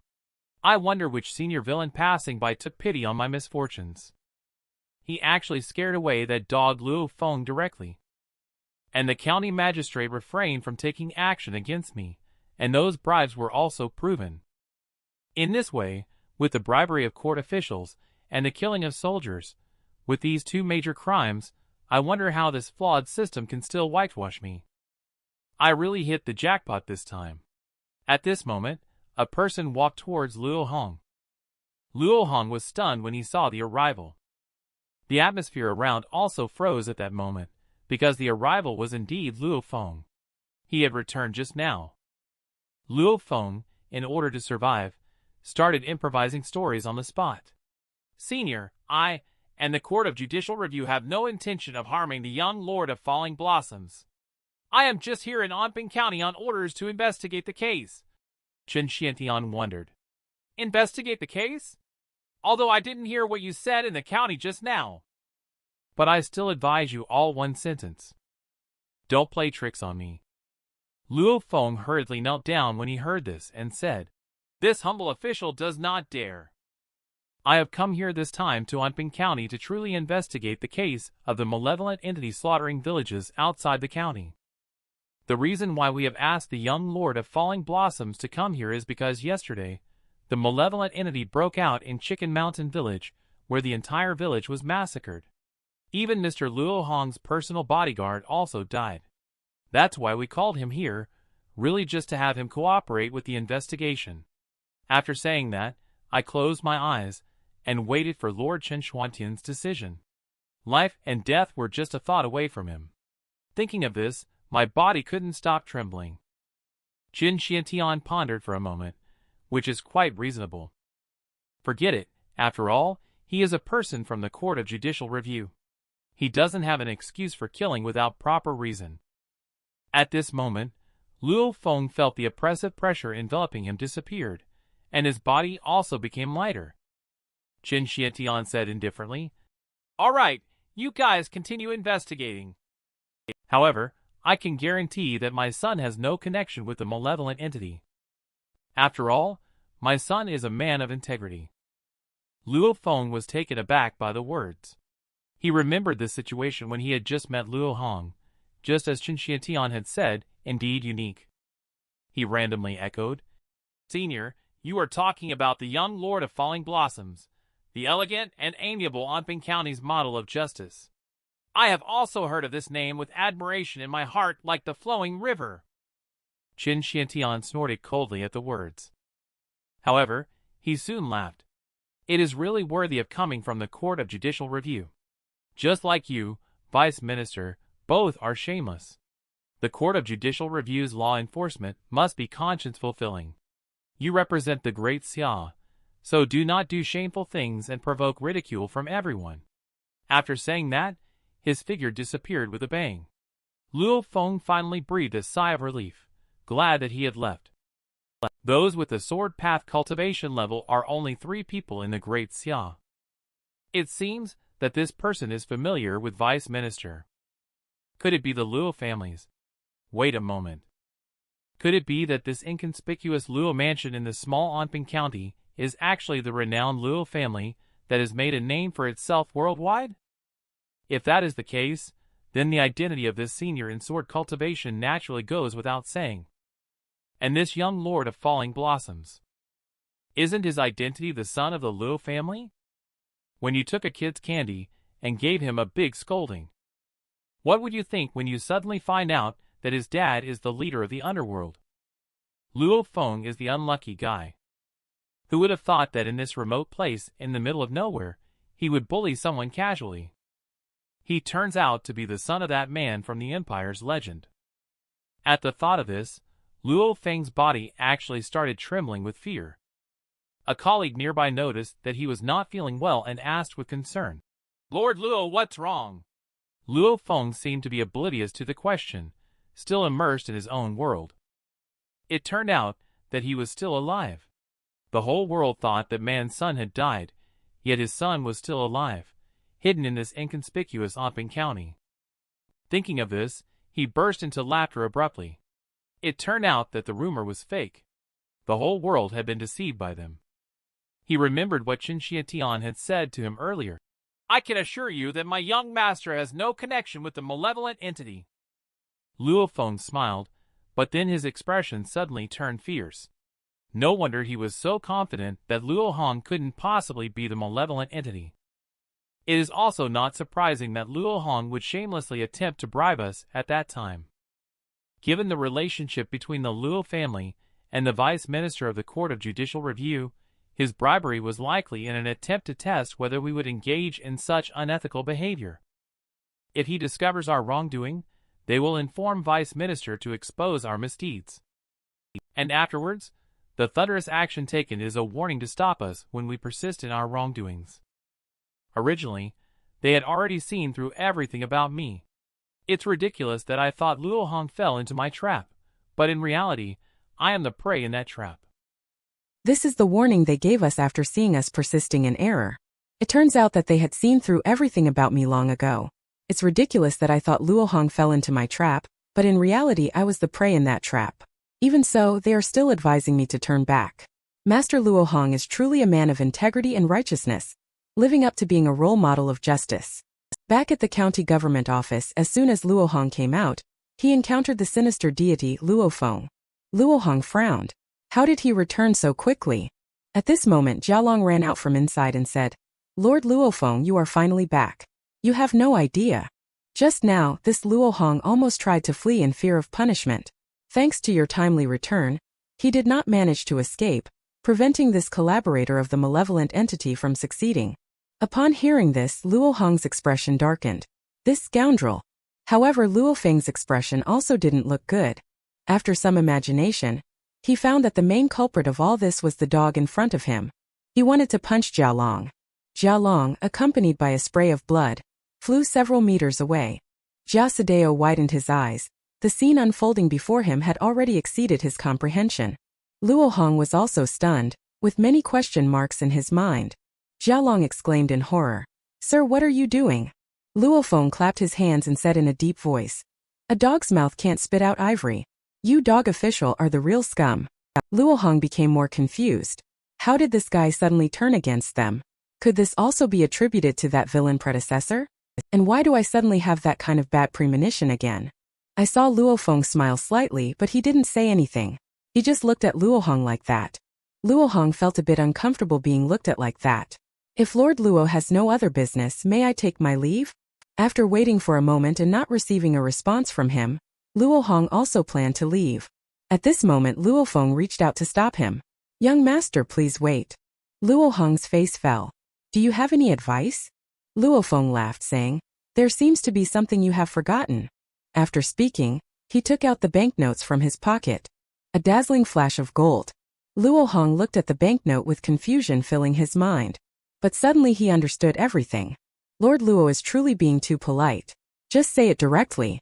[SPEAKER 1] I wonder which senior villain passing by took pity on my misfortunes. He actually scared away that dog Luo Feng directly. And the county magistrate refrained from taking action against me, and those bribes were also proven. In this way, with the bribery of court officials and the killing of soldiers, with these two major crimes, I wonder how this flawed system can still whitewash me. I really hit the jackpot this time. At this moment, a person walked towards Luo Hong. Luo Hong was stunned when he saw the arrival. The atmosphere around also froze at that moment, because the arrival was indeed Luo Feng. He had returned just now. Luo Feng, in order to survive, started improvising stories on the spot. "Senior, I and the Court of Judicial Review have no intention of harming the young Lord of Falling Blossoms. I am just here in Anping County on orders to investigate the case." Chen Xiantian wondered. "Investigate the case? Although I didn't hear what you said in the county just now." "But I still advise you all one sentence. Don't play tricks on me." Luo Feng hurriedly knelt down when he heard this and said, "This humble official does not dare. I have come here this time to Anping County to truly investigate the case of the malevolent entity slaughtering villages outside the county. The reason why we have asked the young Lord of Falling Blossoms to come here is because yesterday, the malevolent entity broke out in Chicken Mountain Village, where the entire village was massacred. Even Mr. Luo Hong's personal bodyguard also died. That's why we called him here, really just to have him cooperate with the investigation." After saying that, I closed my eyes and waited for Lord Chen Xuantian's decision. Life and death were just a thought away from him. Thinking of this, my body couldn't stop trembling. Chen Xiantian pondered for a moment, which is quite reasonable. Forget it, after all, he is a person from the Court of Judicial Review. He doesn't have an excuse for killing without proper reason. At this moment, Luo Feng felt the oppressive pressure enveloping him disappeared, and his body also became lighter. Chen Xiantian said indifferently, "All right, you guys continue investigating." However, I can guarantee that my son has no connection with the malevolent entity. After all, my son is a man of integrity. Luo Feng was taken aback by the words. He remembered the situation when he had just met Luo Hong, just as Qin Xiantian had said, indeed unique. He randomly echoed, "Senior, you are talking about the young Lord of Falling Blossoms, the elegant and amiable Anping County's model of justice. I have also heard of this name with admiration in my heart like the flowing river." Qin Xiantian snorted coldly at the words. However, he soon laughed. "It is really worthy of coming from the Court of Judicial Review. Just like you, Vice Minister, both are shameless. The Court of Judicial Review's law enforcement must be conscience-fulfilling. You represent the great Xia, so do not do shameful things and provoke ridicule from everyone." After saying that, his figure disappeared with a bang. Luo Feng finally breathed a sigh of relief, glad that he had left. Those with the sword path cultivation level are only 3 people in the Great Xia. It seems that this person is familiar with Vice Minister. Could it be the Luo families? Wait a moment. Could it be that this inconspicuous Luo mansion in the small Anping County is actually the renowned Luo family that has made a name for itself worldwide? If that is the case, then the identity of this senior in sword cultivation naturally goes without saying. And this young lord of Falling Blossoms, isn't his identity the son of the Luo family? When you took a kid's candy and gave him a big scolding, what would you think when you suddenly find out that his dad is the leader of the underworld? Luo Feng is the unlucky guy. Who would have thought that in this remote place in the middle of nowhere, he would bully someone casually? He turns out to be the son of that man from the Empire's legend. At the thought of this, Luo Feng's body actually started trembling with fear. A colleague nearby noticed that he was not feeling well and asked with concern, "Lord Luo, what's wrong?" Luo Feng seemed to be oblivious to the question, still immersed in his own world. It turned out that he was still alive. The whole world thought that man's son had died, yet his son was still alive, hidden in this inconspicuous Anping County. Thinking of this, he burst into laughter abruptly. It turned out that the rumor was fake. The whole world had been deceived by them. He remembered what Qin Xiantian had said to him earlier. "I can assure you that my young master has no connection with the malevolent entity." Luo Feng smiled, but then his expression suddenly turned fierce. No wonder he was so confident that Luo Hong couldn't possibly be the malevolent entity. It is also not surprising that Luo Hong would shamelessly attempt to bribe us at that time. Given the relationship between the Luo family and the Vice Minister of the Court of Judicial Review, his bribery was likely in an attempt to test whether we would engage in such unethical behavior. If he discovers our wrongdoing, they will inform Vice Minister to expose our misdeeds. And afterwards, the thunderous action taken is a warning to stop us when we persist in our wrongdoings. Originally, they had already seen through everything about me. It's ridiculous that I thought Luo Hong fell into my trap, but in reality, I am the prey in that trap.
[SPEAKER 2] This is the warning they gave us after seeing us persisting in error. It turns out that they had seen through everything about me long ago. It's ridiculous that I thought Luo Hong fell into my trap, but in reality I was the prey in that trap. Even so, they are still advising me to turn back. Master Luo Hong is truly a man of integrity and righteousness, living up to being a role model of justice. Back at the county government office, as soon as Luo Hong came out, he encountered the sinister deity Luo Feng. Luo Hong frowned. How did he return so quickly? At this moment, Jialong ran out from inside and said, "Lord Luo Feng, you are finally back. You have no idea. Just now, this Luo Hong almost tried to flee in fear of punishment. Thanks to your timely return, he did not manage to escape, preventing this collaborator of the malevolent entity from succeeding." Upon hearing this, Luo Hong's expression darkened. This scoundrel. However, Luo Feng's expression also didn't look good. After some imagination, he found that the main culprit of all this was the dog in front of him. He wanted to punch Jialong. Jialong, accompanied by a spray of blood, flew several meters away. Jia Sadeo widened his eyes. The scene unfolding before him had already exceeded his comprehension. Luo Hong was also stunned, with many question marks in his mind. Jialong exclaimed in horror, "Sir, what are you doing?" Luo Feng clapped his hands and said in a deep voice, A dog's mouth can't spit out ivory. You dog official are the real scum. Luo Hong became more confused. How did this guy suddenly turn against them? Could this also be attributed to that villain predecessor? And why do I suddenly have that kind of bad premonition again? I saw Luo Feng smile slightly, but he didn't say anything. He just looked at Luo Hong like that. Luo Hong felt a bit uncomfortable being looked at like that. If Lord Luo has no other business, may I take my leave? After waiting for a moment and not receiving a response from him, Luo Hong also planned to leave. At this moment Luo Feng reached out to stop him. Young master, please wait. Luo Hong's face fell. Do you have any advice? Luo Feng laughed, saying, there seems to be something you have forgotten. After speaking, he took out the banknotes from his pocket. A dazzling flash of gold. Luo Hong looked at the banknote with confusion filling his mind. But suddenly he understood everything. Lord Luo is truly being too polite. Just say it directly.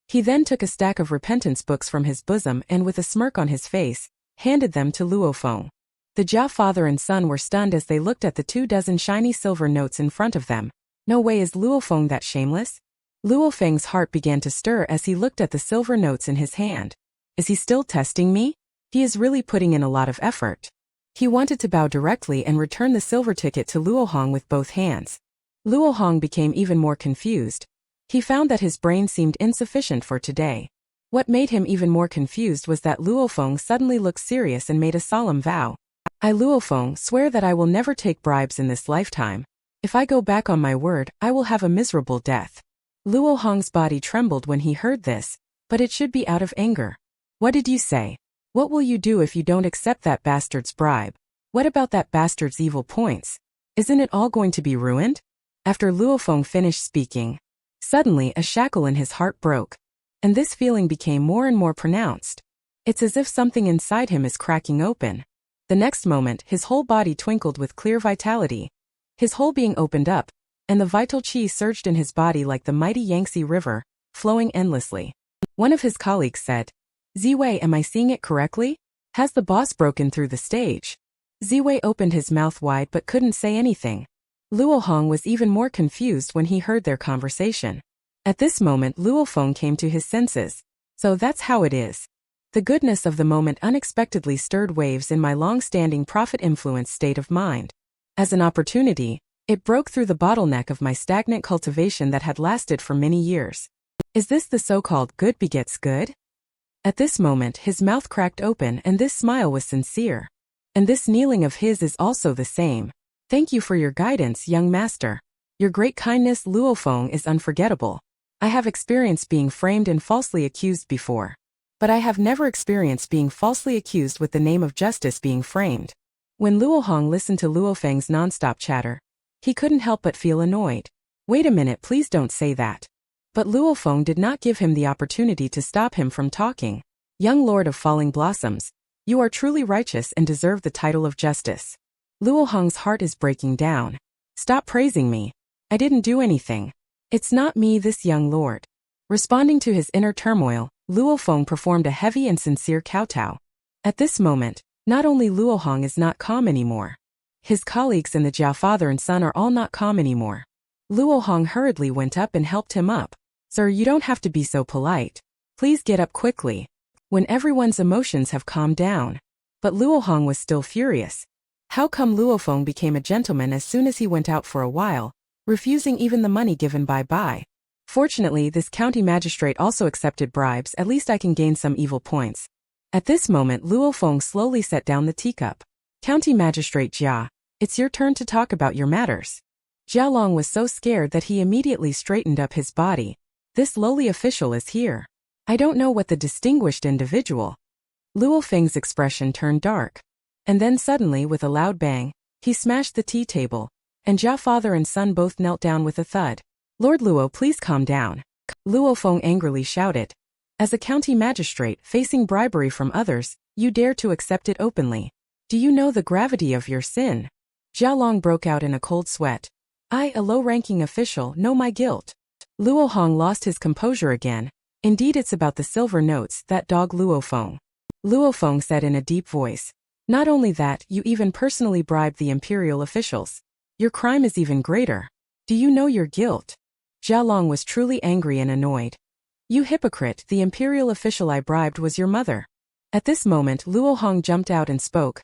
[SPEAKER 2] He then took a stack of repentance books from his bosom and with a smirk on his face, handed them to Luo Feng. The Jia father and son were stunned as they looked at the 24 shiny silver notes in front of them. No way, is Luo Feng that shameless? Luo Feng's heart began to stir as he looked at the silver notes in his hand. Is he still testing me? He is really putting in a lot of effort. He wanted to bow directly and return the silver ticket to Luo Hong with both hands. Luo Hong became even more confused. He found that his brain seemed insufficient for today. What made him even more confused was that Luo Feng suddenly looked serious and made a solemn vow. I, Luo Feng, swear that I will never take bribes in this lifetime. If I go back on my word, I will have a miserable death. Luo Hong's body trembled when he heard this, but it should be out of anger. What did you say? What will you do if you don't accept that bastard's bribe? What about that bastard's evil points? Isn't it all going to be ruined? After Luo Feng finished speaking, suddenly a shackle in his heart broke. And this feeling became more and more pronounced. It's as if something inside him is cracking open. The next moment, his whole body twinkled with clear vitality. His whole being opened up, and the vital qi surged in his body like the mighty Yangtze River, flowing endlessly. One of his colleagues said, Ziwei, am I seeing it correctly? Has the boss broken through the stage? Ziwei opened his mouth wide but couldn't say anything. Luo Hong was even more confused when he heard their conversation. At this moment Luo Feng came to his senses. So that's how it is. The goodness of the moment unexpectedly stirred waves in my long-standing profit-influenced state of mind. As an opportunity, it broke through the bottleneck of my stagnant cultivation that had lasted for many years. Is this the so-called good begets good? At this moment his mouth cracked open and this smile was sincere. And this kneeling of his is also the same. Thank you for your guidance, young master. Your great kindness, Luo Feng, is unforgettable. I have experienced being framed and falsely accused before. But I have never experienced being falsely accused with the name of justice being framed. When Luo Hong listened to Luo Feng's non-stop chatter, he couldn't help but feel annoyed. Wait a minute, please don't say that. But Luo Feng did not give him the opportunity to stop him from talking. Young Lord of Falling Blossoms, you are truly righteous and deserve the title of justice. Luo Hong's heart is breaking down. Stop praising me. I didn't do anything. It's not me, this young lord. Responding to his inner turmoil, Luo Feng performed a heavy and sincere kowtow. At this moment, not only Luo Hong is not calm anymore. His colleagues and the Jiao father and son are all not calm anymore. Luo Hong hurriedly went up and helped him up. Sir, you don't have to be so polite. Please get up quickly. When everyone's emotions have calmed down. But Luo Hong was still furious. How come Luo Feng became a gentleman as soon as he went out for a while, refusing even the money given by? Fortunately, this county magistrate also accepted bribes, at least I can gain some evil points. At this moment Luo Feng slowly set down the teacup. County Magistrate Jia, it's your turn to talk about your matters. Jia Long was so scared that he immediately straightened up his body. This lowly official is here. I don't know what the distinguished individual. Luo Feng's expression turned dark. And then suddenly, with a loud bang, he smashed the tea table, and Jia father and son both knelt down with a thud. Lord Luo, please calm down. Luo Feng angrily shouted. As a county magistrate facing bribery from others, you dare to accept it openly. Do you know the gravity of your sin? Jia Long broke out in a cold sweat. I, a low-ranking official, know my guilt. Luo Hong lost his composure again. Indeed, it's about the silver notes, that dog Luo Feng. Luo Feng said in a deep voice. Not only that, you even personally bribed the imperial officials. Your crime is even greater. Do you know your guilt? Jia Long was truly angry and annoyed. You hypocrite, the imperial official I bribed was your mother. At this moment Luo Hong jumped out and spoke.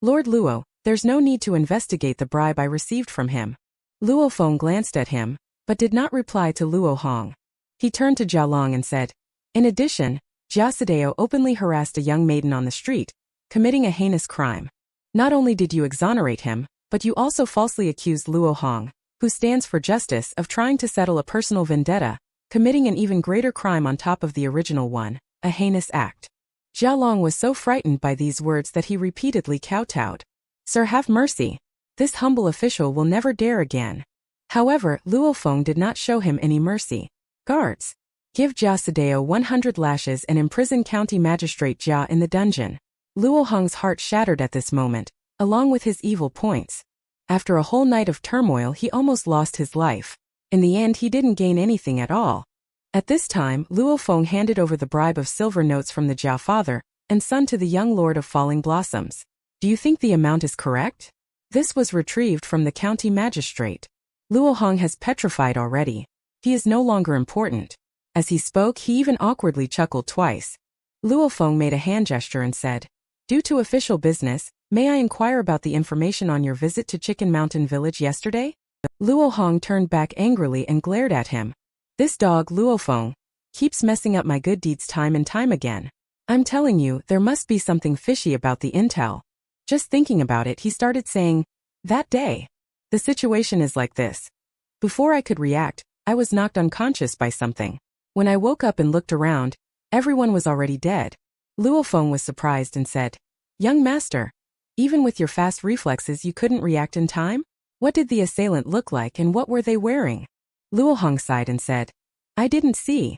[SPEAKER 2] Lord Luo, there's no need to investigate the bribe I received from him. Luo Feng glanced at him, but did not reply to Luo Hong. He turned to Jia Long and said, in addition, Jia Sadeo openly harassed a young maiden on the street, committing a heinous crime. Not only did you exonerate him, but you also falsely accused Luo Hong, who stands for justice, of trying to settle a personal vendetta, committing an even greater crime on top of the original one, a heinous act. Jia Long was so frightened by these words that he repeatedly kowtowed. Sir, have mercy. This humble official will never dare again. However, Luo Feng did not show him any mercy. Guards, give Jia Sadeo 100 lashes and imprison County Magistrate Jia in the dungeon. Luo Hong's heart shattered at this moment, along with his evil points. After a whole night of turmoil he almost lost his life. In the end he didn't gain anything at all. At this time, Luo Feng handed over the bribe of silver notes from the Jia father and son to the young Lord of Falling Blossoms. Do you think the amount is correct? This was retrieved from the county magistrate. Luo Hong has petrified already. He is no longer important. As he spoke he even awkwardly chuckled twice. Luo Feng made a hand gesture and said, due to official business, may I inquire about the information on your visit to Chicken Mountain Village yesterday? Luo Hong turned back angrily and glared at him. This dog Luo Feng keeps messing up my good deeds time and time again. I'm telling you, there must be something fishy about the intel. Just thinking about it he started saying, that day. The situation is like this. Before I could react, I was knocked unconscious by something. When I woke up and looked around, everyone was already dead. Luo Feng was surprised and said, young master, even with your fast reflexes you couldn't react in time? What did the assailant look like and what were they wearing? Luo Hong sighed and said, I didn't see.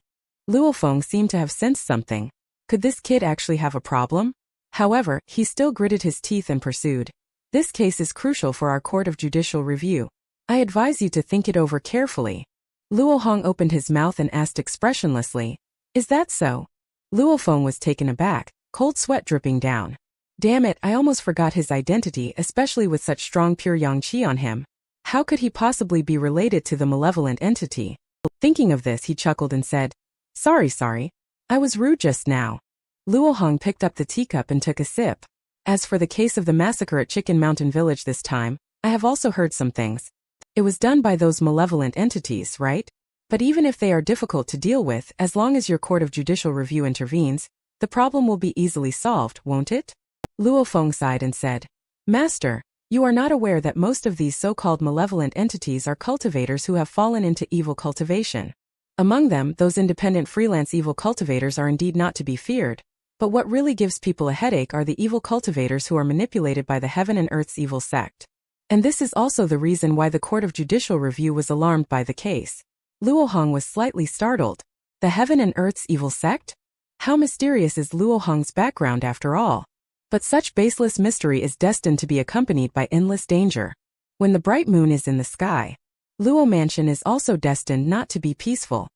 [SPEAKER 2] Luo Feng seemed to have sensed something. Could this kid actually have a problem? However, he still gritted his teeth and pursued. This case is crucial for our court of judicial review. I advise you to think it over carefully. Luo Hong opened his mouth and asked expressionlessly, is that so? Luo Feng was taken aback, cold sweat dripping down. Damn it, I almost forgot his identity, especially with such strong pure yang qi on him. How could he possibly be related to the malevolent entity? Thinking of this he chuckled and said, sorry. I was rude just now. Luo Hong picked up the teacup and took a sip. As for the case of the massacre at Chicken Mountain Village this time, I have also heard some things. It was done by those malevolent entities, right? But even if they are difficult to deal with, as long as your court of judicial review intervenes, the problem will be easily solved, won't it? Luo Feng sighed and said, Master, you are not aware that most of these so-called malevolent entities are cultivators who have fallen into evil cultivation. Among them, those independent freelance evil cultivators are indeed not to be feared, but what really gives people a headache are the evil cultivators who are manipulated by the heaven and earth's evil sect. And this is also the reason why the court of judicial review was alarmed by the case. Luo Hong was slightly startled. The heaven and earth's evil sect? How mysterious is Luo Hong's background after all? But such baseless mystery is destined to be accompanied by endless danger. When the bright moon is in the sky, Luo Mansion is also destined not to be peaceful.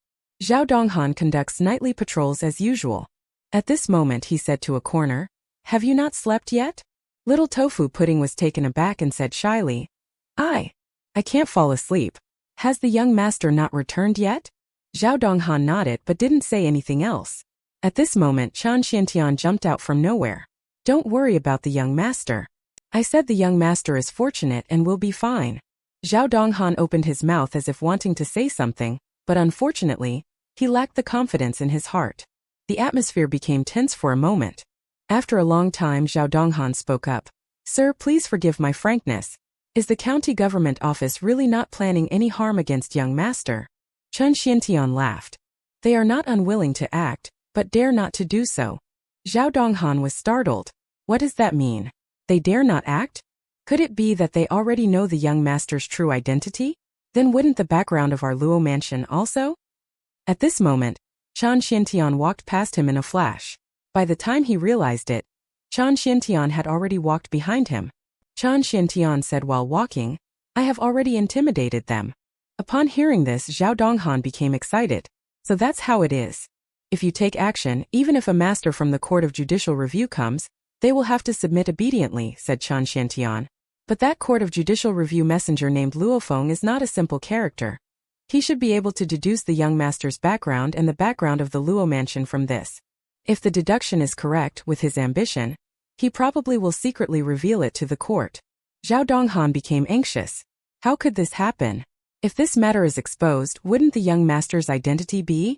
[SPEAKER 2] Zhao Donghan conducts nightly patrols as usual. At this moment he said to a corner, have you not slept yet? Little Tofu Pudding was taken aback and said shyly, I can't fall asleep. Has the young master not returned yet? Zhao Donghan nodded but didn't say anything else. At this moment Chan Xiantian jumped out from nowhere. Don't worry about the young master. I said the young master is fortunate and will be fine. Zhao Donghan opened his mouth as if wanting to say something, but unfortunately, he lacked the confidence in his heart. The atmosphere became tense for a moment. After a long time Zhao Donghan spoke up. Sir, please forgive my frankness. Is the county government office really not planning any harm against young master? Chen Xiantian laughed. They are not unwilling to act, but dare not to do so. Zhao Donghan was startled. What does that mean? They dare not act? Could it be that they already know the young master's true identity? Then wouldn't the background of our Luo mansion also? At this moment, Chan Xiantian walked past him in a flash. By the time he realized it, Chan Xiantian had already walked behind him. Chan Xiantian said while walking, I have already intimidated them. Upon hearing this, Zhao Donghan became excited. So that's how it is. If you take action, even if a master from the court of judicial review comes, they will have to submit obediently, said Chan Xiantian. But that court of judicial review messenger named Luo Feng is not a simple character. He should be able to deduce the young master's background and the background of the Luo mansion from this. If the deduction is correct with his ambition, he probably will secretly reveal it to the court. Zhao Donghan became anxious. How could this happen? If this matter is exposed, wouldn't the young master's identity be?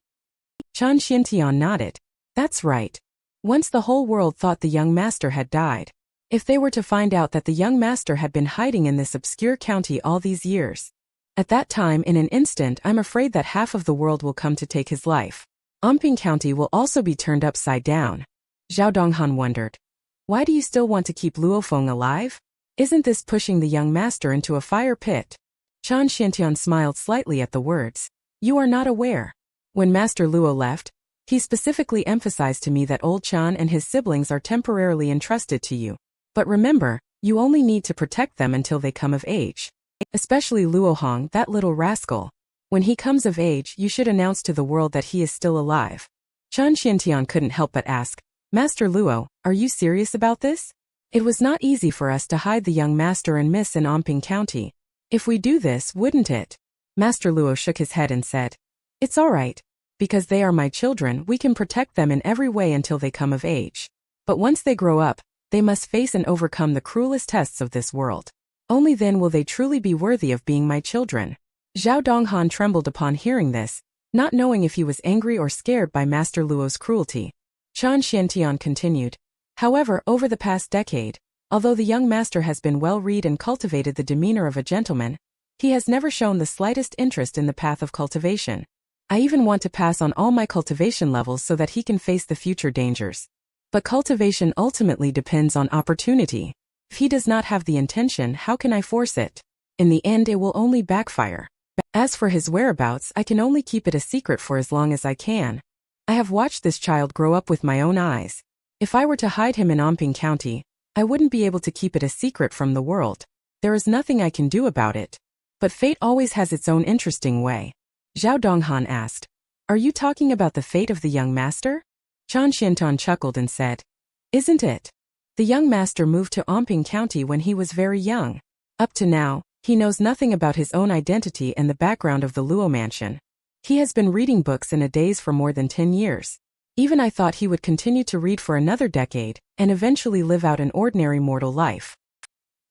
[SPEAKER 2] Chan Xintian nodded. That's right. Once the whole world thought the young master had died. If they were to find out that the young master had been hiding in this obscure county all these years. At that time, in an instant, I'm afraid that half of the world will come to take his life. Amping County will also be turned upside down. Zhao Donghan wondered. Why do you still want to keep Luofeng alive? Isn't this pushing the young master into a fire pit? Chan Xintian smiled slightly at the words. You are not aware. When Master Luo left, he specifically emphasized to me that old Chan and his siblings are temporarily entrusted to you. But remember, you only need to protect them until they come of age. Especially Luohong, that little rascal. When he comes of age, you should announce to the world that he is still alive. Chan Xintian couldn't help but ask, Master Luo, are you serious about this? It was not easy for us to hide the young master and miss in Amping County. If we do this, wouldn't it? Master Luo shook his head and said, It's all right. Because they are my children, we can protect them in every way until they come of age. But once they grow up, they must face and overcome the cruelest tests of this world. Only then will they truly be worthy of being my children. Zhao Donghan trembled upon hearing this, not knowing if he was angry or scared by Master Luo's cruelty. Chan Xiantian continued. However, over the past decade, although the young master has been well-read and cultivated the demeanor of a gentleman, he has never shown the slightest interest in the path of cultivation. I even want to pass on all my cultivation levels so that he can face the future dangers. But cultivation ultimately depends on opportunity. If he does not have the intention, how can I force it? In the end, it will only backfire. As for his whereabouts, I can only keep it a secret for as long as I can. I have watched this child grow up with my own eyes. If I were to hide him in Amping County, I wouldn't be able to keep it a secret from the world. There is nothing I can do about it. But fate always has its own interesting way. Zhao Donghan asked, Are you talking about the fate of the young master? Chan Xintian chuckled and said, Isn't it? The young master moved to Amping County when he was very young. Up to now, he knows nothing about his own identity and the background of the Luo mansion. He has been reading books in a daze for more than 10 years. Even I thought he would continue to read for another decade, and eventually live out an ordinary mortal life.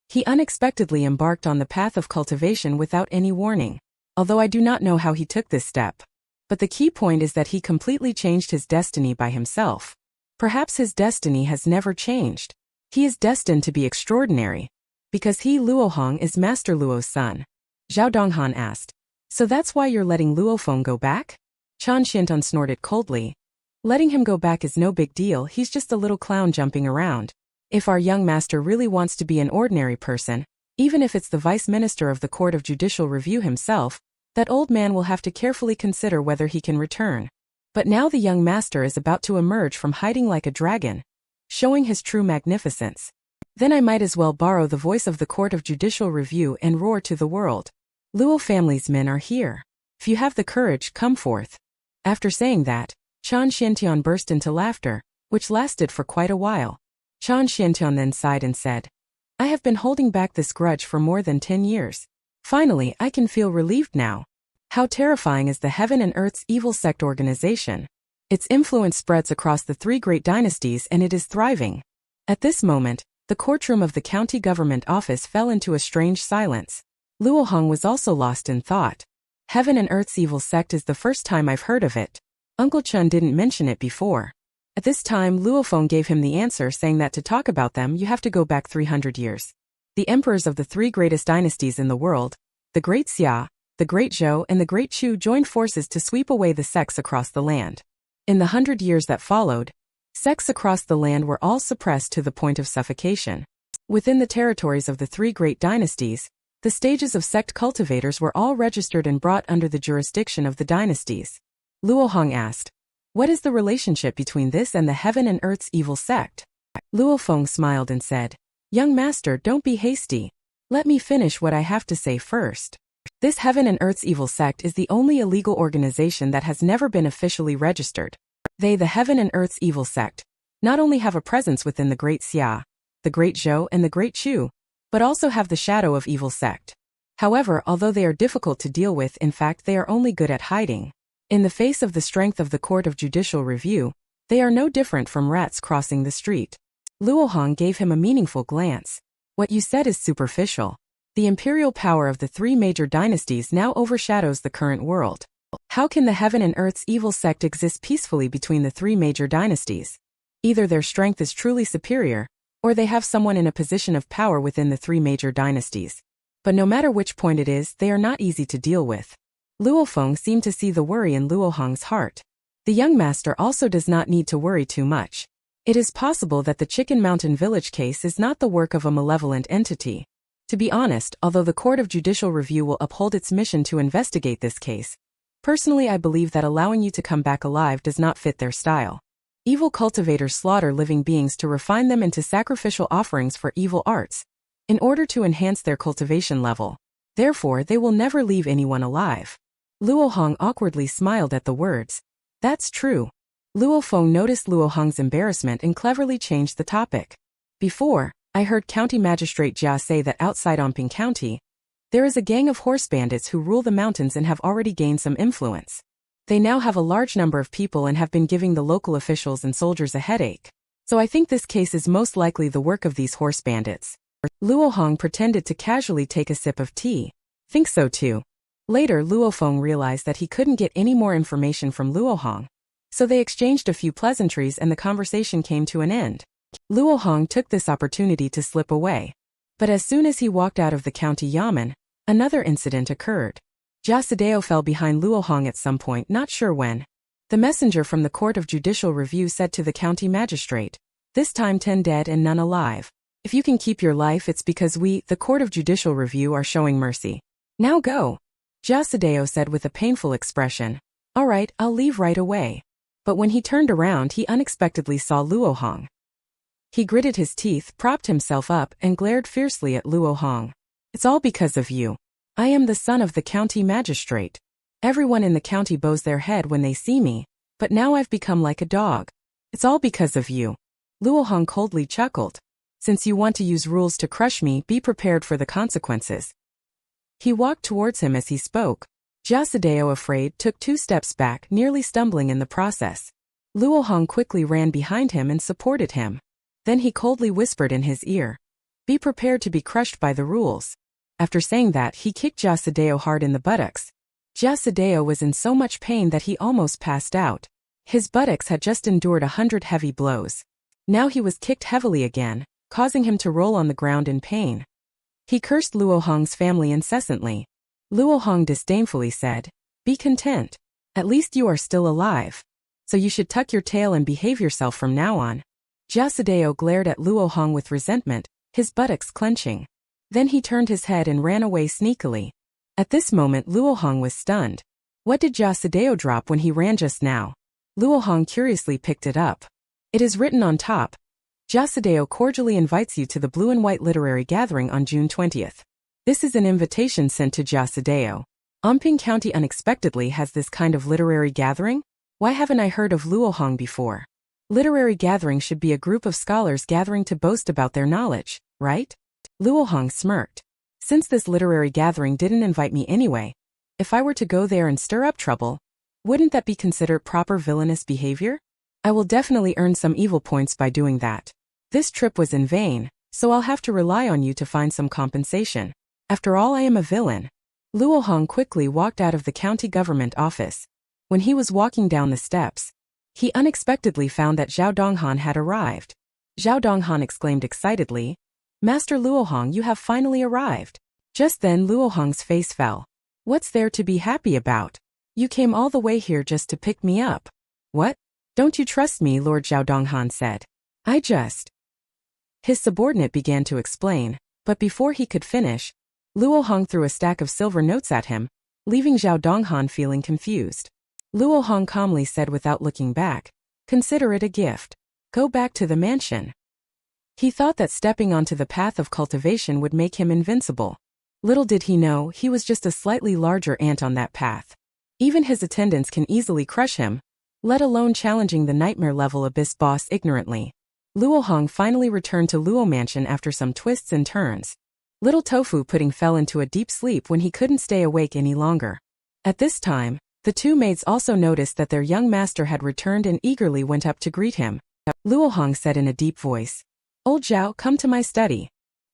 [SPEAKER 2] He unexpectedly embarked on the path of cultivation without any warning, although I do not know how he took this step. But the key point is that he completely changed his destiny by himself. Perhaps his destiny has never changed. He is destined to be extraordinary. Because he, Luohong, is Master Luo's son. Zhao Donghan asked, So that's why you're letting Luofeng go back? Chan Xintian snorted coldly. Letting him go back is no big deal, he's just a little clown jumping around. If our young master really wants to be an ordinary person, even if it's the vice minister of the Court of Judicial Review himself, that old man will have to carefully consider whether he can return. But now the young master is about to emerge from hiding like a dragon, showing his true magnificence. Then I might as well borrow the voice of the Court of Judicial Review and roar to the world. Luo family's men are here. If you have the courage, come forth. After saying that, Chan Xintian burst into laughter, which lasted for quite a while. Chan Xintian then sighed and said, I have been holding back this grudge for more than 10 years. Finally, I can feel relieved now. How terrifying is the Heaven and Earth's evil sect organization. Its influence spreads across the 3 great dynasties and it is thriving. At this moment, the courtroom of the county government office fell into a strange silence. Luohong was also lost in thought. Heaven and Earth's evil sect is the first time I've heard of it. Uncle Chun didn't mention it before. At this time, Luofeng gave him the answer, saying that to talk about them you have to go back 300 years. The emperors of the 3 greatest dynasties in the world, the Great Xia, the Great Zhou and the Great Chu, joined forces to sweep away the sects across the land. In the 100 years that followed, sects across the land were all suppressed to the point of suffocation. Within the territories of the 3 great dynasties, the stages of sect cultivators were all registered and brought under the jurisdiction of the dynasties. Luohong asked, What is the relationship between this and the Heaven and Earth's evil sect? Luofeng smiled and said, Young master, don't be hasty. Let me finish what I have to say first. This Heaven and Earth's evil sect is the only illegal organization that has never been officially registered. They, the Heaven and Earth's evil sect, not only have a presence within the Great Xia, the Great Zhou and the Great Chu, but also have the shadow of evil sect. However, although they are difficult to deal with, in fact they are only good at hiding. In the face of the strength of the Court of Judicial Review, they are no different from rats crossing the street. Luo Hong gave him a meaningful glance. What you said is superficial. The imperial power of the three major dynasties now overshadows the current world. How can the heaven and earth's evil sect exist peacefully between the three major dynasties? Either their strength is truly superior, or they have someone in a position of power within the three major dynasties. But no matter which point it is, they are not easy to deal with. Luo Feng seemed to see the worry in Luo Hong's heart. The young master also does not need to worry too much. It is possible that the Chicken Mountain Village case is not the work of a malevolent entity. To be honest, although the Court of Judicial Review will uphold its mission to investigate this case, personally I believe that allowing you to come back alive does not fit their style. Evil cultivators slaughter living beings to refine them into sacrificial offerings for evil arts, in order to enhance their cultivation level. Therefore, they will never leave anyone alive. Luo Hong awkwardly smiled at the words. That's true. Luo Feng noticed Luo Hong's embarrassment and cleverly changed the topic. Before, I heard County Magistrate Jia say that outside Onping County, there is a gang of horse bandits who rule the mountains and have already gained some influence. They now have a large number of people and have been giving the local officials and soldiers a headache. So I think this case is most likely the work of these horse bandits. Luo Hong pretended to casually take a sip of tea. Think so too. Later, Luo Feng realized that he couldn't get any more information from Luo Hong. So they exchanged a few pleasantries and the conversation came to an end. Luo Hong took this opportunity to slip away. But as soon as he walked out of the county yamen, another incident occurred. Jia Sadeo fell behind Luo Hong at some point, not sure when. The messenger from the Court of Judicial Review said to the county magistrate, "This time 10 dead and none alive. If you can keep your life, it's because we, the Court of Judicial Review, are showing mercy. Now go." Jia Sadeo said with a painful expression, "All right, I'll leave right away." But when he turned around, he unexpectedly saw Luo Hong. He gritted his teeth, propped himself up, and glared fiercely at Luo Hong. "It's all because of you. I am the son of the county magistrate. Everyone in the county bows their head when they see me, but now I've become like a dog. It's all because of you." Luo Hong coldly chuckled. "Since you want to use rules to crush me, be prepared for the consequences." He walked towards him as he spoke. Jia Sadeo, afraid, took 2 steps back, nearly stumbling in the process. Luo Hong quickly ran behind him and supported him. Then he coldly whispered in his ear, "Be prepared to be crushed by the rules." After saying that, he kicked Jia Sadeo hard in the buttocks. Jia Sadeo was in so much pain that he almost passed out. His buttocks had just endured 100 heavy blows. Now he was kicked heavily again, causing him to roll on the ground in pain. He cursed Luo Hong's family incessantly. Luo Hong disdainfully said, "Be content. At least you are still alive. So you should tuck your tail and behave yourself from now on." Jia Sadeo glared at Luo Hong with resentment, his buttocks clenching. Then he turned his head and ran away sneakily. At this moment, Luo Hong was stunned. What did Jia Sadeo drop when he ran just now? Luo Hong curiously picked it up. It is written on top, "Jia Sadeo cordially invites you to the Blue and White Literary Gathering on June 20th. This is an invitation sent to Jia Sadeo. Onping County unexpectedly has this kind of literary gathering? Why haven't I heard of Luo Hong before? Literary gathering should be a group of scholars gathering to boast about their knowledge, right?" Luo Hong smirked. "Since this literary gathering didn't invite me anyway, if I were to go there and stir up trouble, wouldn't that be considered proper villainous behavior? I will definitely earn some evil points by doing that. This trip was in vain, so I'll have to rely on you to find some compensation. After all, I am a villain." Luo Hong quickly walked out of the county government office. When he was walking down the steps, he unexpectedly found that Zhao Donghan had arrived. Zhao Donghan exclaimed excitedly, "Master Luo Hong, you have finally arrived." Just then Luo Hong's face fell. "What's there to be happy about? You came all the way here just to pick me up." "What? Don't you trust me?" Lord Zhao Donghan said. "I just..." His subordinate began to explain, but before he could finish, Luo Hong threw a stack of silver notes at him, leaving Zhao Donghan feeling confused. Luo Hong calmly said without looking back, "Consider it a gift. Go back to the mansion." He thought that stepping onto the path of cultivation would make him invincible. Little did he know, he was just a slightly larger ant on that path. Even his attendants can easily crush him, let alone challenging the nightmare-level abyss boss ignorantly. Luo Hong finally returned to Luo Mansion after some twists and turns. Little tofu pudding fell into a deep sleep when he couldn't stay awake any longer. At this time, the two maids also noticed that their young master had returned and eagerly went up to greet him. Luo Hong said in a deep voice, "Old Zhao, come to my study."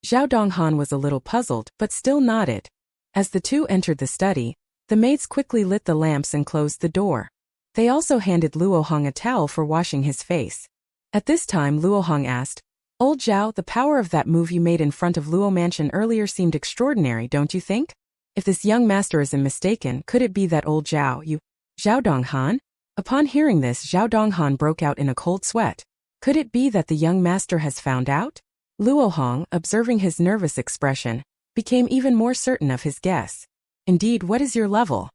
[SPEAKER 2] Zhao Donghan was a little puzzled but still nodded. As the two entered the study, the maids quickly lit the lamps and closed the door. They also handed Luo Hong a towel for washing his face. At this time Luo Hong asked, "Old Zhao, the power of that move you made in front of Luo Mansion earlier seemed extraordinary, don't you think? If this young master isn't mistaken, could it be that old Zhao, you..." Zhao Donghan? Upon hearing this, Zhao Donghan broke out in a cold sweat. Could it be that the young master has found out? Luo Hong, observing his nervous expression, became even more certain of his guess. "Indeed, what is your level?"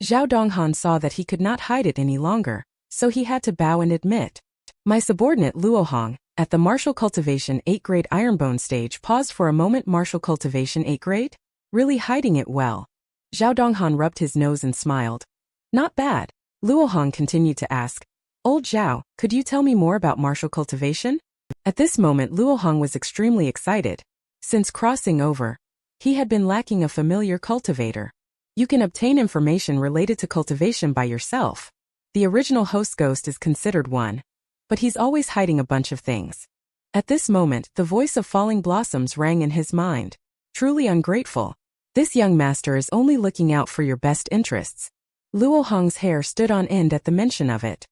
[SPEAKER 2] Zhao Donghan saw that he could not hide it any longer, so he had to bow and admit. "My subordinate Luo Hong, at the Martial Cultivation 8th grade Ironbone stage." Paused for a moment. Martial Cultivation 8th grade? Really hiding it well. Zhao Donghan rubbed his nose and smiled. "Not bad." Luo Hong continued to ask, "Old Zhao, could you tell me more about martial cultivation?" At this moment Luo Hong was extremely excited. Since crossing over, he had been lacking a familiar cultivator. You can obtain information related to cultivation by yourself. The original host ghost is considered one, but he's always hiding a bunch of things. At this moment, the voice of Falling Blossoms rang in his mind. Truly ungrateful. This young master is only looking out for your best interests. Luo Hong's hair stood on end at the mention of it.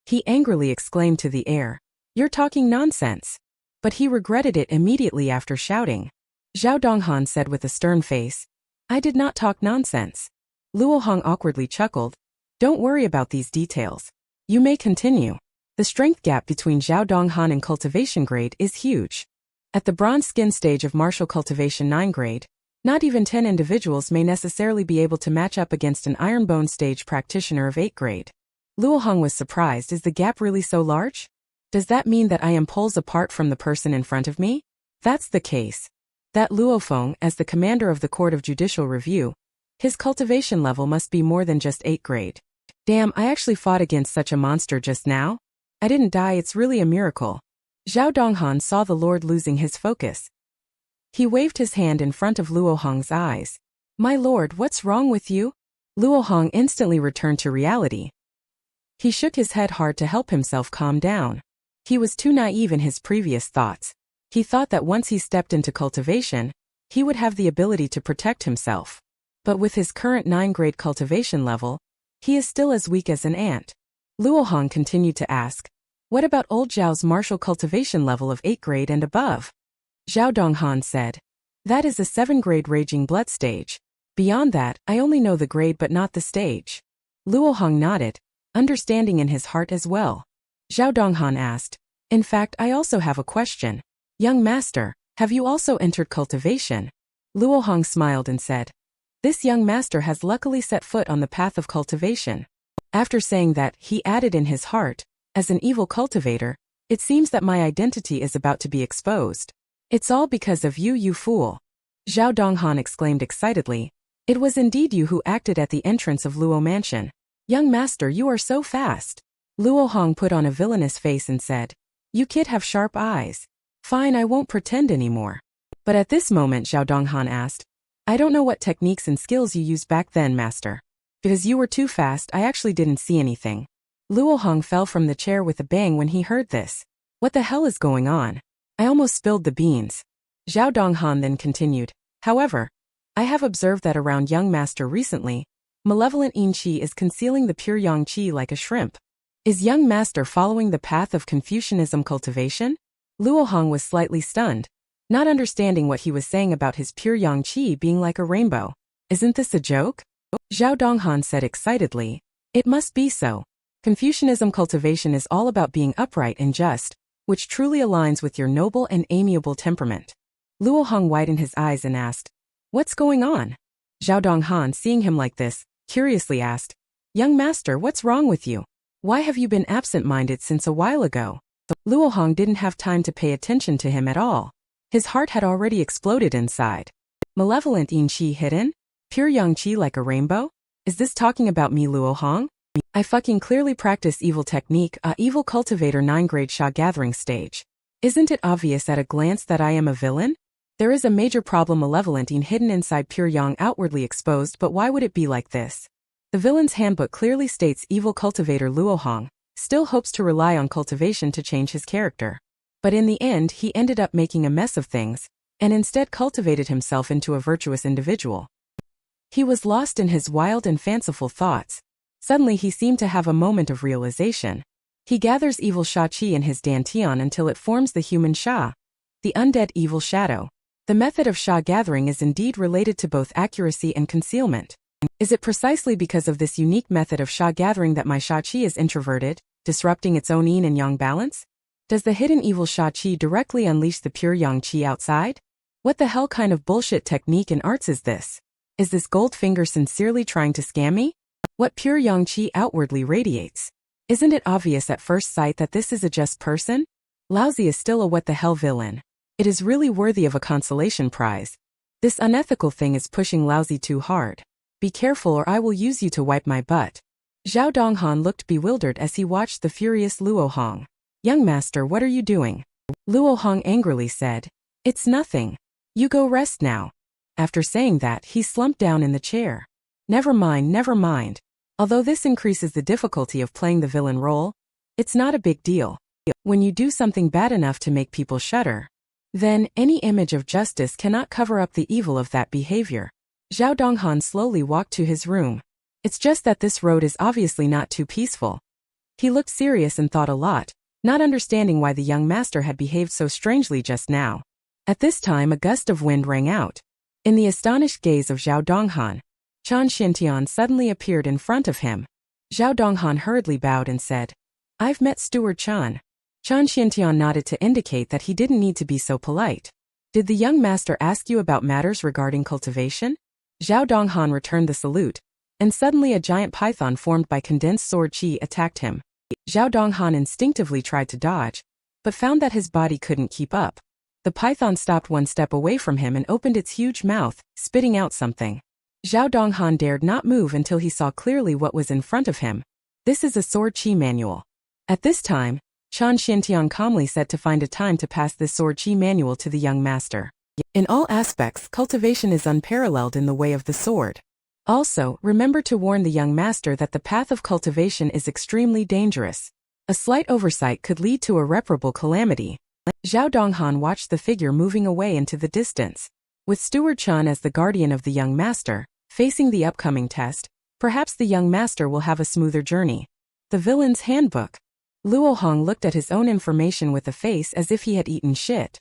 [SPEAKER 2] He angrily exclaimed to the air, "You're talking nonsense." But he regretted it immediately after shouting. Zhao Donghan said with a stern face, "I did not talk nonsense." Luo Hong awkwardly chuckled. "Don't worry about these details. You may continue." The strength gap between Zhao Donghan and cultivation grade is huge. At the bronze skin stage of martial cultivation 9 grade, not even 10 individuals may necessarily be able to match up against an ironbone stage practitioner of 8th grade. Luo Hong was surprised. Is the gap really so large? Does that mean that I am poles apart from the person in front of me? That's the case. That Luo Feng, as the commander of the Court of Judicial Review, his cultivation level must be more than just 8th grade. Damn, I actually fought against such a monster just now? I didn't die, it's really a miracle. Zhao Donghan saw the lord losing his focus. He waved his hand in front of Luo Hong's eyes. "My lord, what's wrong with you?" Luo Hong instantly returned to reality. He shook his head hard to help himself calm down. He was too naive in his previous thoughts. He thought that once he stepped into cultivation, he would have the ability to protect himself. But with his current 9th grade cultivation level, he is still as weak as an ant. Luo Hong continued to ask, "What about old Zhao's martial cultivation level of 8th grade and above?" Zhao Donghan said, "That is a 7th grade raging blood stage. Beyond that, I only know the grade but not the stage." Luo Hong nodded, understanding in his heart as well. Zhao Donghan asked, "In fact, I also have a question. Young master, have you also entered cultivation?" Luo Hong smiled and said, "This young master has luckily set foot on the path of cultivation." After saying that, he added in his heart, "As an evil cultivator, it seems that my identity is about to be exposed. It's all because of you, you fool." Zhao Donghan exclaimed excitedly, "It was indeed you who acted at the entrance of Luo Mansion. Young master, you are so fast." Luo Hong put on a villainous face and said, "You kid have sharp eyes. Fine, I won't pretend anymore." But at this moment Zhao Donghan asked, "I don't know what techniques and skills you used back then, master. Because you were too fast, I actually didn't see anything." Luo Hong fell from the chair with a bang when he heard this. What the hell is going on? I almost spilled the beans. Zhao Donghan then continued, "However, I have observed that around young master recently, malevolent yin qi is concealing the pure yang qi like a shrimp. Is young master following the path of Confucianism cultivation?" Luo Hong was slightly stunned, not understanding what he was saying about his pure yang qi being like a rainbow. "Isn't this a joke?" Zhao Donghan said excitedly, "It must be so. Confucianism cultivation is all about being upright and just, which truly aligns with your noble and amiable temperament." Luo Hong widened his eyes and asked, "What's going on?" Zhao Donghan, seeing him like this, curiously asked, "Young master, what's wrong with you? Why have you been absent-minded since a while ago?" Luo Hong didn't have time to pay attention to him at all. His heart had already exploded inside. Malevolent yin qi hidden? Pure yang qi like a rainbow? Is this talking about me, Luo Hong? I fucking clearly practice evil technique, a evil cultivator 9th grade Sha gathering stage. Isn't it obvious at a glance that I am a villain? There is a major problem malevolent and hidden inside pure yang outwardly exposed, but why would it be like this? The villain's handbook clearly states evil cultivator Luo Hong still hopes to rely on cultivation to change his character. But in the end he ended up making a mess of things, and instead cultivated himself into a virtuous individual. He was lost in his wild and fanciful thoughts. Suddenly he seemed to have a moment of realization. He gathers evil Sha Qi in his dantian until it forms the human Sha, the undead evil shadow. The method of Sha gathering is indeed related to both accuracy and concealment. Is it precisely because of this unique method of Sha gathering that my Sha Qi is introverted, disrupting its own yin and yang balance? Does the hidden evil Sha Qi directly unleash the pure yang Qi outside? What the hell kind of bullshit technique and arts is this? Is this Goldfinger sincerely trying to scam me? What pure yang Qi outwardly radiates? Isn't it obvious at first sight that this is a just person? Laozi is still a what the hell villain. It is really worthy of a consolation prize. This unethical thing is pushing Laozi too hard. Be careful or I will use you to wipe my butt. Zhao Donghan looked bewildered as he watched the furious Luo Hong. Young master, what are you doing? Luo Hong angrily said. It's nothing. You go rest now. After saying that, he slumped down in the chair. Never mind, never mind. Although this increases the difficulty of playing the villain role, it's not a big deal. When you do something bad enough to make people shudder, then any image of justice cannot cover up the evil of that behavior. Zhao Donghan slowly walked to his room. It's just that this road is obviously not too peaceful. He looked serious and thought a lot, not understanding why the young master had behaved so strangely just now. At this time a gust of wind rang out. In the astonished gaze of Zhao Donghan, Chan Xintian suddenly appeared in front of him. Zhao Donghan hurriedly bowed and said, I've met Steward Chan. Chan Xintian nodded to indicate that he didn't need to be so polite. Did the young master ask you about matters regarding cultivation? Zhao Donghan returned the salute, and suddenly a giant python formed by condensed sword qi attacked him. Zhao Donghan instinctively tried to dodge, but found that his body couldn't keep up. The python stopped one step away from him and opened its huge mouth, spitting out something. Zhao Donghan dared not move until he saw clearly what was in front of him. This is a sword qi manual. At this time, Chan Xintian calmly said to find a time to pass this sword qi manual to the young master. In all aspects, cultivation is unparalleled in the way of the sword. Also, remember to warn the young master that the path of cultivation is extremely dangerous. A slight oversight could lead to irreparable calamity. Zhao Donghan watched the figure moving away into the distance. With Steward Chan as the guardian of the young master, facing the upcoming test, perhaps the young master will have a smoother journey. The villain's handbook. Luo Hong looked at his own information with a face as if he had eaten shit.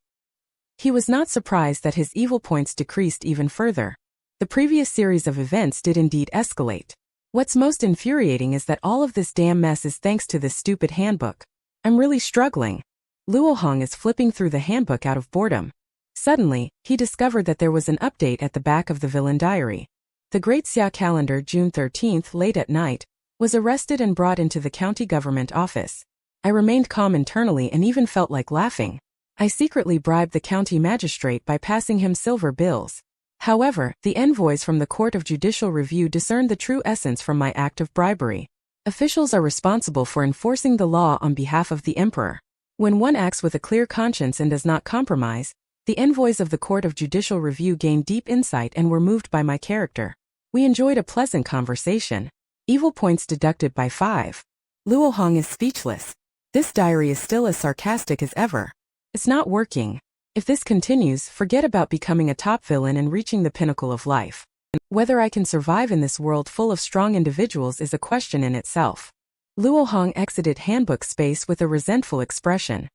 [SPEAKER 2] He was not surprised that his evil points decreased even further. The previous series of events did indeed escalate. What's most infuriating is that all of this damn mess is thanks to this stupid handbook. I'm really struggling. Luo Hong is flipping through the handbook out of boredom. Suddenly, he discovered that there was an update at the back of the villain diary. The Great Xia calendar, June 13th, late at night, was arrested and brought into the county government office. I remained calm internally and even felt like laughing. I secretly bribed the county magistrate by passing him silver bills. However, the envoys from the Court of Judicial Review discerned the true essence from my act of bribery. Officials are responsible for enforcing the law on behalf of the emperor. When one acts with a clear conscience and does not compromise, the envoys of the Court of Judicial Review gained deep insight and were moved by my character. We enjoyed a pleasant conversation. Evil points deducted by 5. Luo Hong is speechless. This diary is still as sarcastic as ever. It's not working. If this continues, forget about becoming a top villain and reaching the pinnacle of life. Whether I can survive in this world full of strong individuals is a question in itself. Luo Hong exited handbook space with a resentful expression.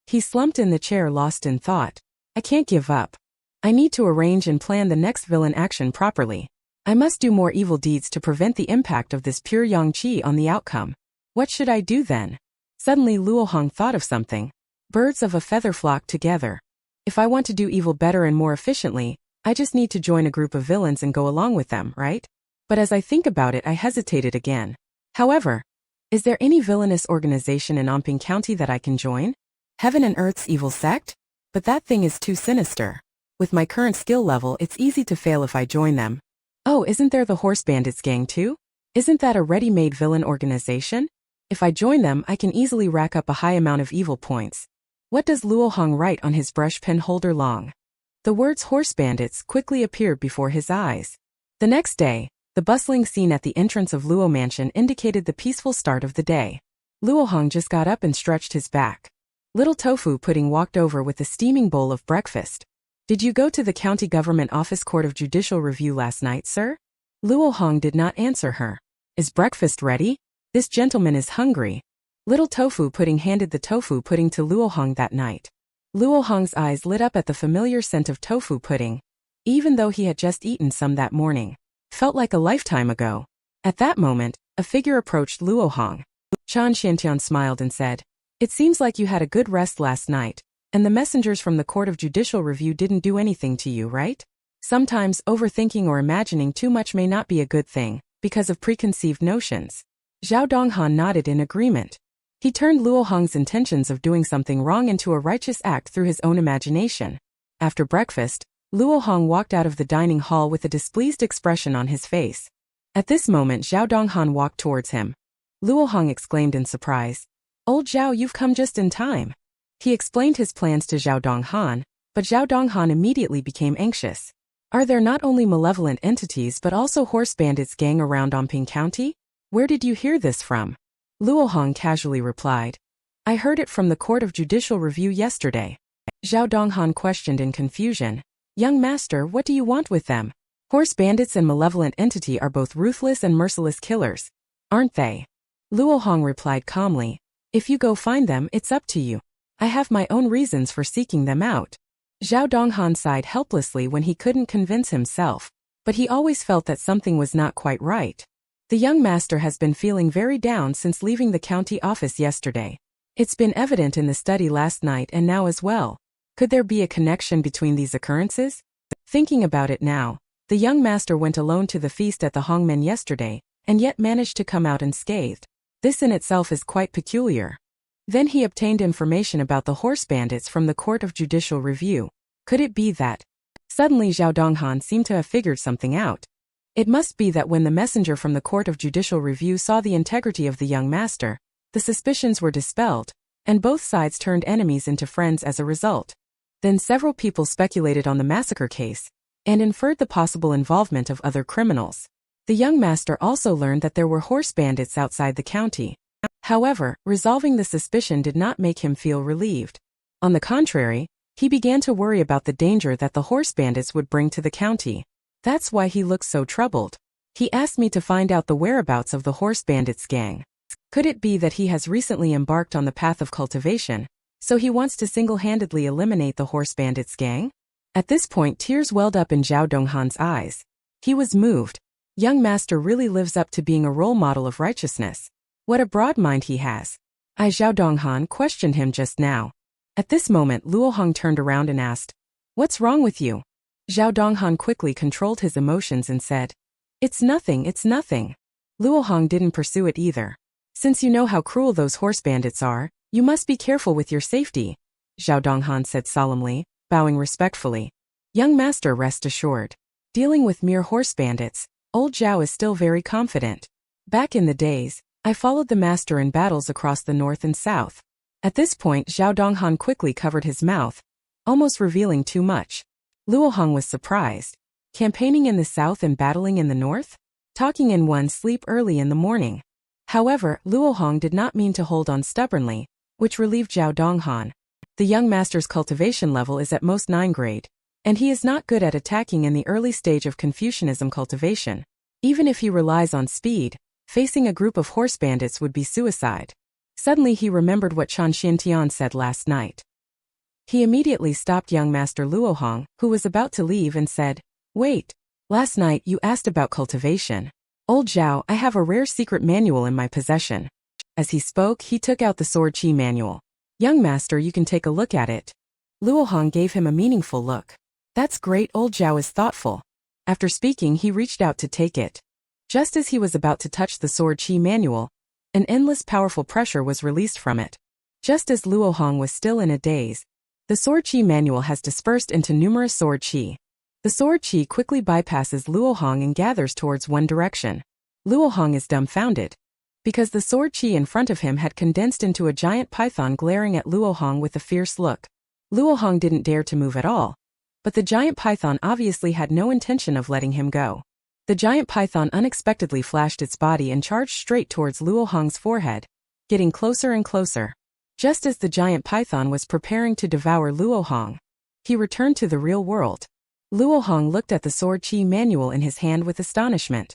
[SPEAKER 2] He slumped in the chair, lost in thought. I can't give up. I need to arrange and plan the next villain action properly. I must do more evil deeds to prevent the impact of this pure yang qi on the outcome. What should I do then? Suddenly Luo Hong thought of something. Birds of a feather flock together. If I want to do evil better and more efficiently, I just need to join a group of villains and go along with them, right? But as I think about it, I hesitated again. However, is there any villainous organization in Omping County that I can join? Heaven and Earth's evil sect? But that thing is too sinister. With my current skill level, it's easy to fail if I join them. Oh, isn't there the Horse Bandits gang too? Isn't that a ready-made villain organization? If I join them, I can easily rack up a high amount of evil points. What does Luo Hong write on his brush pen holder? Long The words horse bandits quickly appeared before his eyes. The next day, the bustling scene at the entrance of Luo Mansion indicated the peaceful start of the day. Luo Hong just got up and stretched his back. Little Tofu Pudding walked over with a steaming bowl of breakfast. Did you go to the County Government Office Court of Judicial Review last night, sir? Luo Hong did not answer her. Is breakfast ready? This gentleman is hungry. Little Tofu Pudding handed the tofu pudding to Luo Hong that night. Luo Hong's eyes lit up at the familiar scent of tofu pudding, even though he had just eaten some that morning. Felt like a lifetime ago. At that moment, a figure approached Luo Hong. Xianxia smiled and said, "It seems like you had a good rest last night, and the messengers from the Court of Judicial Review didn't do anything to you, right? Sometimes overthinking or imagining too much may not be a good thing, because of preconceived notions." Zhao Donghan nodded in agreement. He turned Luo Hong's intentions of doing something wrong into a righteous act through his own imagination. After breakfast, Luo Hong walked out of the dining hall with a displeased expression on his face. At this moment, Zhao Donghan walked towards him. Luo Hong exclaimed in surprise, "Old Zhao, you've come just in time." He explained his plans to Zhao Donghan, but Zhao Donghan immediately became anxious. Are there not only malevolent entities but also horse bandits gang around Onping County? Where did you hear this from? Luo Hong casually replied, "I heard it from the Court of Judicial Review yesterday." Zhao Donghan questioned in confusion, "Young master, what do you want with them? Horse bandits and malevolent entity are both ruthless and merciless killers, aren't they?" Luo Hong replied calmly, "If you go find them, it's up to you. I have my own reasons for seeking them out." Zhao Donghan sighed helplessly when he couldn't convince himself, but he always felt that something was not quite right. The young master has been feeling very down since leaving the county office yesterday. It's been evident in the study last night and now as well. Could there be a connection between these occurrences? Thinking about it now, the young master went alone to the feast at the Hongmen yesterday, and yet managed to come out unscathed. This in itself is quite peculiar. Then he obtained information about the horse bandits from the Court of Judicial Review. Could it be that? Suddenly Zhao Donghan seemed to have figured something out. It must be that when the messenger from the Court of Judicial Review saw the integrity of the young master, the suspicions were dispelled, and both sides turned enemies into friends as a result. Then several people speculated on the massacre case, and inferred the possible involvement of other criminals. The young master also learned that there were horse bandits outside the county. However, resolving the suspicion did not make him feel relieved. On the contrary, he began to worry about the danger that the horse bandits would bring to the county. That's why he looked so troubled. He asked me to find out the whereabouts of the horse bandits gang. Could it be that he has recently embarked on the path of cultivation, so he wants to single-handedly eliminate the horse bandits gang? At this point, tears welled up in Zhao Donghan's eyes. He was moved. Young master really lives up to being a role model of righteousness. What a broad mind he has. Zhao Donghan questioned him just now. At this moment, Luo Hong turned around and asked, "What's wrong with you?" Zhao Donghan quickly controlled his emotions and said, "It's nothing, it's nothing." Luo Hong didn't pursue it either. "Since you know how cruel those horse bandits are, you must be careful with your safety," Zhao Donghan said solemnly, bowing respectfully. "Young master, rest assured. Dealing with mere horse bandits, old Zhao is still very confident. Back in the days, I followed the master in battles across the north and south." At this point, Zhao Donghan quickly covered his mouth, almost revealing too much. Luo Hong was surprised. Campaigning in the south and battling in the north? Talking in one's sleep early in the morning. However, Luo Hong did not mean to hold on stubbornly, which relieved Zhao Donghan. The young master's cultivation level is at most 9 grade, and he is not good at attacking in the early stage of Confucianism cultivation. Even if he relies on speed, facing a group of horse bandits would be suicide. Suddenly he remembered what Chan Xintian said last night. He immediately stopped young master Luo Hong, who was about to leave, and said, "Wait. Last night you asked about cultivation. Old Zhao, I have a rare secret manual in my possession." As he spoke, he took out the sword chi manual. "Young master, you can take a look at it." Luo Hong gave him a meaningful look. "That's great, old Zhao is thoughtful." After speaking, he reached out to take it. Just as he was about to touch the sword chi manual, an endless powerful pressure was released from it. Just as Luo Hong was still in a daze, the sword chi manual has dispersed into numerous sword chi. The sword chi quickly bypasses Luo Hong and gathers towards one direction. Luo Hong is dumbfounded, because the sword chi in front of him had condensed into a giant python glaring at Luo Hong with a fierce look. Luo Hong didn't dare to move at all, but the giant python obviously had no intention of letting him go. The giant python unexpectedly flashed its body and charged straight towards Luo Hong's forehead, getting closer and closer. Just as the giant python was preparing to devour Luo Hong, he returned to the real world. Luo Hong looked at the sword chi manual in his hand with astonishment.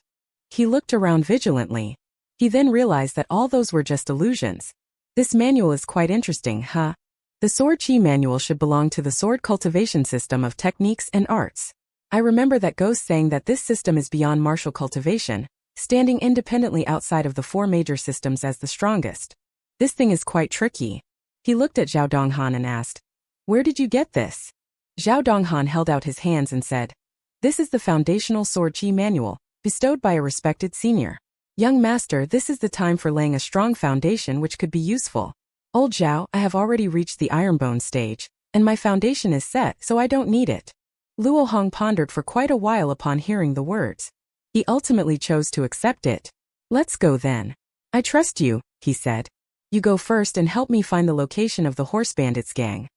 [SPEAKER 2] He looked around vigilantly. He then realized that all those were just illusions. This manual is quite interesting, huh? The sword chi manual should belong to the sword cultivation system of techniques and arts. I remember that ghost saying that this system is beyond martial cultivation, standing independently outside of the 4 major systems as the strongest. This thing is quite tricky. He looked at Zhao Donghan and asked, "Where did you get this?" Zhao Donghan held out his hands and said, "This is the foundational sword chi manual, bestowed by a respected senior. Young master, this is the time for laying a strong foundation which could be useful. Old Zhao, I have already reached the ironbone stage, and my foundation is set, so I don't need it." Luo Hong pondered for quite a while upon hearing the words. He ultimately chose to accept it. "Let's go then. I trust you," he said. "You go first and help me find the location of the horse bandits gang."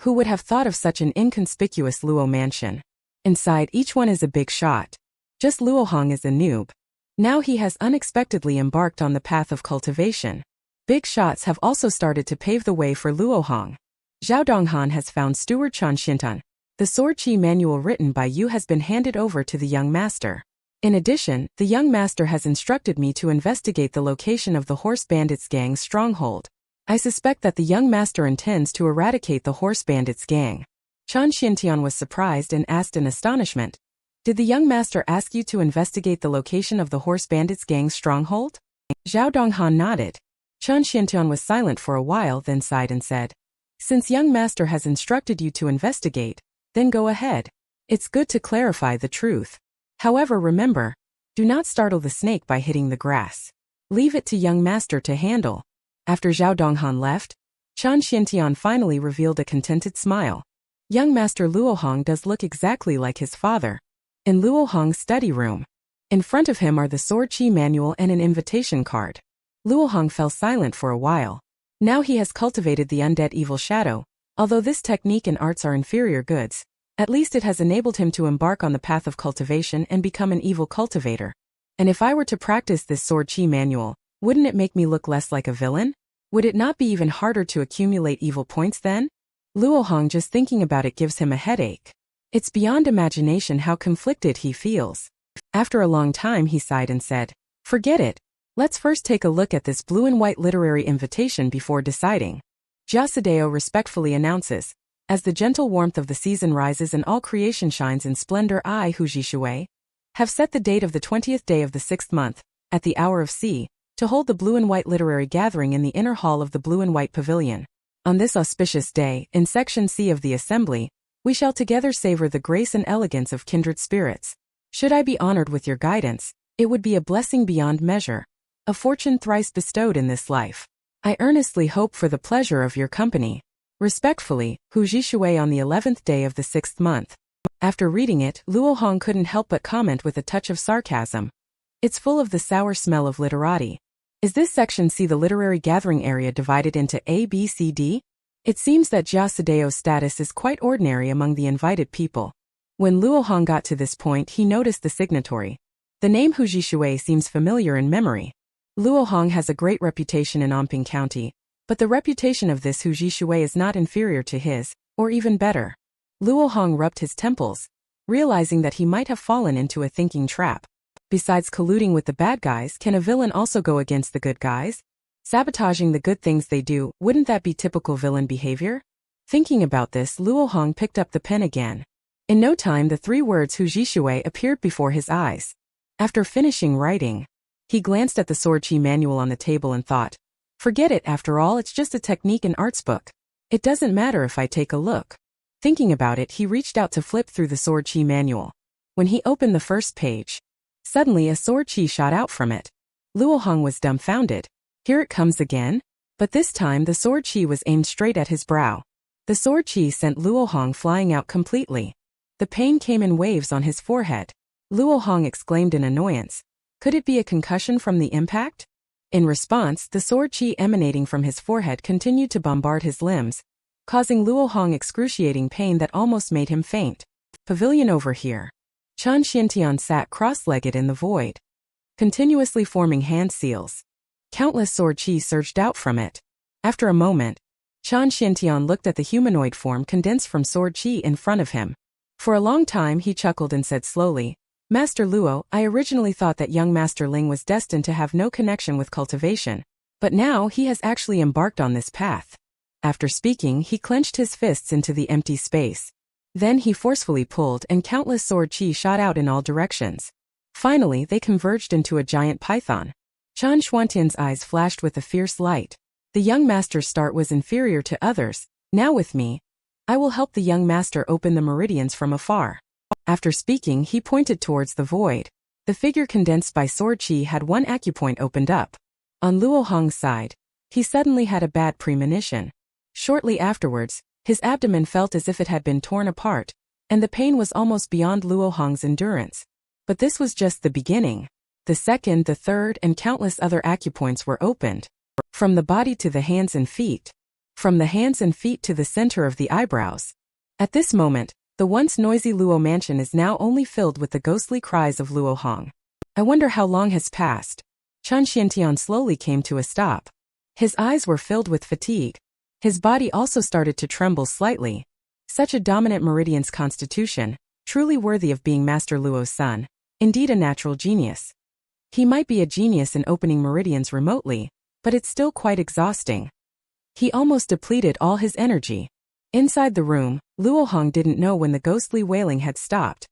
[SPEAKER 2] Who would have thought of such an inconspicuous Luo mansion? Inside, each one is a big shot. Just Luo Hong is a noob. Now he has unexpectedly embarked on the path of cultivation. Big shots have also started to pave the way for Luo Hong. Zhao Donghan has found Steward Chan Xintan. The sword chi manual written by you has been handed over to the young master. In addition, the young master has instructed me to investigate the location of the horse bandits gang's stronghold. I suspect that the young master intends to eradicate the horse bandits gang. Chan Xintian was surprised and asked in astonishment, "Did the young master ask you to investigate the location of the horse bandits gang's stronghold?" Zhao Donghan nodded. Chan Xintian was silent for a while, then sighed and said, "Since young master has instructed you to investigate, then go ahead. It's good to clarify the truth. However, remember, do not startle the snake by hitting the grass. Leave it to young master to handle." After Zhao Donghan left, Chan Xintian finally revealed a contented smile. Young master Luo Hong does look exactly like his father. In Luo Hong's study room, in front of him are the sword chi manual and an invitation card. Luo Hong fell silent for a while. Now he has cultivated the undead evil shadow. Although this technique and arts are inferior goods, at least it has enabled him to embark on the path of cultivation and become an evil cultivator. And if I were to practice this sword chi manual, wouldn't it make me look less like a villain? Would it not be even harder to accumulate evil points then? Luo Hong, just thinking about it gives him a headache. It's beyond imagination how conflicted he feels. After a long time he sighed and said, "Forget it. Let's first take a look at this blue and white literary invitation before deciding." Jasadeo respectfully announces, "As the gentle warmth of the season rises and all creation shines in splendor, I, Hu Jishui, have set the date of the 20th day of the 6th month, at the hour of C, to hold the blue and white literary gathering in the inner hall of the blue and white pavilion. On this auspicious day, in section C of the assembly, we shall together savor the grace and elegance of kindred spirits. Should I be honored with your guidance, it would be a blessing beyond measure, a fortune thrice bestowed in this life. I earnestly hope for the pleasure of your company. Respectfully, Hu Jishui on the 11th day of the 6th month." After reading it, Luo Hong couldn't help but comment with a touch of sarcasm. "It's full of the sour smell of literati. Is this section C the literary gathering area divided into A, B, C, D? It seems that Jasadeo's status is quite ordinary among the invited people." When Luo Hong got to this point, he noticed the signatory. The name Hu Jishui seems familiar in memory. Luo Hong has a great reputation in Anping County, but the reputation of this Hu Jishui is not inferior to his, or even better. Luo Hong rubbed his temples, realizing that he might have fallen into a thinking trap. Besides colluding with the bad guys, can a villain also go against the good guys? Sabotaging the good things they do, wouldn't that be typical villain behavior? Thinking about this, Luo Hong picked up the pen again. In no time the 3 words Hu Jishui appeared before his eyes. After finishing writing, he glanced at the sword chi manual on the table and thought, "Forget it, after all it's just a technique and arts book. It doesn't matter if I take a look." Thinking about it, he reached out to flip through the sword chi manual. When he opened the first page, suddenly a sword chi shot out from it. Luo Hong was dumbfounded. Here it comes again? But this time the sword chi was aimed straight at his brow. The sword chi sent Luo Hong flying out completely. The pain came in waves on his forehead. Luo Hong exclaimed in annoyance. Could it be a concussion from the impact? In response, the sword chi emanating from his forehead continued to bombard his limbs, causing Luo Hong excruciating pain that almost made him faint. Pavilion over here. Chan Xiantian sat cross-legged in the void, continuously forming hand seals. Countless sword chi surged out from it. After a moment, Chan Xiantian looked at the humanoid form condensed from sword chi in front of him. For a long time he chuckled and said slowly, Master Luo, I originally thought that young Master Ling was destined to have no connection with cultivation, but now he has actually embarked on this path. After speaking, he clenched his fists into the empty space. Then he forcefully pulled and countless sword chi shot out in all directions. Finally, they converged into a giant python. Chan Xuantian's eyes flashed with a fierce light. The young master's start was inferior to others. Now with me, I will help the young master open the meridians from afar. After speaking, he pointed towards the void. The figure condensed by sword chi had one acupoint opened up. On Luo Hong's side, he suddenly had a bad premonition. Shortly afterwards, his abdomen felt as if it had been torn apart, and the pain was almost beyond Luo Hong's endurance. But this was just the beginning. The second, the third, and countless other acupoints were opened. From the body to the hands and feet. From the hands and feet to the center of the eyebrows. At this moment, the once noisy Luo mansion is now only filled with the ghostly cries of Luo Hong. I wonder how long has passed. Chan Xiantian slowly came to a stop. His eyes were filled with fatigue. His body also started to tremble slightly. Such a dominant meridian's constitution, truly worthy of being Master Luo's son, indeed a natural genius. He might be a genius in opening meridians remotely, but it's still quite exhausting. He almost depleted all his energy. Inside the room, Luo Hong didn't know when the ghostly wailing had stopped.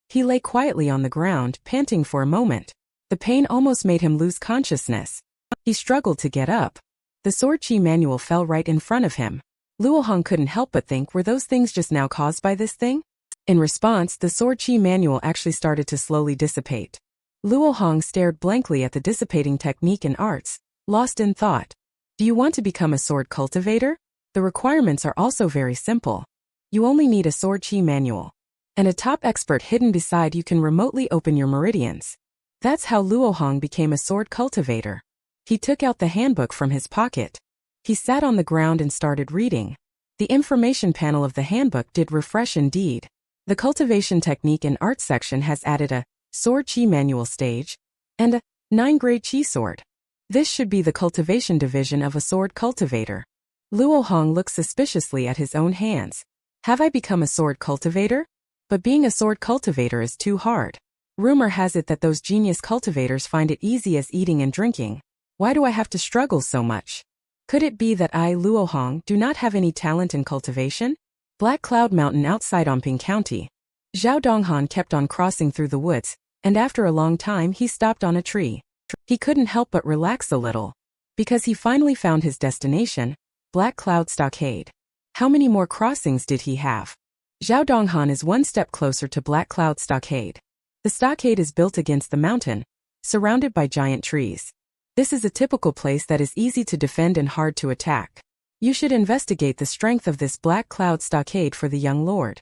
[SPEAKER 2] He lay quietly on the ground, panting for a moment. The pain almost made him lose consciousness. He struggled to get up. The sword chi manual fell right in front of him. Luo Hong couldn't help but think, were those things just now caused by this thing? In response, the sword chi manual actually started to slowly dissipate. Luo Hong stared blankly at the dissipating technique and arts, lost in thought. Do you want to become a sword cultivator? The requirements are also very simple. You only need a sword chi manual. And a top expert hidden beside you can remotely open your meridians. That's how Luo Hong became a sword cultivator. He took out the handbook from his pocket. He sat on the ground and started reading. The information panel of the handbook did refresh indeed. The cultivation technique and art section has added a sword chi manual stage and a 9-grade chi sword. This should be the cultivation division of a sword cultivator. Luo Hong looked suspiciously at his own hands. Have I become a sword cultivator? But being a sword cultivator is too hard. Rumor has it that those genius cultivators find it easy as eating and drinking. Why do I have to struggle so much? Could it be that I, Luo Hong, do not have any talent in cultivation? Black Cloud Mountain outside Onping County. Zhao Donghan kept on crossing through the woods, and after a long time he stopped on a tree. He couldn't help but relax a little. Because he finally found his destination, Black Cloud Stockade. How many more crossings did he have? Zhao Donghan is one step closer to Black Cloud Stockade. The stockade is built against the mountain, surrounded by giant trees. This is a typical place that is easy to defend and hard to attack. You should investigate the strength of this Black Cloud Stockade for the young lord.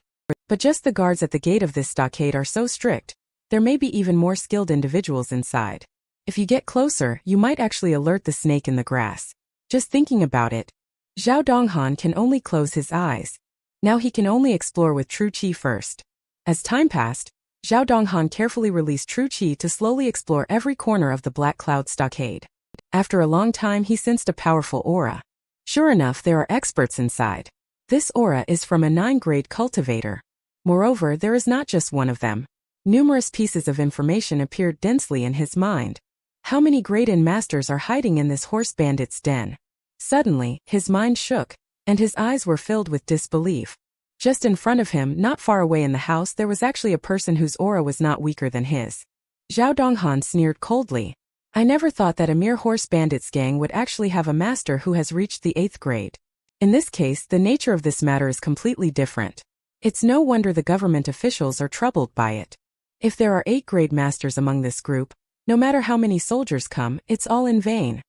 [SPEAKER 2] But just the guards at the gate of this stockade are so strict, there may be even more skilled individuals inside. If you get closer, you might actually alert the snake in the grass. Just thinking about it, Zhao Donghan can only close his eyes. Now he can only explore with true chi first. As time passed, Zhao Donghan carefully released true chi to slowly explore every corner of the Black Cloud Stockade. After a long time he sensed a powerful aura. Sure enough, there are experts inside. This aura is from a 9-grade cultivator. Moreover, there is not just one of them. Numerous pieces of information appeared densely in his mind. How many grade-in masters are hiding in this horse bandit's den? Suddenly, his mind shook, and his eyes were filled with disbelief. Just in front of him, not far away in the house, there was actually a person whose aura was not weaker than his. Zhao Donghan sneered coldly. I never thought that a mere horse bandits gang would actually have a master who has reached the 8th grade. In this case, the nature of this matter is completely different. It's no wonder the government officials are troubled by it. If there are 8-grade masters among this group, no matter how many soldiers come, it's all in vain.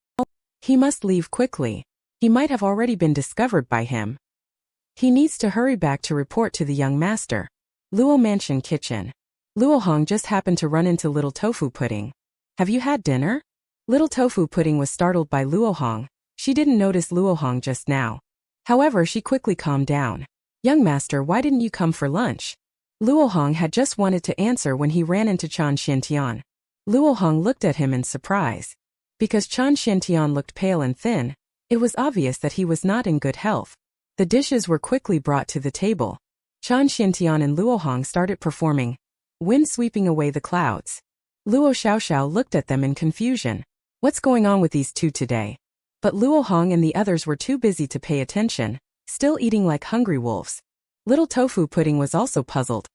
[SPEAKER 2] He must leave quickly. He might have already been discovered by him. He needs to hurry back to report to the young master. Luo Mansion Kitchen. Luo Hong just happened to run into Little Tofu Pudding. Have you had dinner? Little Tofu Pudding was startled by Luo Hong. She didn't notice Luo Hong just now. However, she quickly calmed down. Young master, why didn't you come for lunch? Luo Hong had just wanted to answer when he ran into Chan Xiantian. Luo Hong looked at him in surprise. Because Chan Xiantian looked pale and thin, it was obvious that he was not in good health. The dishes were quickly brought to the table. Chan Xiantian and Luo Hong started performing, wind sweeping away the clouds. Luo Xiaoxiao looked at them in confusion. What's going on with these two today? But Luo Hong and the others were too busy to pay attention, still eating like hungry wolves. Little Tofu Pudding was also puzzled.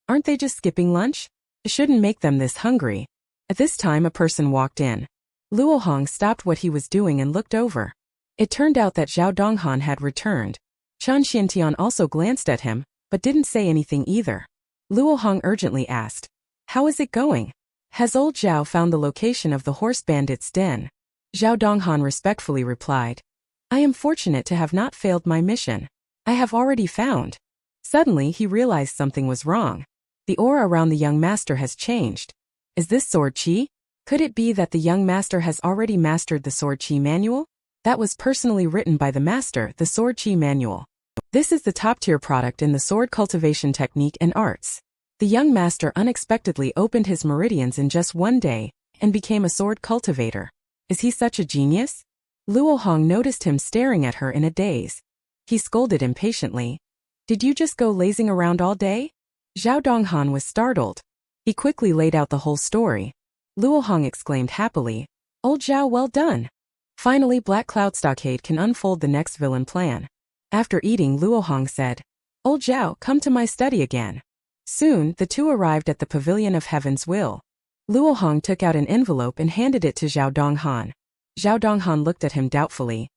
[SPEAKER 2] Aren't they just skipping lunch? It shouldn't make them this hungry. At this time a person walked in. Luo Hong stopped what he was doing and looked over. It turned out that Zhao Donghan had returned. Chan Xiantian also glanced at him, but didn't say anything either. Luo Hong urgently asked, "How is it going? Has old Zhao found the location of the horse bandits' den?" Zhao Donghan respectfully replied, "I am fortunate to have not failed my mission. I have already found." Suddenly he realized something was wrong. The aura around the young master has changed. Is this sword chi? Could it be that the young master has already mastered the sword chi manual? That was personally written by the master, the sword chi manual. This is the top-tier product in the sword cultivation technique and arts. The young master unexpectedly opened his meridians in just one day and became a sword cultivator. Is he such a genius? Luo Hong noticed him staring at her in a daze. He scolded impatiently. Did you just go lazing around all day? Zhao Donghan was startled. He quickly laid out the whole story. Luo Hong exclaimed happily, "Old Zhao, well done." Finally, Black Cloud Stockade can unfold the next villain plan. After eating, Luo Hong said, "Old Zhao, come to my study again." Soon, the two arrived at the Pavilion of Heaven's Will. Luo Hong took out an envelope and handed it to Zhao Donghan. Zhao Donghan looked at him doubtfully.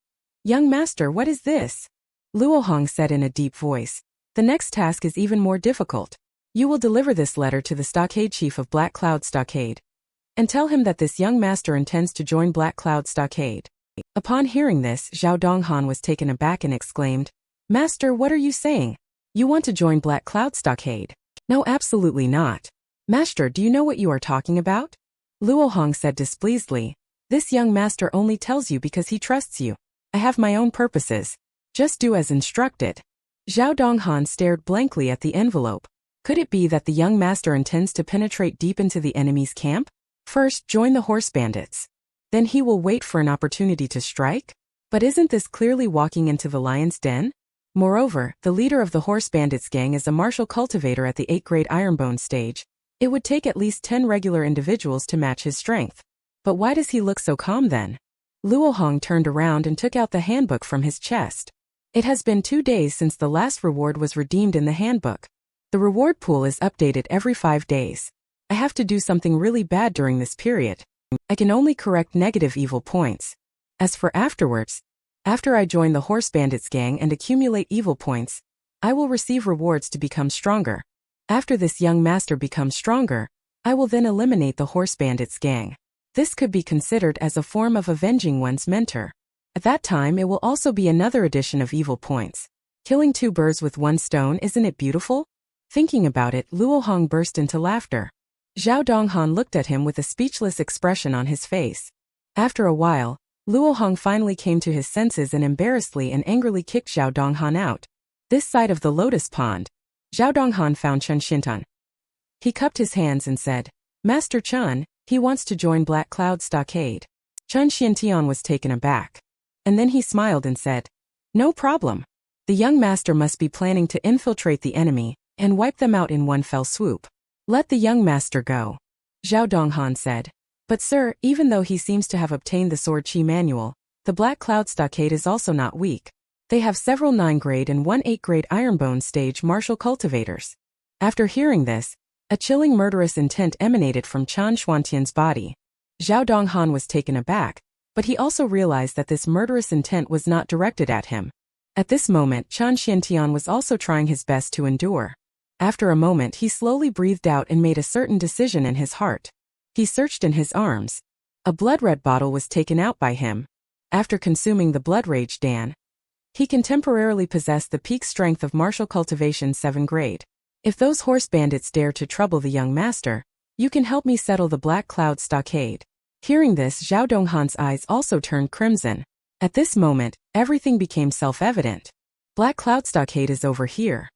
[SPEAKER 2] "Young master, what is this?" Luo Hong said in a deep voice, "The next task is even more difficult. You will deliver this letter to the stockade chief of Black Cloud Stockade, and tell him that this young master intends to join Black Cloud Stockade." Upon hearing this, Zhao Donghan was taken aback and exclaimed, "Master, what are you saying? You want to join Black Cloud Stockade?" "No, absolutely not. Master, do you know what you are talking about?" Luo Hong said displeasedly, "This young master only tells you because he trusts you. I have my own purposes. Just do as instructed." Zhao Donghan stared blankly at the envelope. Could it be that the young master intends to penetrate deep into the enemy's camp? First, join the horse bandits. Then he will wait for an opportunity to strike? But isn't this clearly walking into the lion's den? Moreover, the leader of the horse bandits gang is a martial cultivator at the 8th-grade Ironbone stage. It would take at least 10 regular individuals to match his strength. But why does he look so calm then? Luo Hong turned around and took out the handbook from his chest. It has been 2 days since the last reward was redeemed in the handbook. The reward pool is updated every 5 days. I have to do something really bad during this period. I can only correct negative evil points. As for afterwards, after I join the horse bandits gang and accumulate evil points, I will receive rewards to become stronger. After this young master becomes stronger, I will then eliminate the horse bandits gang. This could be considered as a form of avenging one's mentor. At that time it will also be another addition of evil points. Killing 2 birds with 1 stone, isn't it beautiful? Thinking about it, Luo Hong burst into laughter. Zhao Donghan looked at him with a speechless expression on his face. After a while, Luo Hong finally came to his senses and embarrassedly and angrily kicked Zhao Donghan out. This side of the lotus pond, Zhao Donghan found Chen Xintan. He cupped his hands and said, "Master Chen, he wants to join Black Cloud Stockade." Chen Xiantian was taken aback. And then he smiled and said, "No problem. The young master must be planning to infiltrate the enemy and wipe them out in one fell swoop. Let the young master go." Zhao Donghan said, "But sir, even though he seems to have obtained the sword chi manual, the Black Cloud Stockade is also not weak. They have several 9th-grade and 1 8th-grade Ironbone stage martial cultivators." After hearing this, a chilling murderous intent emanated from Chan Xuantian's body. Zhao Donghan was taken aback, but he also realized that this murderous intent was not directed at him. At this moment, Chan Xiantian was also trying his best to endure. After a moment, he slowly breathed out and made a certain decision in his heart. He searched in his arms. A blood-red bottle was taken out by him. After consuming the blood rage Dan, he can temporarily possess the peak strength of martial cultivation 7th grade. If those horse bandits dare to trouble the young master, you can help me settle the Black Cloud Stockade. Hearing this, Zhao Donghan's eyes also turned crimson. At this moment, everything became self-evident. Black Cloud Stockade is over here.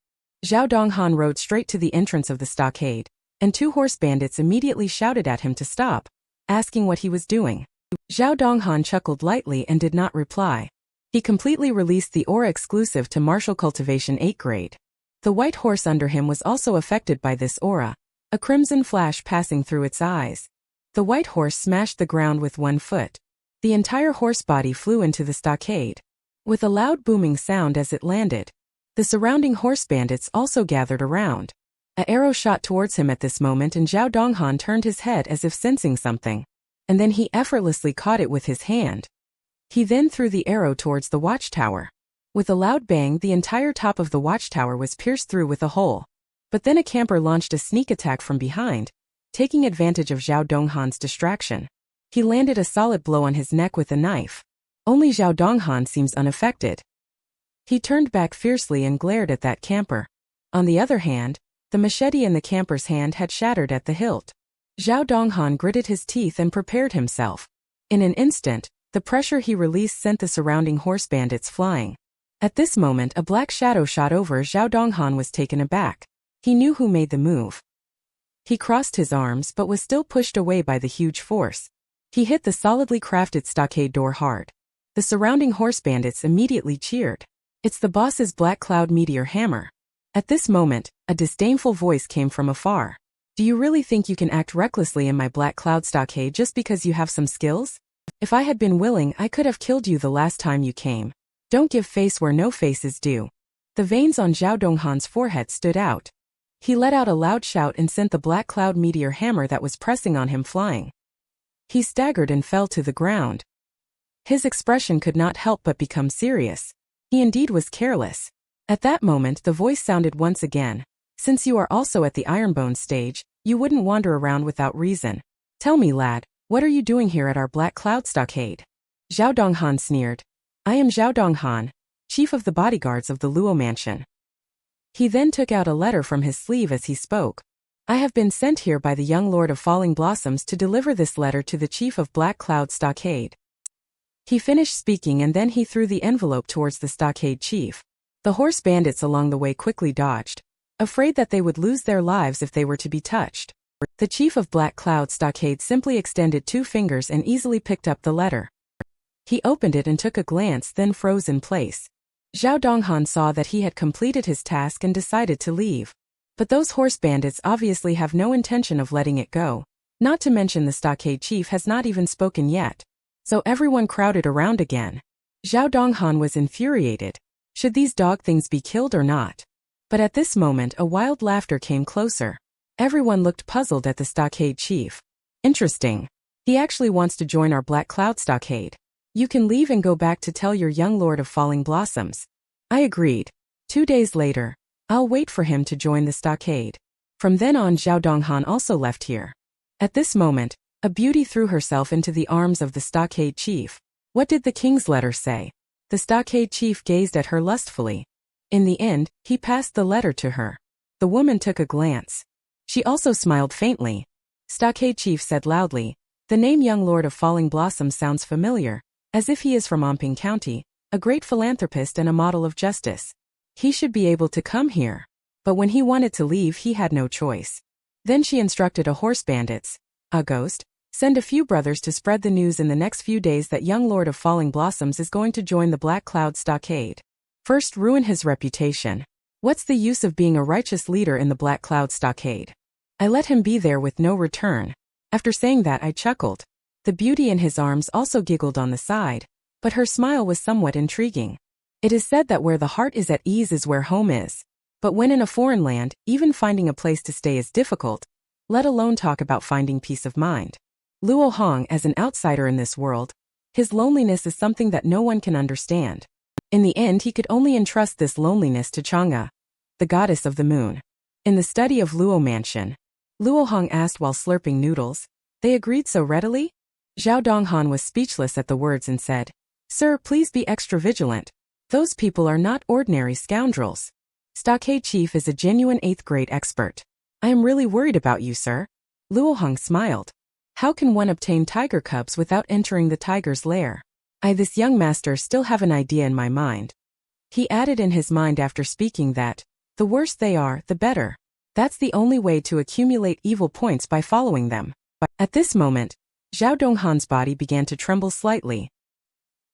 [SPEAKER 2] Zhao Donghan rode straight to the entrance of the stockade, and 2 horse bandits immediately shouted at him to stop, asking what he was doing. Zhao Donghan chuckled lightly and did not reply. He completely released the aura exclusive to martial cultivation 8 grade. The white horse under him was also affected by this aura, a crimson flash passing through its eyes. The white horse smashed the ground with 1 foot. The entire horse body flew into the stockade, with a loud booming sound as it landed. The surrounding horse bandits also gathered around. An arrow shot towards him at this moment, and Zhao Donghan turned his head as if sensing something, and then he effortlessly caught it with his hand. He then threw the arrow towards the watchtower. With a loud bang, the entire top of the watchtower was pierced through with a hole. But then a camper launched a sneak attack from behind, taking advantage of Zhao Donghan's distraction. He landed a solid blow on his neck with a knife. Only Zhao Donghan seems unaffected. He turned back fiercely and glared at that camper. On the other hand, the machete in the camper's hand had shattered at the hilt. Zhao Donghan gritted his teeth and prepared himself. In an instant, the pressure he released sent the surrounding horse bandits flying. At this moment, a black shadow shot over. Zhao Donghan was taken aback. He knew who made the move. He crossed his arms but was still pushed away by the huge force. He hit the solidly crafted stockade door hard. The surrounding horse bandits immediately cheered. It's the boss's black cloud meteor hammer. At this moment, a disdainful voice came from afar. Do you really think you can act recklessly in my black cloud stockade just because you have some skills? If I had been willing, I could have killed you the last time you came. Don't give face where no face is due. The veins on Zhao Donghan's forehead stood out. He let out a loud shout and sent the black cloud meteor hammer that was pressing on him flying. He staggered and fell to the ground. His expression could not help but become serious. He indeed was careless. At that moment, the voice sounded once again. Since you are also at the Ironbone stage, you wouldn't wander around without reason. Tell me, lad, what are you doing here at our Black Cloud Stockade? Zhao Donghan sneered. I am Zhao Donghan, chief of the bodyguards of the Luo Mansion. He then took out a letter from his sleeve as he spoke. I have been sent here by the young lord of Falling Blossoms to deliver this letter to the chief of Black Cloud Stockade. He finished speaking and then he threw the envelope towards the stockade chief. The horse bandits along the way quickly dodged, afraid that they would lose their lives if they were to be touched. The chief of Black Cloud Stockade simply extended 2 fingers and easily picked up the letter. He opened it and took a glance, then froze in place. Zhao Donghan saw that he had completed his task and decided to leave. But those horse bandits obviously have no intention of letting it go. Not to mention the stockade chief has not even spoken yet. So everyone crowded around again. Zhao Donghan was infuriated. Should these dog things be killed or not? But at this moment a wild laughter came closer. Everyone looked puzzled at the stockade chief. Interesting. He actually wants to join our Black Cloud Stockade. You can leave and go back to tell your young lord of Falling Blossoms. I agreed. 2 days later, I'll wait for him to join the stockade. From then on, Zhao Donghan also left here. At this moment, a beauty threw herself into the arms of the stockade chief. What did the king's letter say? The stockade chief gazed at her lustfully. In the end, he passed the letter to her. The woman took a glance. She also smiled faintly. Stockade chief said loudly, the name young lord of Falling Blossoms sounds familiar, as if he is from Omping County, a great philanthropist and a model of justice. He should be able to come here. But when he wanted to leave, he had no choice. Then she instructed a horse bandits, a ghost, send a few brothers to spread the news in the next few days that young lord of Falling Blossoms is going to join the Black Cloud Stockade. First, ruin his reputation. What's the use of being a righteous leader in the Black Cloud Stockade? I let him be there with no return. After saying that, I chuckled. The beauty in his arms also giggled on the side, but her smile was somewhat intriguing. It is said that where the heart is at ease is where home is. But when in a foreign land, even finding a place to stay is difficult, let alone talk about finding peace of mind. Luo Hong, as an outsider in this world, his loneliness is something that no one can understand. In the end, he could only entrust this loneliness to Chang'e, the goddess of the moon. In the study of Luo Mansion, Luo Hong asked while slurping noodles. They agreed so readily? Zhao Donghan was speechless at the words and said, Sir, please be extra vigilant. Those people are not ordinary scoundrels. Stockade Chief is a genuine 8th grade expert. I am really worried about you, sir. Luo Hong smiled. How can one obtain tiger cubs without entering the tiger's lair? This young master still have an idea in my mind. He added in his mind after speaking that, The worse they are, the better. That's the only way to accumulate evil points by following them. At this moment, Zhao Donghan's body began to tremble slightly.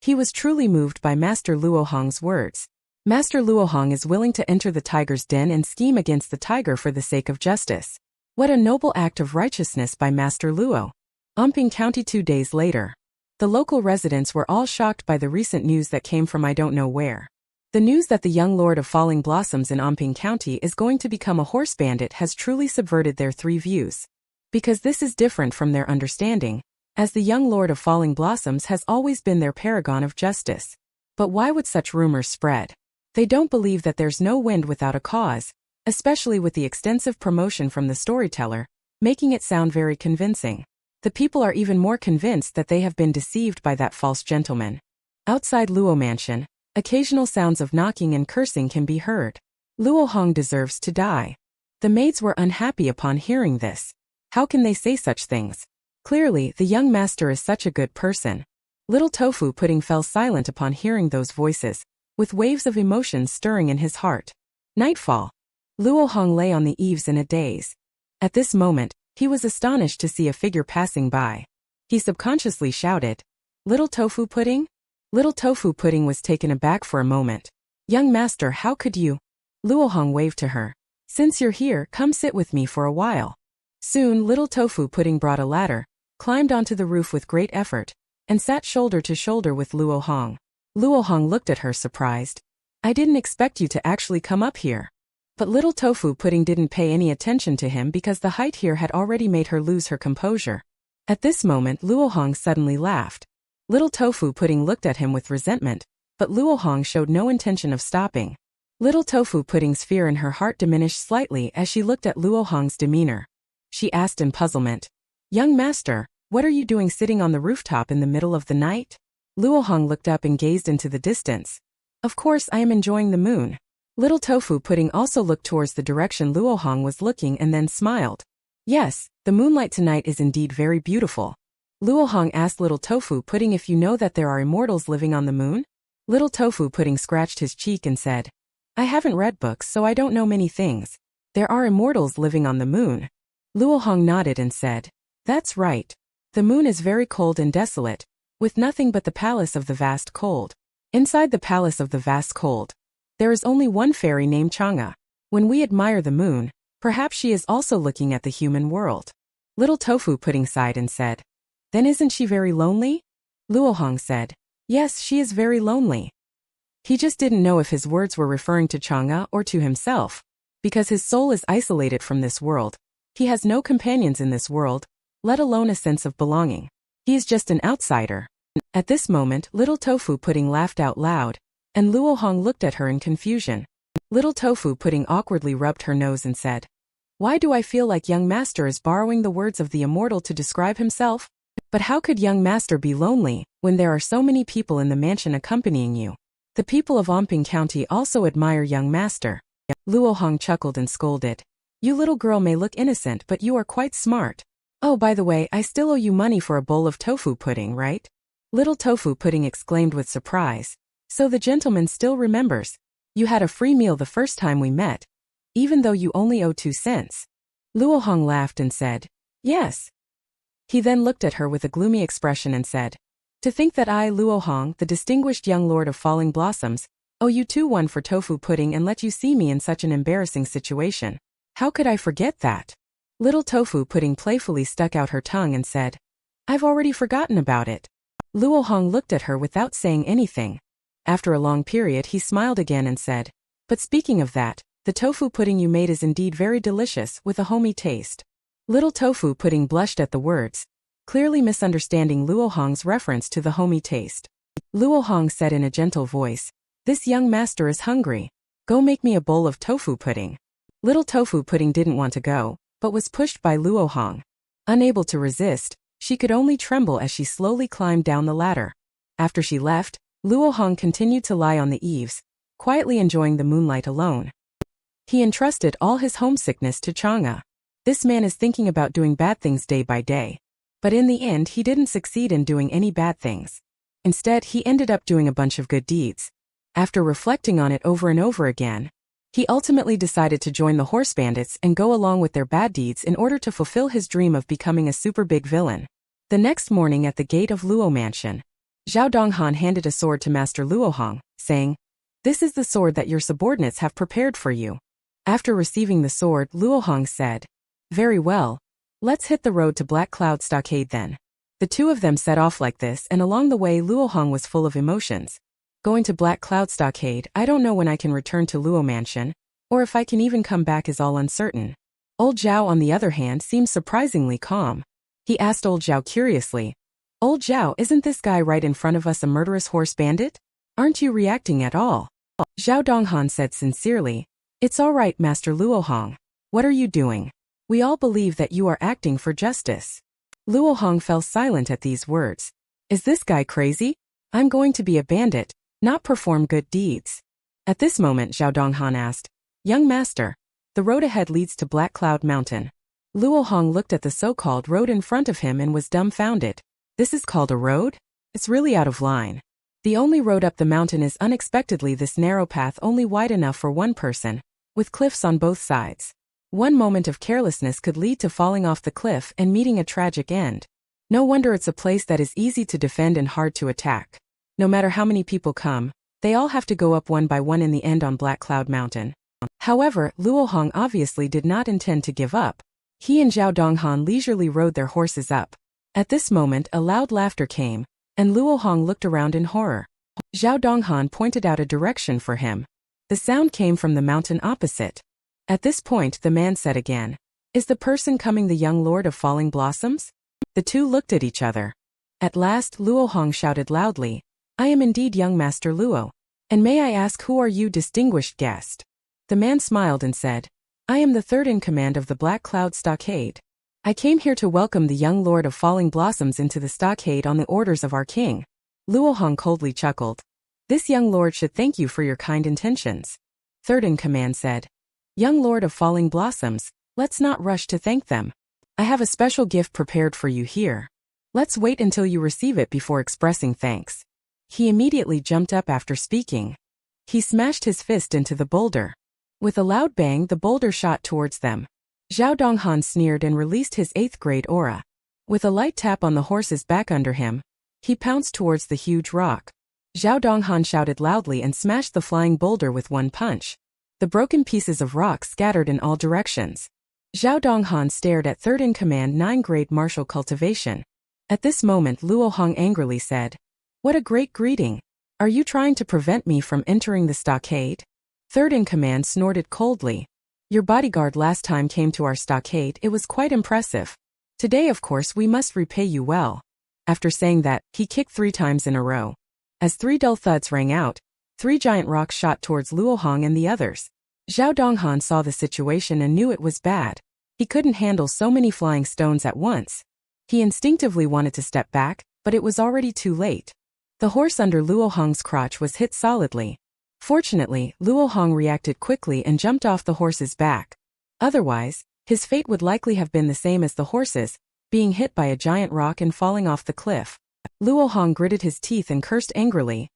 [SPEAKER 2] He was truly moved by Master Luohong's words. Master Luohong is willing to enter the tiger's den and scheme against the tiger for the sake of justice. What a noble act of righteousness by Master Luo. Amping County 2 days later. The local residents were all shocked by the recent news that came from I don't know where. The news that the young Lord of Falling Blossoms in Amping County is going to become a horse bandit has truly subverted their three views. Because this is different from their understanding, as the young Lord of Falling Blossoms has always been their paragon of justice. But why would such rumors spread? They don't believe that there's no wind without a cause, especially with the extensive promotion from the storyteller, making it sound very convincing. The people are even more convinced that they have been deceived by that false gentleman. Outside Luo Mansion, occasional sounds of knocking and cursing can be heard. Luo Hong deserves to die. The maids were unhappy upon hearing this. How can they say such things? Clearly, the young master is such a good person. Little Tofu Pudding fell silent upon hearing those voices, with waves of emotion stirring in his heart. Nightfall. Luo Hong lay on the eaves in a daze. At this moment, he was astonished to see a figure passing by. He subconsciously shouted, "Little Tofu Pudding?" Little Tofu Pudding was taken aback for a moment. "Young master, how could you?" Luo Hong waved to her. "Since you're here, come sit with me for a while." Soon Little Tofu Pudding brought a ladder, climbed onto the roof with great effort, and sat shoulder to shoulder with Luo Hong. Luo Hong looked at her surprised. "I didn't expect you to actually come up here." But Little Tofu Pudding didn't pay any attention to him because the height here had already made her lose her composure. At this moment Luo Hong suddenly laughed. Little Tofu Pudding looked at him with resentment, but Luo Hong showed no intention of stopping. Little Tofu Pudding's fear in her heart diminished slightly as she looked at Luo Hong's demeanor. She asked in puzzlement, "Young master, what are you doing sitting on the rooftop in the middle of the night?" Luo Hong looked up and gazed into the distance. "Of course I am enjoying the moon." Little Tofu Pudding also looked towards the direction Luo Hong was looking and then smiled. "Yes, the moonlight tonight is indeed very beautiful." Luo Hong asked Little Tofu Pudding if you know that there are immortals living on the moon? Little Tofu Pudding scratched his cheek and said, "I haven't read books so I don't know many things. There are immortals living on the moon." Luo Hong nodded and said, "That's right. The moon is very cold and desolate, with nothing but the palace of the vast cold. Inside the palace of the vast cold, there is only one fairy named Chang'e. When we admire the moon, perhaps she is also looking at the human world." Little Tofu Pudding sighed and said, "Then isn't she very lonely?" Luo Hong said, "Yes, she is very lonely." He just didn't know if his words were referring to Chang'e or to himself. Because his soul is isolated from this world. He has no companions in this world, let alone a sense of belonging. He is just an outsider. At this moment, Little Tofu Pudding laughed out loud, and Luo Hong looked at her in confusion. Little Tofu Pudding awkwardly rubbed her nose and said, "Why do I feel like young master is borrowing the words of the immortal to describe himself? But how could young master be lonely, when there are so many people in the mansion accompanying you? The people of Amping County also admire young master." Luo Hong chuckled and scolded, "You little girl may look innocent but you are quite smart. Oh, by the way, I still owe you money for a bowl of tofu pudding, right?" Little Tofu Pudding exclaimed with surprise. "So the gentleman still remembers. You had a free meal the first time we met, even though you only owe 2 cents. Luo Hong laughed and said, "Yes." He then looked at her with a gloomy expression and said, "To think that I, Luo Hong, the distinguished young lord of Falling Blossoms, owe you 2 for tofu pudding and let you see me in such an embarrassing situation. How could I forget that?" Little Tofu Pudding playfully stuck out her tongue and said, "I've already forgotten about it." Luo Hong looked at her without saying anything. After a long period he smiled again and said, "But speaking of that, the tofu pudding you made is indeed very delicious with a homey taste." Little Tofu Pudding blushed at the words, clearly misunderstanding Luo Hong's reference to the homey taste. Luo Hong said in a gentle voice, "This young master is hungry. Go make me a bowl of tofu pudding." Little Tofu Pudding didn't want to go, but was pushed by Luo Hong. Unable to resist, she could only tremble as she slowly climbed down the ladder. After she left, Luo Hong continued to lie on the eaves, quietly enjoying the moonlight alone. He entrusted all his homesickness to Chang'e. This man is thinking about doing bad things day by day. But in the end he didn't succeed in doing any bad things. Instead he ended up doing a bunch of good deeds. After reflecting on it over and over again, He ultimately decided to join the horse bandits and go along with their bad deeds in order to fulfill his dream of becoming a super big villain. The next morning at the gate of Luo Mansion, Zhao Donghan handed a sword to Master Luohong, saying, "This is the sword that your subordinates have prepared for you." After receiving the sword, Luohong said, "Very well. Let's hit the road to Black Cloud Stockade then." The two of them set off like this, and along the way Luohong was full of emotions. Going to Black Cloud Stockade, I don't know when I can return to Luo Mansion, or if I can even come back is all uncertain. Old Zhao on the other hand seemed surprisingly calm. He asked Old Zhao curiously, "Old Zhao, isn't this guy right in front of us a murderous horse bandit? Aren't you reacting at all?" Zhao Donghan said sincerely, "It's all right, Master Luohong. What are you doing? We all believe that you are acting for justice." Luohong fell silent at these words. Is this guy crazy? I'm going to be a bandit, not perform good deeds. At this moment Zhao Donghan asked, "Young master, the road ahead leads to Black Cloud Mountain." Luohong looked at the so-called road in front of him and was dumbfounded. This is called a road? It's really out of line. The only road up the mountain is unexpectedly this narrow path only wide enough for one person, with cliffs on both sides. One moment of carelessness could lead to falling off the cliff and meeting a tragic end. No wonder it's a place that is easy to defend and hard to attack. No matter how many people come, they all have to go up one by one in the end on Black Cloud Mountain. However, Luohong obviously did not intend to give up. He and Zhao Donghan leisurely rode their horses up. At this moment a loud laughter came, and Luohong looked around in horror. Zhao Donghan pointed out a direction for him. The sound came from the mountain opposite. At this point the man said again, "Is the person coming the young lord of falling blossoms?" The two looked at each other. At last Luohong shouted loudly, "I am indeed young Master Luo. And may I ask who are you, distinguished guest?" The man smiled and said, "I am the third in command of the Black Cloud Stockade. I came here to welcome the young lord of falling blossoms into the stockade on the orders of our king." Luohong coldly chuckled. "This young lord should thank you for your kind intentions." Third in command said, "Young lord of falling blossoms, let's not rush to thank them. I have a special gift prepared for you here. Let's wait until you receive it before expressing thanks." He immediately jumped up after speaking. He smashed his fist into the boulder. With a loud bang the boulder shot towards them. Zhao Donghan sneered and released his 8th grade aura. With a light tap on the horse's back under him, he pounced towards the huge rock. Zhao Donghan shouted loudly and smashed the flying boulder with one punch. The broken pieces of rock scattered in all directions. Zhao Donghan stared at third in command 9th grade martial cultivation. At this moment Luohong angrily said, "What a great greeting. Are you trying to prevent me from entering the stockade?" Third in command snorted coldly. "Your bodyguard last time came to our stockade, it was quite impressive. Today of course we must repay you well." After saying that, he kicked 3 times in a row. As 3 dull thuds rang out, 3 giant rocks shot towards Luohong and the others. Zhao Donghan saw the situation and knew it was bad. He couldn't handle so many flying stones at once. He instinctively wanted to step back, but it was already too late. The horse under Luohong's crotch was hit solidly. Fortunately, Luohong reacted quickly and jumped off the horse's back. Otherwise, his fate would likely have been the same as the horse's, being hit by a giant rock and falling off the cliff. Luohong gritted his teeth and cursed angrily.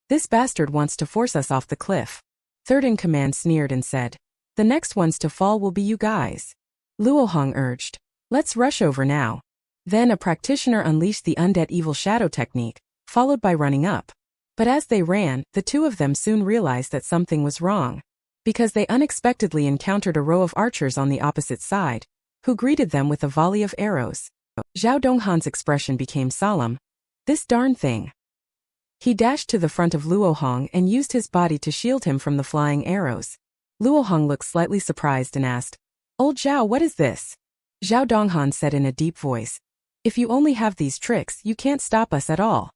[SPEAKER 2] "This bastard wants to force us off the cliff." Third in command sneered and said, "The next ones to fall will be you guys." Luohong urged, "Let's rush over now." Then a practitioner unleashed the undead evil shadow technique, followed by running up. But as they ran, the two of them soon realized that something was wrong. Because they unexpectedly encountered a row of archers on the opposite side, who greeted them with a volley of arrows. Zhao Donghan's expression became solemn. "This darn thing." He dashed to the front of Luohong and used his body to shield him from the flying arrows. Luohong looked slightly surprised and asked, "Old Zhao, what is this?" Zhao Donghan said in a deep voice, "If you only have these tricks, you can't stop us at all."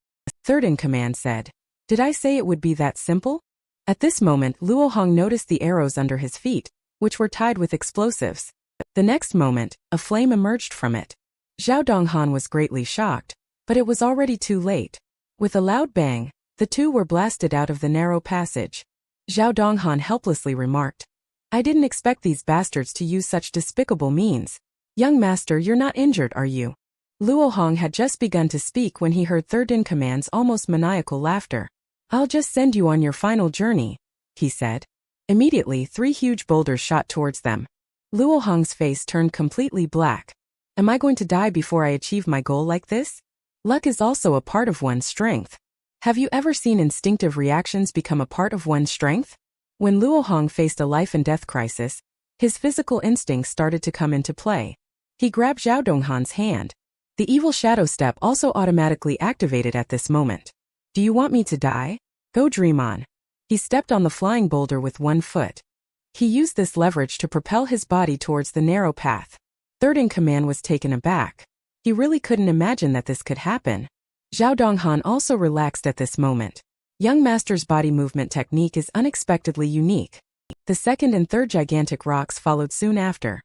[SPEAKER 2] Third in command said, "Did I say it would be that simple?" At this moment Luohong noticed the arrows under his feet, which were tied with explosives. The next moment, a flame emerged from it. Zhao Donghan was greatly shocked, but it was already too late. With a loud bang, the two were blasted out of the narrow passage. Zhao Donghan helplessly remarked, "I didn't expect these bastards to use such despicable means. Young master, you're not injured, are you?" Luohong had just begun to speak when he heard third in command's almost maniacal laughter. "I'll just send you on your final journey," he said. Immediately, 3 huge boulders shot towards them. Luo Hong's face turned completely black. Am I going to die before I achieve my goal like this? Luck is also a part of one's strength. Have you ever seen instinctive reactions become a part of one's strength? When Luo Hong faced a life and death crisis, his physical instincts started to come into play. He grabbed Zhao Donghan's hand. The evil shadow step also automatically activated at this moment. Do you want me to die? Go dream on. He stepped on the flying boulder with one foot. He used this leverage to propel his body towards the narrow path. Third in command was taken aback. He really couldn't imagine that this could happen. Zhao Donghan also relaxed at this moment. Young Master's body movement technique is unexpectedly unique. The second and third gigantic rocks followed soon after.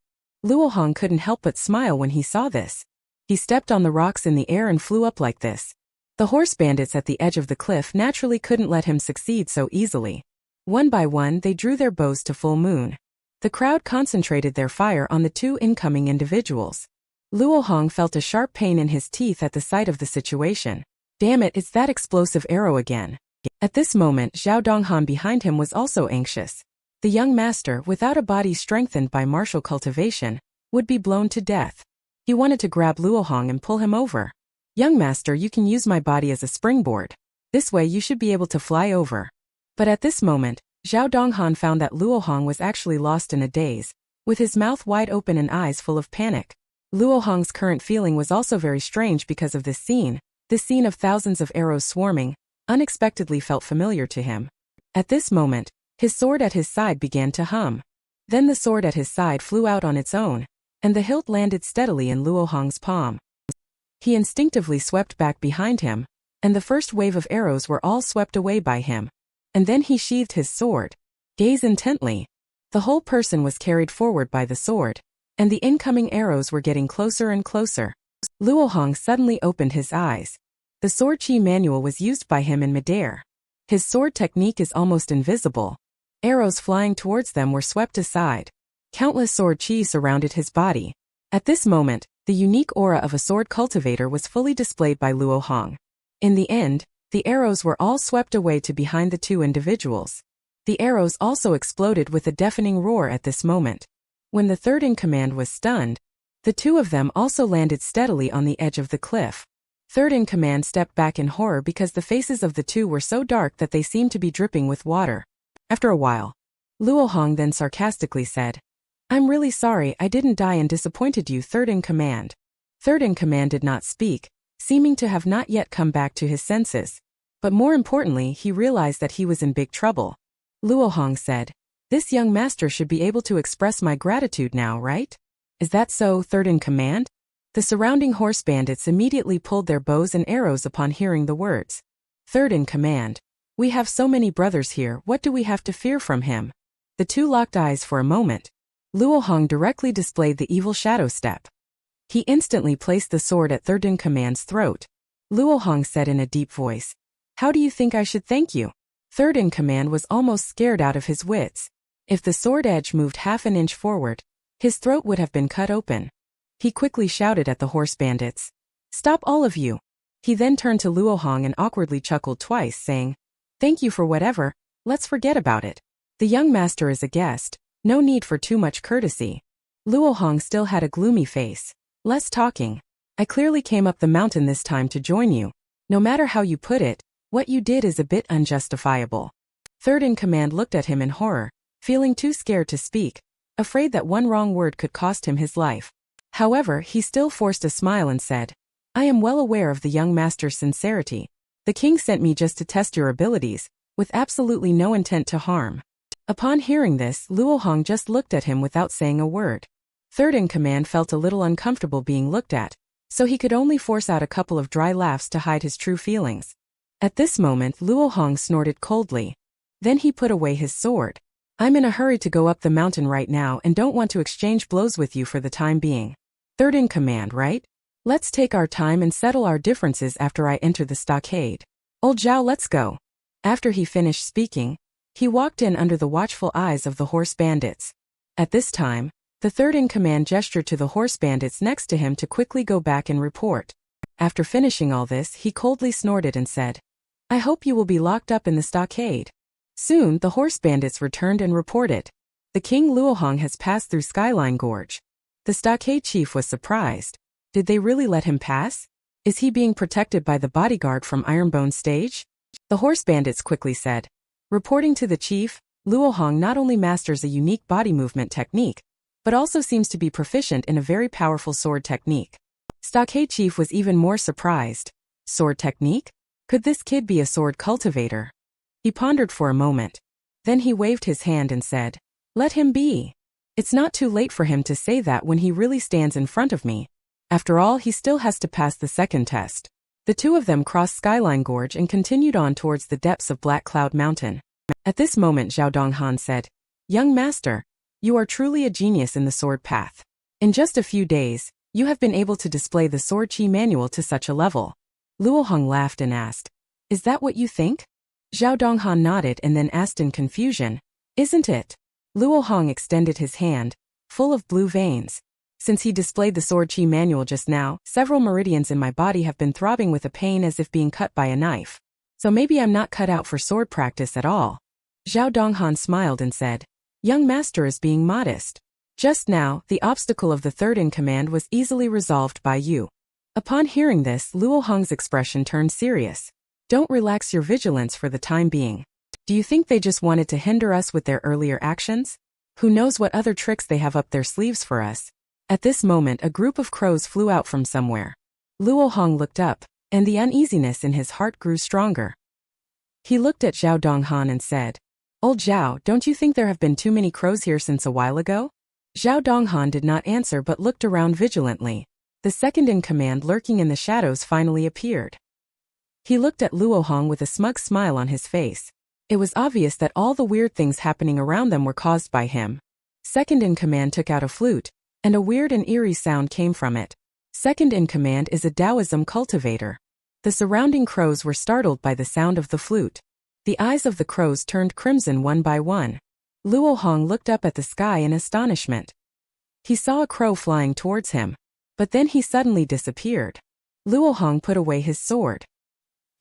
[SPEAKER 2] Luo Hong couldn't help but smile when he saw this. He stepped on the rocks in the air and flew up like this. The horse bandits at the edge of the cliff naturally couldn't let him succeed so easily. One by one they drew their bows to full moon. The crowd concentrated their fire on the 2 incoming individuals. Luo Hong felt a sharp pain in his teeth at the sight of the situation. Damn it, it's that explosive arrow again. At this moment, Zhao Donghan behind him was also anxious. The young master, without a body strengthened by martial cultivation, would be blown to death. He wanted to grab Luo Hong and pull him over. Young master, you can use my body as a springboard. This way you should be able to fly over. But at this moment, Zhao Donghan found that Luo Hong was actually lost in a daze, with his mouth wide open and eyes full of panic. Luo Hong's current feeling was also very strange because of this scene. This scene of thousands of arrows swarming unexpectedly felt familiar to him. At this moment, his sword at his side began to hum. Then the sword at his side flew out on its own, and the hilt landed steadily in Luo Hong's palm. He instinctively swept back behind him, and the first wave of arrows were all swept away by him. And then he sheathed his sword. Gaze intently. The whole person was carried forward by the sword, and the incoming arrows were getting closer and closer. Luo Hong suddenly opened his eyes. The sword chi manual was used by him in midair. His sword technique is almost invisible. Arrows flying towards them were swept aside. Countless sword chi surrounded his body. At this moment, the unique aura of a sword cultivator was fully displayed by Luo Hong. In the end, the arrows were all swept away to behind the 2 individuals. The arrows also exploded with a deafening roar at this moment. When the third in command was stunned, the 2 of them also landed steadily on the edge of the cliff. Third in command stepped back in horror because the faces of the 2 were so dark that they seemed to be dripping with water. After a while, Luo Hong then sarcastically said, I'm really sorry I didn't die and disappointed you, third in command. Third in command did not speak, seeming to have not yet come back to his senses. But more importantly, he realized that he was in big trouble. Luo Hong said, this young master should be able to express my gratitude now, right? Is that so, third in command? The surrounding horse bandits immediately pulled their bows and arrows upon hearing the words. Third in command. We have so many brothers here, what do we have to fear from him? The 2 locked eyes for a moment. Luo Hong directly displayed the evil shadow step. He instantly placed the sword at third in command's throat. Luo Hong said in a deep voice, how do you think I should thank you? Third in command was almost scared out of his wits. If the sword edge moved half an inch forward, his throat would have been cut open. He quickly shouted at the horse bandits, stop all of you. He then turned to Luo Hong and awkwardly chuckled twice, saying, thank you for whatever, let's forget about it. The young master is a guest, no need for too much courtesy. Luo Hong still had a gloomy face. Less talking. I clearly came up the mountain this time to join you. No matter how you put it, what you did is a bit unjustifiable. Third in command looked at him in horror, feeling too scared to speak, afraid that one wrong word could cost him his life. However, he still forced a smile and said, I am well aware of the young master's sincerity. The king sent me just to test your abilities, with absolutely no intent to harm. Upon hearing this, Luo Hong just looked at him without saying a word. Third in command felt a little uncomfortable being looked at, so he could only force out a couple of dry laughs to hide his true feelings. At this moment, Luo Hong snorted coldly. Then he put away his sword. I'm in a hurry to go up the mountain right now and don't want to exchange blows with you for the time being. Third in command, right? Let's take our time and settle our differences after I enter the stockade. Old Zhao, let's go. After he finished speaking, he walked in under the watchful eyes of the horse bandits. At this time, the third in command gestured to the horse bandits next to him to quickly go back and report. After finishing all this, he coldly snorted and said, I hope you will be locked up in the stockade. Soon, the horse bandits returned and reported. The king Luohong has passed through Skyline Gorge. The stockade chief was surprised. Did they really let him pass? Is he being protected by the bodyguard from Ironbone Stage? The horse bandits quickly said. Reporting to the chief, Luohong not only masters a unique body movement technique, but also seems to be proficient in a very powerful sword technique. Stockade chief was even more surprised. Sword technique? Could this kid be a sword cultivator? He pondered for a moment. Then he waved his hand and said, "Let him be. It's not too late for him to say that when he really stands in front of me. After all, he still has to pass the second test." The two of them crossed Skyline Gorge and continued on towards the depths of Black Cloud Mountain. At this moment Zhao Donghan said, "Young master, you are truly a genius in the sword path. In just a few days, you have been able to display the sword chi manual to such a level." Luohong laughed and asked, "Is that what you think?" Zhao Donghan nodded and then asked in confusion, "Isn't it?" Luohong extended his hand, full of blue veins. "Since he displayed the sword chi manual just now, several meridians in my body have been throbbing with a pain as if being cut by a knife. So maybe I'm not cut out for sword practice at all." Zhao Donghan smiled and said, "Young master is being modest. Just now, the obstacle of the third in command was easily resolved by you." Upon hearing this, Luohong's expression turned serious. "Don't relax your vigilance for the time being. Do you think they just wanted to hinder us with their earlier actions? Who knows what other tricks they have up their sleeves for us?" At this moment a group of crows flew out from somewhere. Luohong looked up, and the uneasiness in his heart grew stronger. He looked at Zhao Donghan and said, "Old Zhao, don't you think there have been too many crows here since a while ago?" Zhao Donghan did not answer but looked around vigilantly. The second in command lurking in the shadows finally appeared. He looked at Luohong with a smug smile on his face. It was obvious that all the weird things happening around them were caused by him. Second in command took out a flute, and a weird and eerie sound came from it. Second in command is a Taoism cultivator. The surrounding crows were startled by the sound of the flute. The eyes of the crows turned crimson one by one. Luohong looked up at the sky in astonishment. He saw a crow flying towards him, but then he suddenly disappeared. Luohong put away his sword.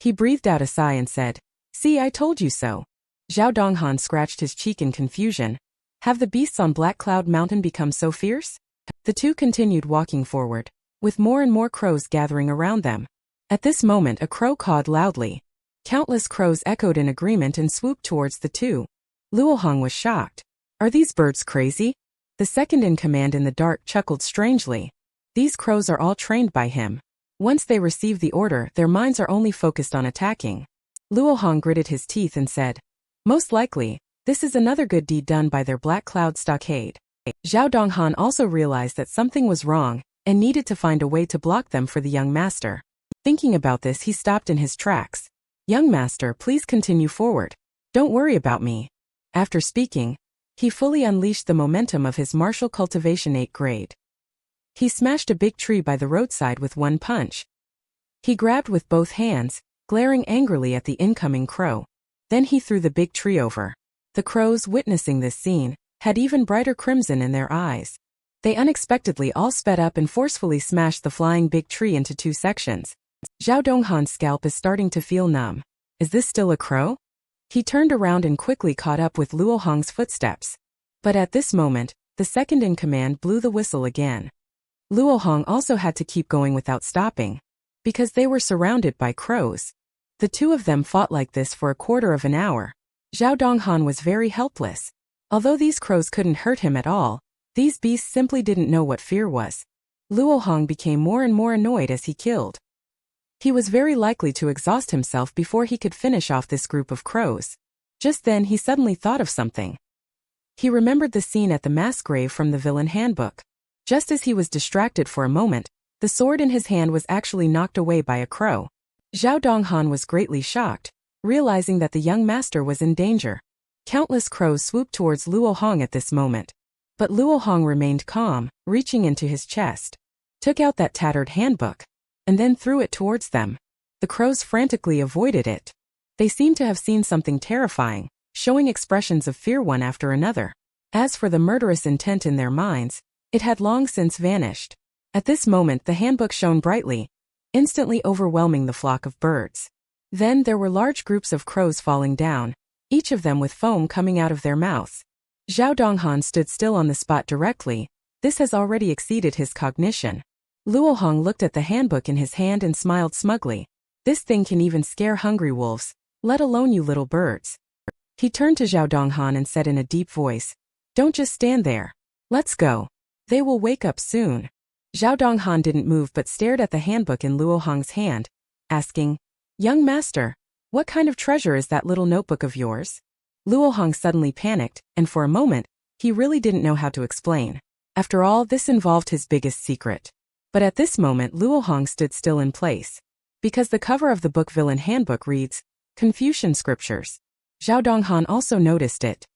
[SPEAKER 2] He breathed out a sigh and said, "See, I told you so." Zhao Donghan scratched his cheek in confusion. Have the beasts on Black Cloud Mountain become so fierce? The two continued walking forward, with more and more crows gathering around them. At this moment a crow cawed loudly. Countless crows echoed in agreement and swooped towards the two. Luohong was shocked. Are these birds crazy? The second in command in the dark chuckled strangely. These crows are all trained by him. Once they receive the order, their minds are only focused on attacking. Luohong gritted his teeth and said, "Most likely, this is another good deed done by their Black Cloud stockade." Zhao Donghan also realized that something was wrong, and needed to find a way to block them for the young master. Thinking about this, he stopped in his tracks. "Young master, please continue forward. Don't worry about me." After speaking, he fully unleashed the momentum of his martial cultivation 8th grade. He smashed a big tree by the roadside with one punch. He grabbed with both hands, glaring angrily at the incoming crow. Then he threw the big tree over. The crows, witnessing this scene, had even brighter crimson in their eyes. They unexpectedly all sped up and forcefully smashed the flying big tree into two sections. Zhao Donghan's scalp is starting to feel numb. Is this still a crow? He turned around and quickly caught up with Luohong's footsteps. But at this moment, the second in command blew the whistle again. Luohong also had to keep going without stopping, because they were surrounded by crows. The two of them fought like this for a quarter of an hour. Zhao Donghan was very helpless. Although these crows couldn't hurt him at all, these beasts simply didn't know what fear was. Luohong became more and more annoyed as he killed. He was very likely to exhaust himself before he could finish off this group of crows. Just then he suddenly thought of something. He remembered the scene at the mass grave from the villain handbook. Just as he was distracted for a moment, the sword in his hand was actually knocked away by a crow. Zhao Donghan was greatly shocked, realizing that the young master was in danger. Countless crows swooped towards Luohong at this moment. But Luohong remained calm, reaching into his chest, took out that tattered handbook, and then threw it towards them. The crows frantically avoided it. They seemed to have seen something terrifying, showing expressions of fear one after another. As for the murderous intent in their minds, it had long since vanished. At this moment the handbook shone brightly, instantly overwhelming the flock of birds. Then there were large groups of crows falling down, each of them with foam coming out of their mouths. Zhao Donghan stood still on the spot directly. This has already exceeded his cognition. Luo Hong looked at the handbook in his hand and smiled smugly. This thing can even scare hungry wolves, let alone you little birds. He turned to Zhao Donghan and said in a deep voice, "Don't just stand there. Let's go. They will wake up soon." Zhao Donghan didn't move but stared at the handbook in Luo Hong's hand, asking, "Young master, what kind of treasure is that little notebook of yours?" Luo Hong suddenly panicked, and for a moment, he really didn't know how to explain. After all, this involved his biggest secret. But at this moment Luo Hong stood still in place. Because the cover of the book Villain Handbook reads, Confucian Scriptures. Zhao Donghan also noticed it.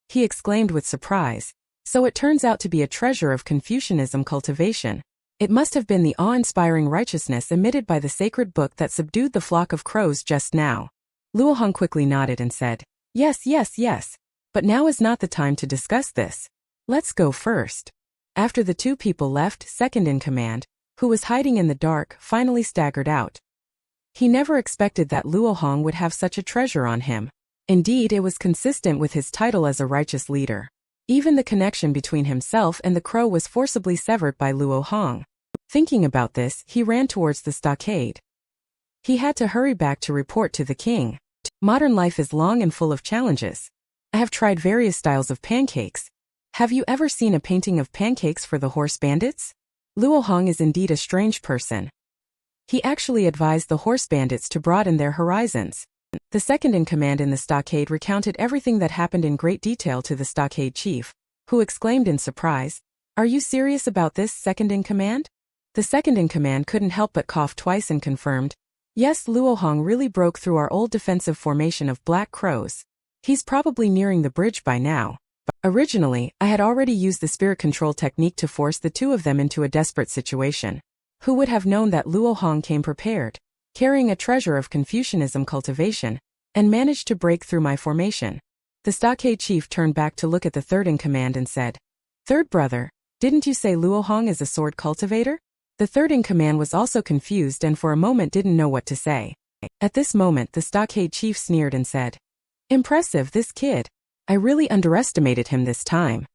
[SPEAKER 2] He exclaimed with surprise, "So it turns out to be a treasure of Confucianism cultivation. It must have been the awe-inspiring righteousness emitted by the sacred book that subdued the flock of crows just now." Luo Hong quickly nodded and said, "Yes, yes, yes. But now is not the time to discuss this. Let's go first." After the two people left, second in command, who was hiding in the dark, finally staggered out. He never expected that Luo Hong would have such a treasure on him. Indeed, it was consistent with his title as a righteous leader. Even the connection between himself and the crow was forcibly severed by Luo Hong. Thinking about this, he ran towards the stockade. He had to hurry back to report to the king. Modern life is long and full of challenges. I have tried various styles of pancakes. Have you ever seen a painting of pancakes for the horse bandits? Luo Hong is indeed a strange person. He actually advised the horse bandits to broaden their horizons. The second in command in the stockade recounted everything that happened in great detail to the stockade chief, who exclaimed in surprise, "Are you serious about this, second in command?" The second in command couldn't help but cough twice and confirmed, "Yes, Luo Hong really broke through our old defensive formation of black crows. He's probably nearing the bridge by now. Originally, I had already used the spirit control technique to force the two of them into a desperate situation. Who would have known that Luo Hong came prepared, carrying a treasure of Confucianism cultivation, and managed to break through my formation?" The stockade chief turned back to look at the third in command and said, "Third brother, didn't you say Luo Hong is a sword cultivator?" The third in command was also confused and for a moment didn't know what to say. At this moment the stockade chief sneered and said, "Impressive, this kid. I really underestimated him this time."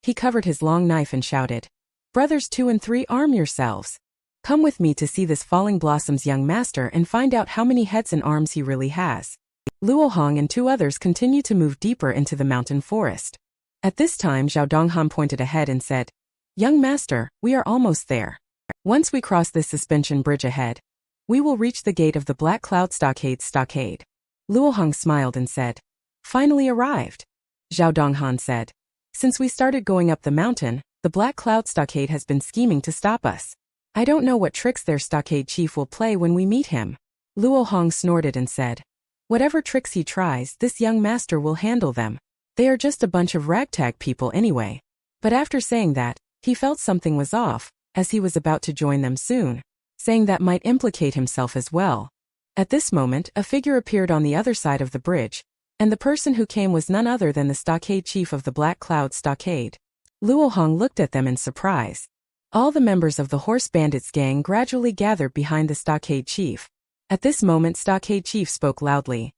[SPEAKER 2] He covered his long knife and shouted, "Brothers 2 and 3, arm yourselves. Come with me to see this Falling Blossom's young master and find out how many heads and arms he really has." Luo Hong and two others continued to move deeper into the mountain forest. At this time Zhao Donghan pointed ahead and said, "Young master, we are almost there. Once we cross this suspension bridge ahead, we will reach the gate of the Black Cloud Stockade. Luo Hong smiled and said, "Finally arrived." Zhao Donghan said, "Since we started going up the mountain, the Black Cloud Stockade has been scheming to stop us. I don't know what tricks their stockade chief will play when we meet him." Luo Hong snorted and said, "Whatever tricks he tries, this young master will handle them. They are just a bunch of ragtag people anyway." But after saying that, he felt something was off, as he was about to join them soon, saying that might implicate himself as well. At this moment, a figure appeared on the other side of the bridge, and the person who came was none other than the stockade chief of the Black Cloud Stockade. Luo Hong looked at them in surprise. All the members of the horse bandits gang gradually gathered behind the stockade chief. At this moment stockade chief spoke loudly.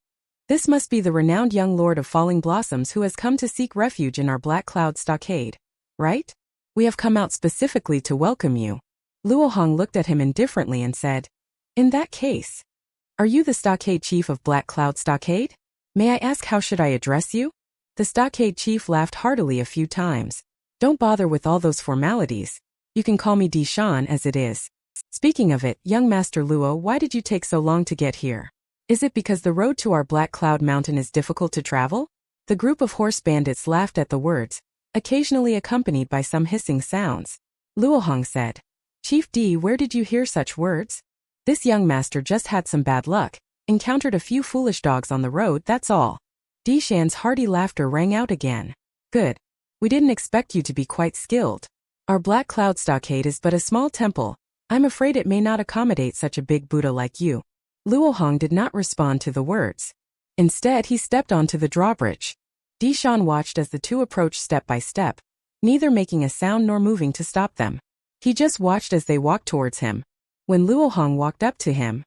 [SPEAKER 2] "This must be the renowned young lord of Falling Blossoms who has come to seek refuge in our Black Cloud Stockade, right? We have come out specifically to welcome you." Luo Hong looked at him indifferently and said, "In that case, are you the stockade chief of Black Cloud Stockade? May I ask how should I address you?" The stockade chief laughed heartily a few times. "Don't bother with all those formalities. You can call me Dishan as it is. Speaking of it, young Master Luo, why did you take so long to get here? Is it because the road to our Black Cloud Mountain is difficult to travel?" The group of horse bandits laughed at the words, occasionally accompanied by some hissing sounds. Luo Hong said, "Chief D, where did you hear such words? This young master just had some bad luck, encountered a few foolish dogs on the road, that's all." Dishan's hearty laughter rang out again. "Good. We didn't expect you to be quite skilled. Our Black Cloud Stockade is but a small temple. I'm afraid it may not accommodate such a big Buddha like you." Luo Hong did not respond to the words. Instead, he stepped onto the drawbridge. Dishan watched as the two approached step by step, neither making a sound nor moving to stop them. He just watched as they walked towards him. When Luo Hong walked up to him,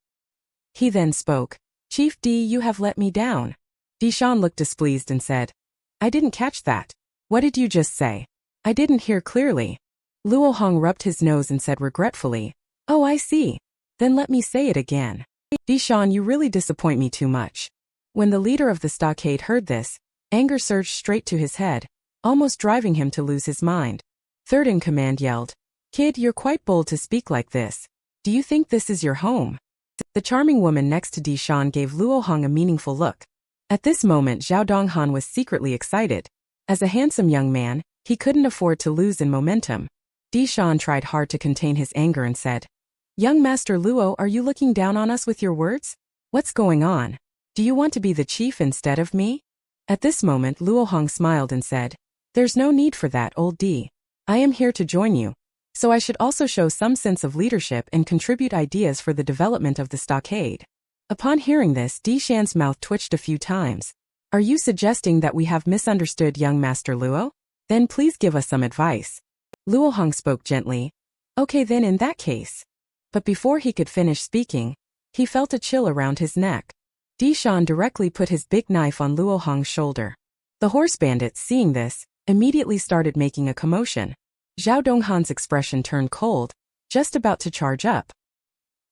[SPEAKER 2] he then spoke, "Chief D, you have let me down. Dishan looked displeased and said, I didn't catch that. What did you just say? I didn't hear clearly. Luo Hong rubbed his nose and said regretfully, Oh, I see. Then let me say it again. Dishan, you really disappoint me too much. When the leader of the stockade heard this, anger surged straight to his head, almost driving him to lose his mind. Third in command yelled, Kid, you're quite bold to speak like this. Do you think this is your home? The charming woman next to Dishan gave Luo Hong a meaningful look. At this moment Zhao Donghan was secretly excited. As a handsome young man, he couldn't afford to lose in momentum. Dishan tried hard to contain his anger and said, Young Master Luo, are you looking down on us with your words? What's going on? Do you want to be the chief instead of me? At this moment Luo Hong smiled and said, There's no need for that, old D. I am here to join you. So I should also show some sense of leadership and contribute ideas for the development of the stockade. Upon hearing this, Dishan's mouth twitched a few times. Are you suggesting that we have misunderstood young Master Luo? Then please give us some advice. Luo Hong spoke gently. Okay then in that case. But before he could finish speaking, he felt a chill around his neck. Dishan directly put his big knife on Luo Hong's shoulder. The horse bandits, seeing this, immediately started making a commotion. Zhao Donghan's expression turned cold, just about to charge up.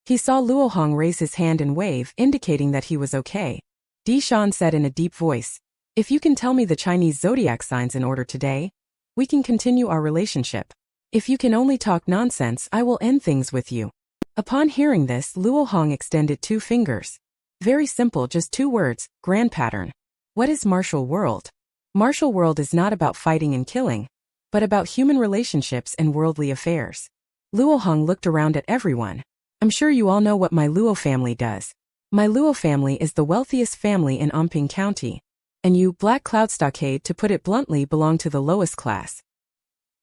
[SPEAKER 2] He saw Luo Hong raise his hand and wave, indicating that he was okay. Dishan said in a deep voice, If you can tell me the Chinese zodiac signs in order today, we can continue our relationship. If you can only talk nonsense, I will end things with you. Upon hearing this, Luo Hong extended 2 fingers. Very simple, just 2 words, grand pattern. What is martial world? Martial world is not about fighting and killing, but about human relationships and worldly affairs. Luo Hong looked around at everyone. I'm sure you all know what my Luo family does. My Luo family is the wealthiest family in Anping County. And you, Black Cloud Stockade, to put it bluntly, belong to the lowest class.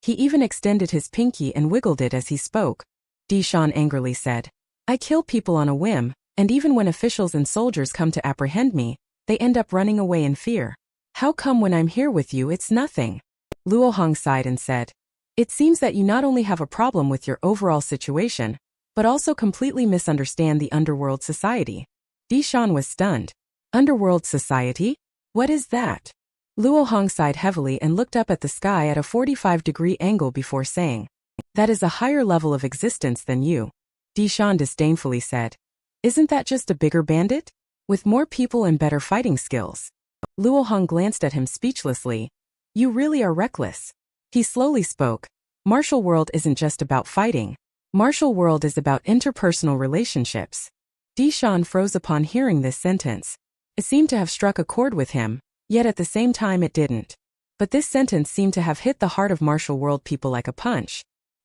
[SPEAKER 2] He even extended his pinky and wiggled it as he spoke. Dishan angrily said, I kill people on a whim, and even when officials and soldiers come to apprehend me, they end up running away in fear. How come when I'm here with you it's nothing? Luo Hong sighed and said, It seems that you not only have a problem with your overall situation, but also completely misunderstand the underworld society. Dishan was stunned. Underworld society? What is that? Luo Hong sighed heavily and looked up at the sky at a 45-degree angle before saying, That is a higher level of existence than you. Dishan disdainfully said, Isn't that just a bigger bandit? With more people and better fighting skills. Luo Hong glanced at him speechlessly. You really are reckless. He slowly spoke. Martial world isn't just about fighting. Martial world is about interpersonal relationships. Dishan froze upon hearing this sentence. It seemed to have struck a chord with him, yet at the same time it didn't. But this sentence seemed to have hit the heart of martial world people like a punch.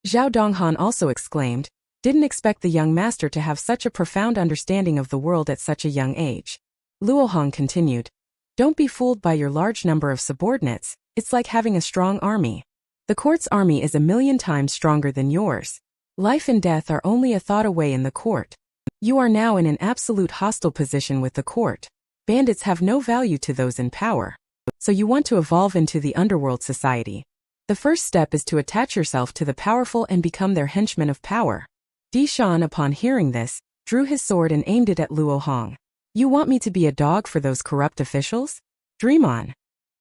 [SPEAKER 2] Zhao Donghan also exclaimed, Didn't expect the young master to have such a profound understanding of the world at such a young age. Luo Hong continued, Don't be fooled by your large number of subordinates. It's like having a strong army. The court's army is 1,000,000 times stronger than yours. Life and death are only a thought away in the court. You are now in an absolute hostile position with the court. Bandits have no value to those in power. So you want to evolve into the underworld society. The first step is to attach yourself to the powerful and become their henchman of power. Dishan, upon hearing this, drew his sword and aimed it at Luo Hong. You want me to be a dog for those corrupt officials? Dream on.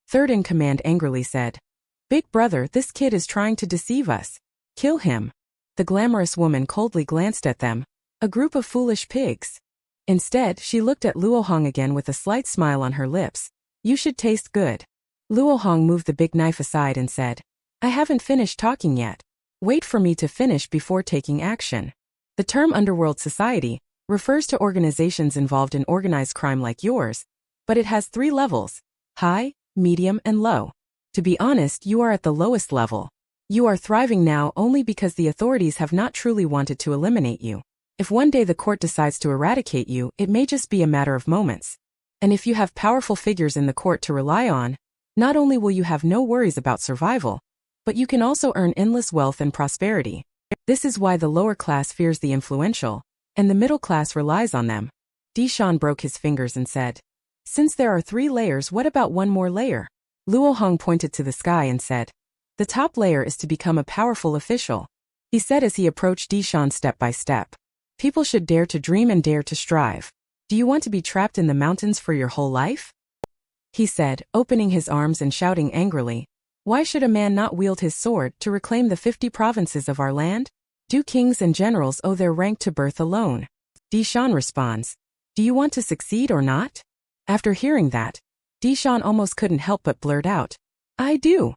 [SPEAKER 2] Third in command angrily said, Big brother, this kid is trying to deceive us. Kill him. The glamorous woman coldly glanced at them. A group of foolish pigs. Instead, she looked at Luo Hong again with a slight smile on her lips. You should taste good. Luo Hong moved the big knife aside and said, I haven't finished talking yet. Wait for me to finish before taking action. The term underworld society refers to organizations involved in organized crime like yours, but it has 3 levels: high, medium, and low. To be honest, you are at the lowest level. You are thriving now only because the authorities have not truly wanted to eliminate you. If one day the court decides to eradicate you, it may just be a matter of moments. And if you have powerful figures in the court to rely on, not only will you have no worries about survival, but you can also earn endless wealth and prosperity. This is why the lower class fears the influential, and the middle class relies on them. Dishan broke his fingers and said, Since there are 3 layers, what about one more layer? Luo Hong pointed to the sky and said, The top layer is to become a powerful official. He said as he approached Dishan step by step. People should dare to dream and dare to strive. Do you want to be trapped in the mountains for your whole life? he said, opening his arms and shouting angrily. Why should a man not wield his sword to reclaim the 50 provinces of our land? Do kings and generals owe their rank to birth alone? Dishan responds. Do you want to succeed or not? After hearing that, Dishan almost couldn't help but blurt out. I do.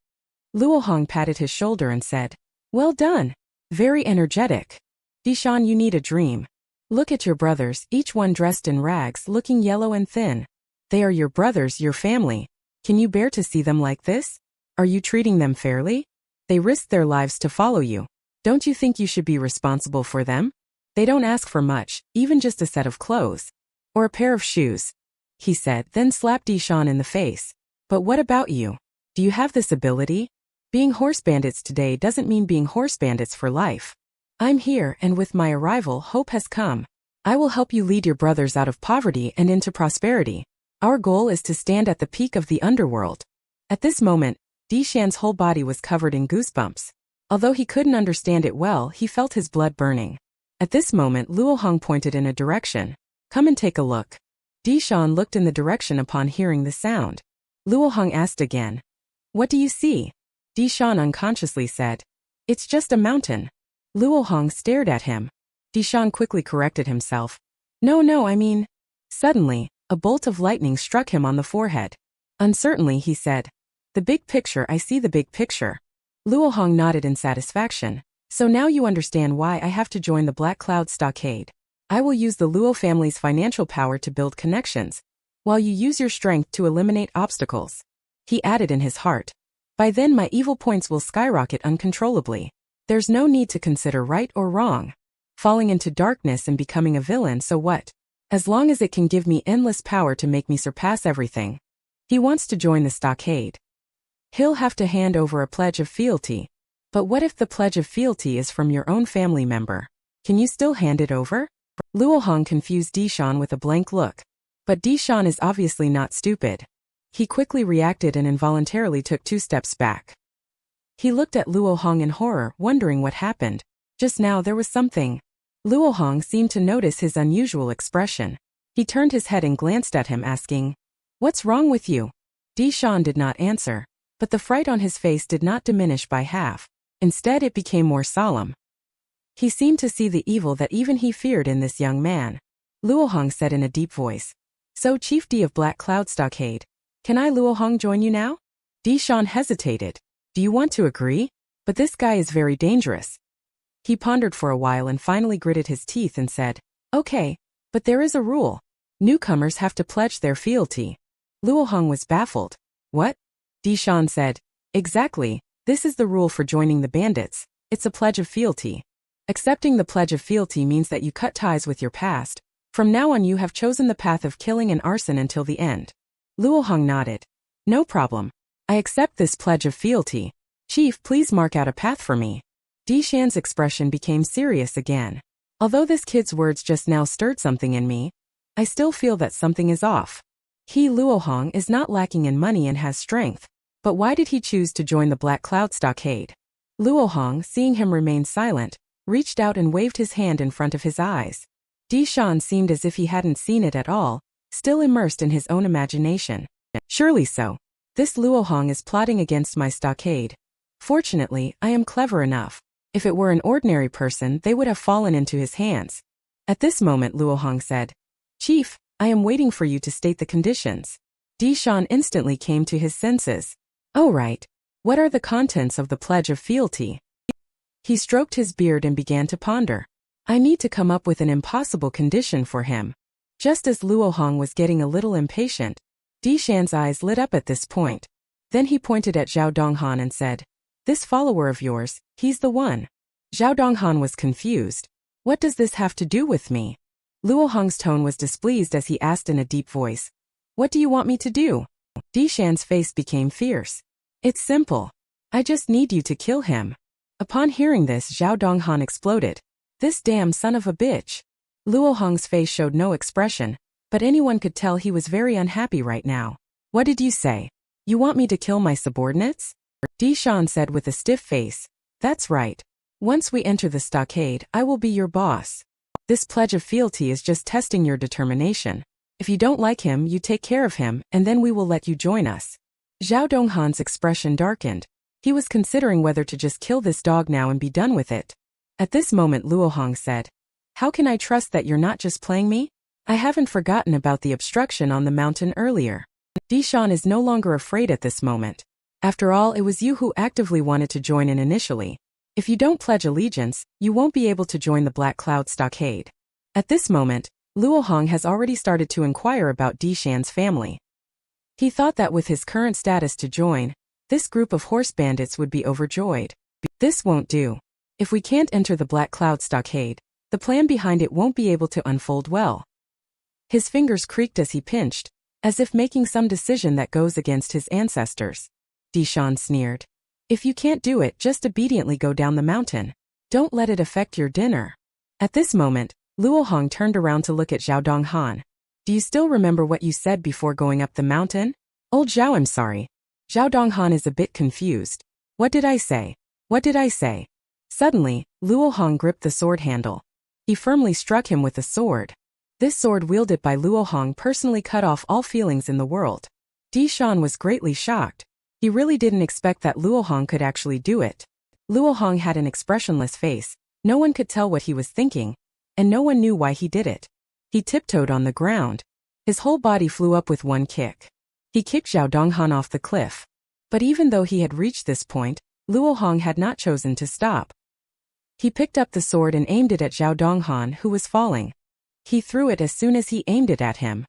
[SPEAKER 2] Luo Hong patted his shoulder and said, well done. Very energetic. Dishan, you need a dream. Look at your brothers, each one dressed in rags, looking yellow and thin. They are your brothers, your family. Can you bear to see them like this? Are you treating them fairly? They risked their lives to follow you. Don't you think you should be responsible for them? They don't ask for much, even just a set of clothes. Or a pair of shoes. He said, then slapped Dishan in the face. But what about you? Do you have this ability? Being horse bandits today doesn't mean being horse bandits for life. I'm here, and with my arrival, hope has come. I will help you lead your brothers out of poverty and into prosperity. Our goal is to stand at the peak of the underworld. At this moment, Dishan's whole body was covered in goosebumps. Although he couldn't understand it well, he felt his blood burning. At this moment, Luo Hong pointed in a direction. Come and take a look. Dishan looked in the direction upon hearing the sound. Luo Hong asked again. What do you see? Dishan unconsciously said. It's just a mountain. Luo Hong stared at him. Dishan quickly corrected himself. No, I mean. Suddenly, a bolt of lightning struck him on the forehead. Uncertainly, he said. The big picture, I see the big picture. Luo Hong nodded in satisfaction. So now you understand why I have to join the Black Cloud Stockade. I will use the Luo family's financial power to build connections, while you use your strength to eliminate obstacles. He added in his heart. By then my evil points will skyrocket uncontrollably. There's no need to consider right or wrong. Falling into darkness and becoming a villain, so what? As long as it can give me endless power to make me surpass everything. He wants to join the stockade. He'll have to hand over a pledge of fealty. But what if the pledge of fealty is from your own family member? Can you still hand it over? Luo Hong confused Dishan with a blank look. But Dishan is obviously not stupid. He quickly reacted and involuntarily took 2 steps back. He looked at Luo Hong in horror, wondering what happened. Just now there was something. Luo Hong seemed to notice his unusual expression. He turned his head and glanced at him, asking, What's wrong with you? Dishan did not answer, but the fright on his face did not diminish by half. Instead, it became more solemn. He seemed to see the evil that even he feared in this young man. Luo Hong said in a deep voice, So Chief D of Black Cloud Stockade, can I Luo Hong join you now? Dishan hesitated. Do you want to agree? But this guy is very dangerous. He pondered for a while and finally gritted his teeth and said, Okay, but there is a rule. Newcomers have to pledge their fealty. Luo Hong was baffled. What? Dishan said, Exactly, this is the rule for joining the bandits. It's a pledge of fealty. Accepting the pledge of fealty means that you cut ties with your past. From now on you have chosen the path of killing and arson until the end. Luo Hong nodded. No problem. I accept this pledge of fealty. Chief, please mark out a path for me. Dishan's expression became serious again. Although this kid's words just now stirred something in me, I still feel that something is off. He, Luo Hong, is not lacking in money and has strength. But why did he choose to join the Black Cloud Stockade? Luo Hong, seeing him remain silent, reached out and waved his hand in front of his eyes. Dishan seemed as if he hadn't seen it at all, still immersed in his own imagination. Surely so. This Luo Hong is plotting against my stockade. Fortunately, I am clever enough. If it were an ordinary person, they would have fallen into his hands. At this moment, Luo Hong said, Chief, I am waiting for you to state the conditions. Dishan instantly came to his senses. Oh right. What are the contents of the pledge of fealty? He stroked his beard and began to ponder. I need to come up with an impossible condition for him. Just as Luo Hong was getting a little impatient, Dishan's eyes lit up at this point. Then he pointed at Zhao Donghan and said, This follower of yours, he's the one. Zhao Donghan was confused. What does this have to do with me? Luo Hong's tone was displeased as he asked in a deep voice, What do you want me to do? Dishan's face became fierce. It's simple. I just need you to kill him. Upon hearing this, Zhao Donghan exploded. This damn son of a bitch. Luo Hong's face showed no expression, but anyone could tell he was very unhappy right now. What did you say? You want me to kill my subordinates? Dishan said with a stiff face. That's right. Once we enter the stockade, I will be your boss. This pledge of fealty is just testing your determination. If you don't like him, you take care of him, and then we will let you join us. Zhao Donghan's expression darkened. He was considering whether to just kill this dog now and be done with it. At this moment Luohong said, "How can I trust that you're not just playing me? I haven't forgotten about the obstruction on the mountain earlier." Dishan is no longer afraid at this moment. After all, it was you who actively wanted to join in initially. If you don't pledge allegiance, you won't be able to join the Black Cloud Stockade. At this moment, Luohong has already started to inquire about Dishan's family. He thought that with his current status to join, this group of horse bandits would be overjoyed. This won't do. If we can't enter the Black Cloud Stockade, the plan behind it won't be able to unfold well. His fingers creaked as he pinched, as if making some decision that goes against his ancestors. Dishan sneered. "If you can't do it, just obediently go down the mountain. Don't let it affect your dinner." At this moment, Luohong turned around to look at Zhao Donghan. "Do you still remember what you said before going up the mountain?" "Old Zhao, I'm sorry." Zhao Donghan is a bit confused. "What did I say? What did I say?" Suddenly, Luohong gripped the sword handle. He firmly struck him with the sword. This sword wielded by Luohong personally cut off all feelings in the world. Dishan was greatly shocked. He really didn't expect that Luohong could actually do it. Luohong had an expressionless face, no one could tell what he was thinking, and no one knew why he did it. He tiptoed on the ground. His whole body flew up with one kick. He kicked Zhao Donghan off the cliff. But even though he had reached this point, Luohong had not chosen to stop. He picked up the sword and aimed it at Zhao Donghan, who was falling. He threw it as soon as he aimed it at him.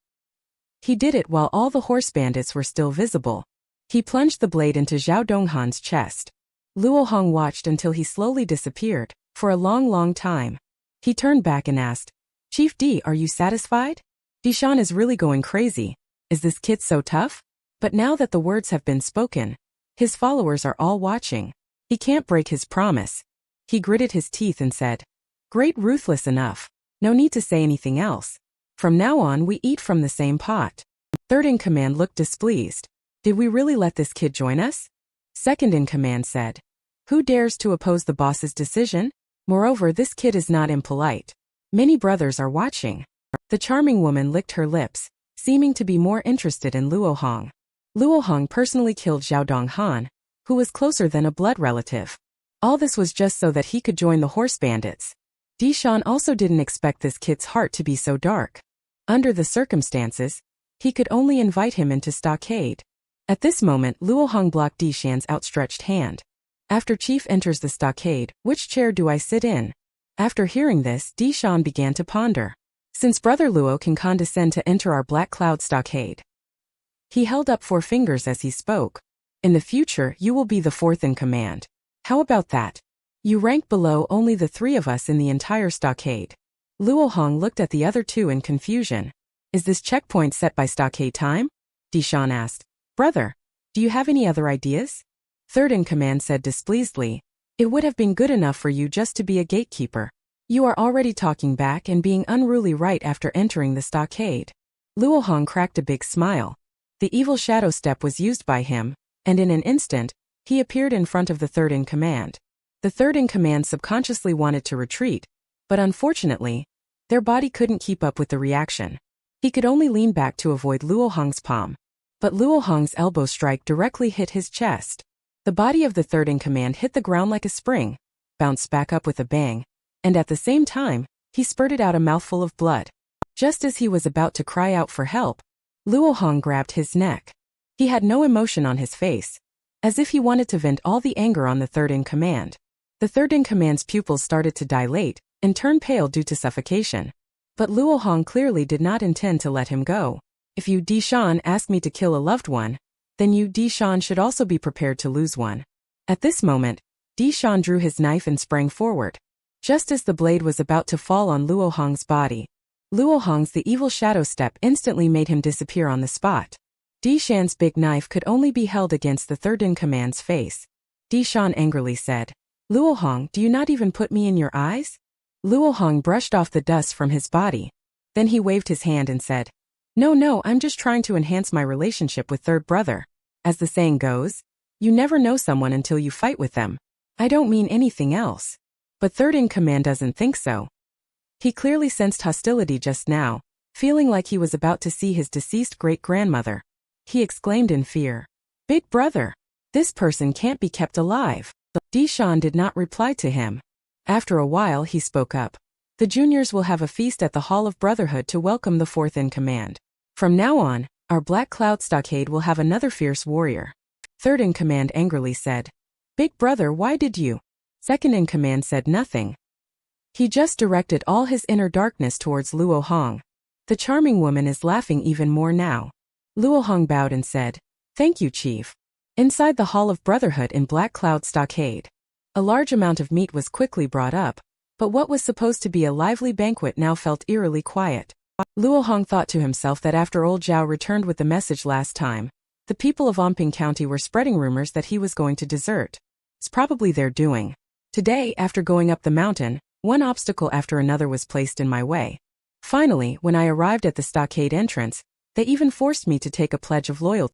[SPEAKER 2] He did it while all the horse bandits were still visible. He plunged the blade into Zhao Donghan's chest. Luohong watched until he slowly disappeared, for a long time. He turned back and asked, "Chief D, are you satisfied? Dishan is really going crazy. Is this kid so tough?" But now that the words have been spoken, his followers are all watching. He can't break his promise. He gritted his teeth and said, "Great, ruthless enough. No need to say anything else. From now on we eat from the same pot." Third in command looked displeased. "Did we really let this kid join us?" Second in command said, "Who dares to oppose the boss's decision? Moreover, this kid is not impolite. Many brothers are watching." The charming woman licked her lips, seeming to be more interested in Luohong. Luohong personally killed Zhao Donghan, who was closer than a blood relative. All this was just so that he could join the horse bandits. Dishan also didn't expect this kid's heart to be so dark. Under the circumstances, he could only invite him into stockade. At this moment, Luohong blocked Dishan's outstretched hand. "After Chief enters the stockade, which chair do I sit in?" After hearing this, Dishan began to ponder. "Since Brother Luo can condescend to enter our Black Cloud Stockade." He held up 4 fingers as he spoke. "In the future, you will be the 4th in command. How about that? You rank below only the 3 of us in the entire stockade." Luohong looked at the other 2 in confusion. "Is this checkpoint set by stockade time?" Dishan asked. "Brother, do you have any other ideas?" Third in command said displeasedly, "It would have been good enough for you just to be a gatekeeper. You are already talking back and being unruly right after entering the stockade." Luohong cracked a big smile. The evil shadow step was used by him, and in an instant, he appeared in front of the third in command. The third in command subconsciously wanted to retreat, but unfortunately, their body couldn't keep up with the reaction. He could only lean back to avoid Luohong's palm. But Luohong's elbow strike directly hit his chest. The body of the third in command hit the ground like a spring, bounced back up with a bang, and at the same time, he spurted out a mouthful of blood. Just as he was about to cry out for help, Luohong grabbed his neck. He had no emotion on his face, as if he wanted to vent all the anger on the third in command. The third in command's pupils started to dilate and turn pale due to suffocation. But Luohong clearly did not intend to let him go. "If you, Dishan, ask me to kill a loved one, then you, Dishan, should also be prepared to lose one." At this moment, Dishan drew his knife and sprang forward. Just as the blade was about to fall on Luohong's body, Luohong's the evil shadow step instantly made him disappear on the spot. Dishan's big knife could only be held against the third in command's face. Dishan angrily said, "Luohong, do you not even put me in your eyes?" Luohong brushed off the dust from his body. Then he waved his hand and said, No, I'm just trying to enhance my relationship with third brother. As the saying goes, you never know someone until you fight with them. I don't mean anything else." But third in command doesn't think so. He clearly sensed hostility just now, feeling like he was about to see his deceased great-grandmother. He exclaimed in fear, "Big brother! This person can't be kept alive." Dishan did not reply to him. After a while he spoke up. "The juniors will have a feast at the Hall of Brotherhood to welcome the fourth in command. From now on, our Black Cloud Stockade will have another fierce warrior." Third in command angrily said, "Big brother, why did you?" Second in command said nothing. He just directed all his inner darkness towards Luo Hong. The charming woman is laughing even more now. Luo Hong bowed and said, "Thank you, Chief." Inside the Hall of Brotherhood in Black Cloud Stockade, a large amount of meat was quickly brought up, but what was supposed to be a lively banquet now felt eerily quiet. Luo Hong thought to himself that after old Zhao returned with the message last time, the people of Omping County were spreading rumors that he was going to desert. It's probably their doing. Today, after going up the mountain, one obstacle after another was placed in my way. Finally, when I arrived at the stockade entrance, they even forced me to take a pledge of loyalty.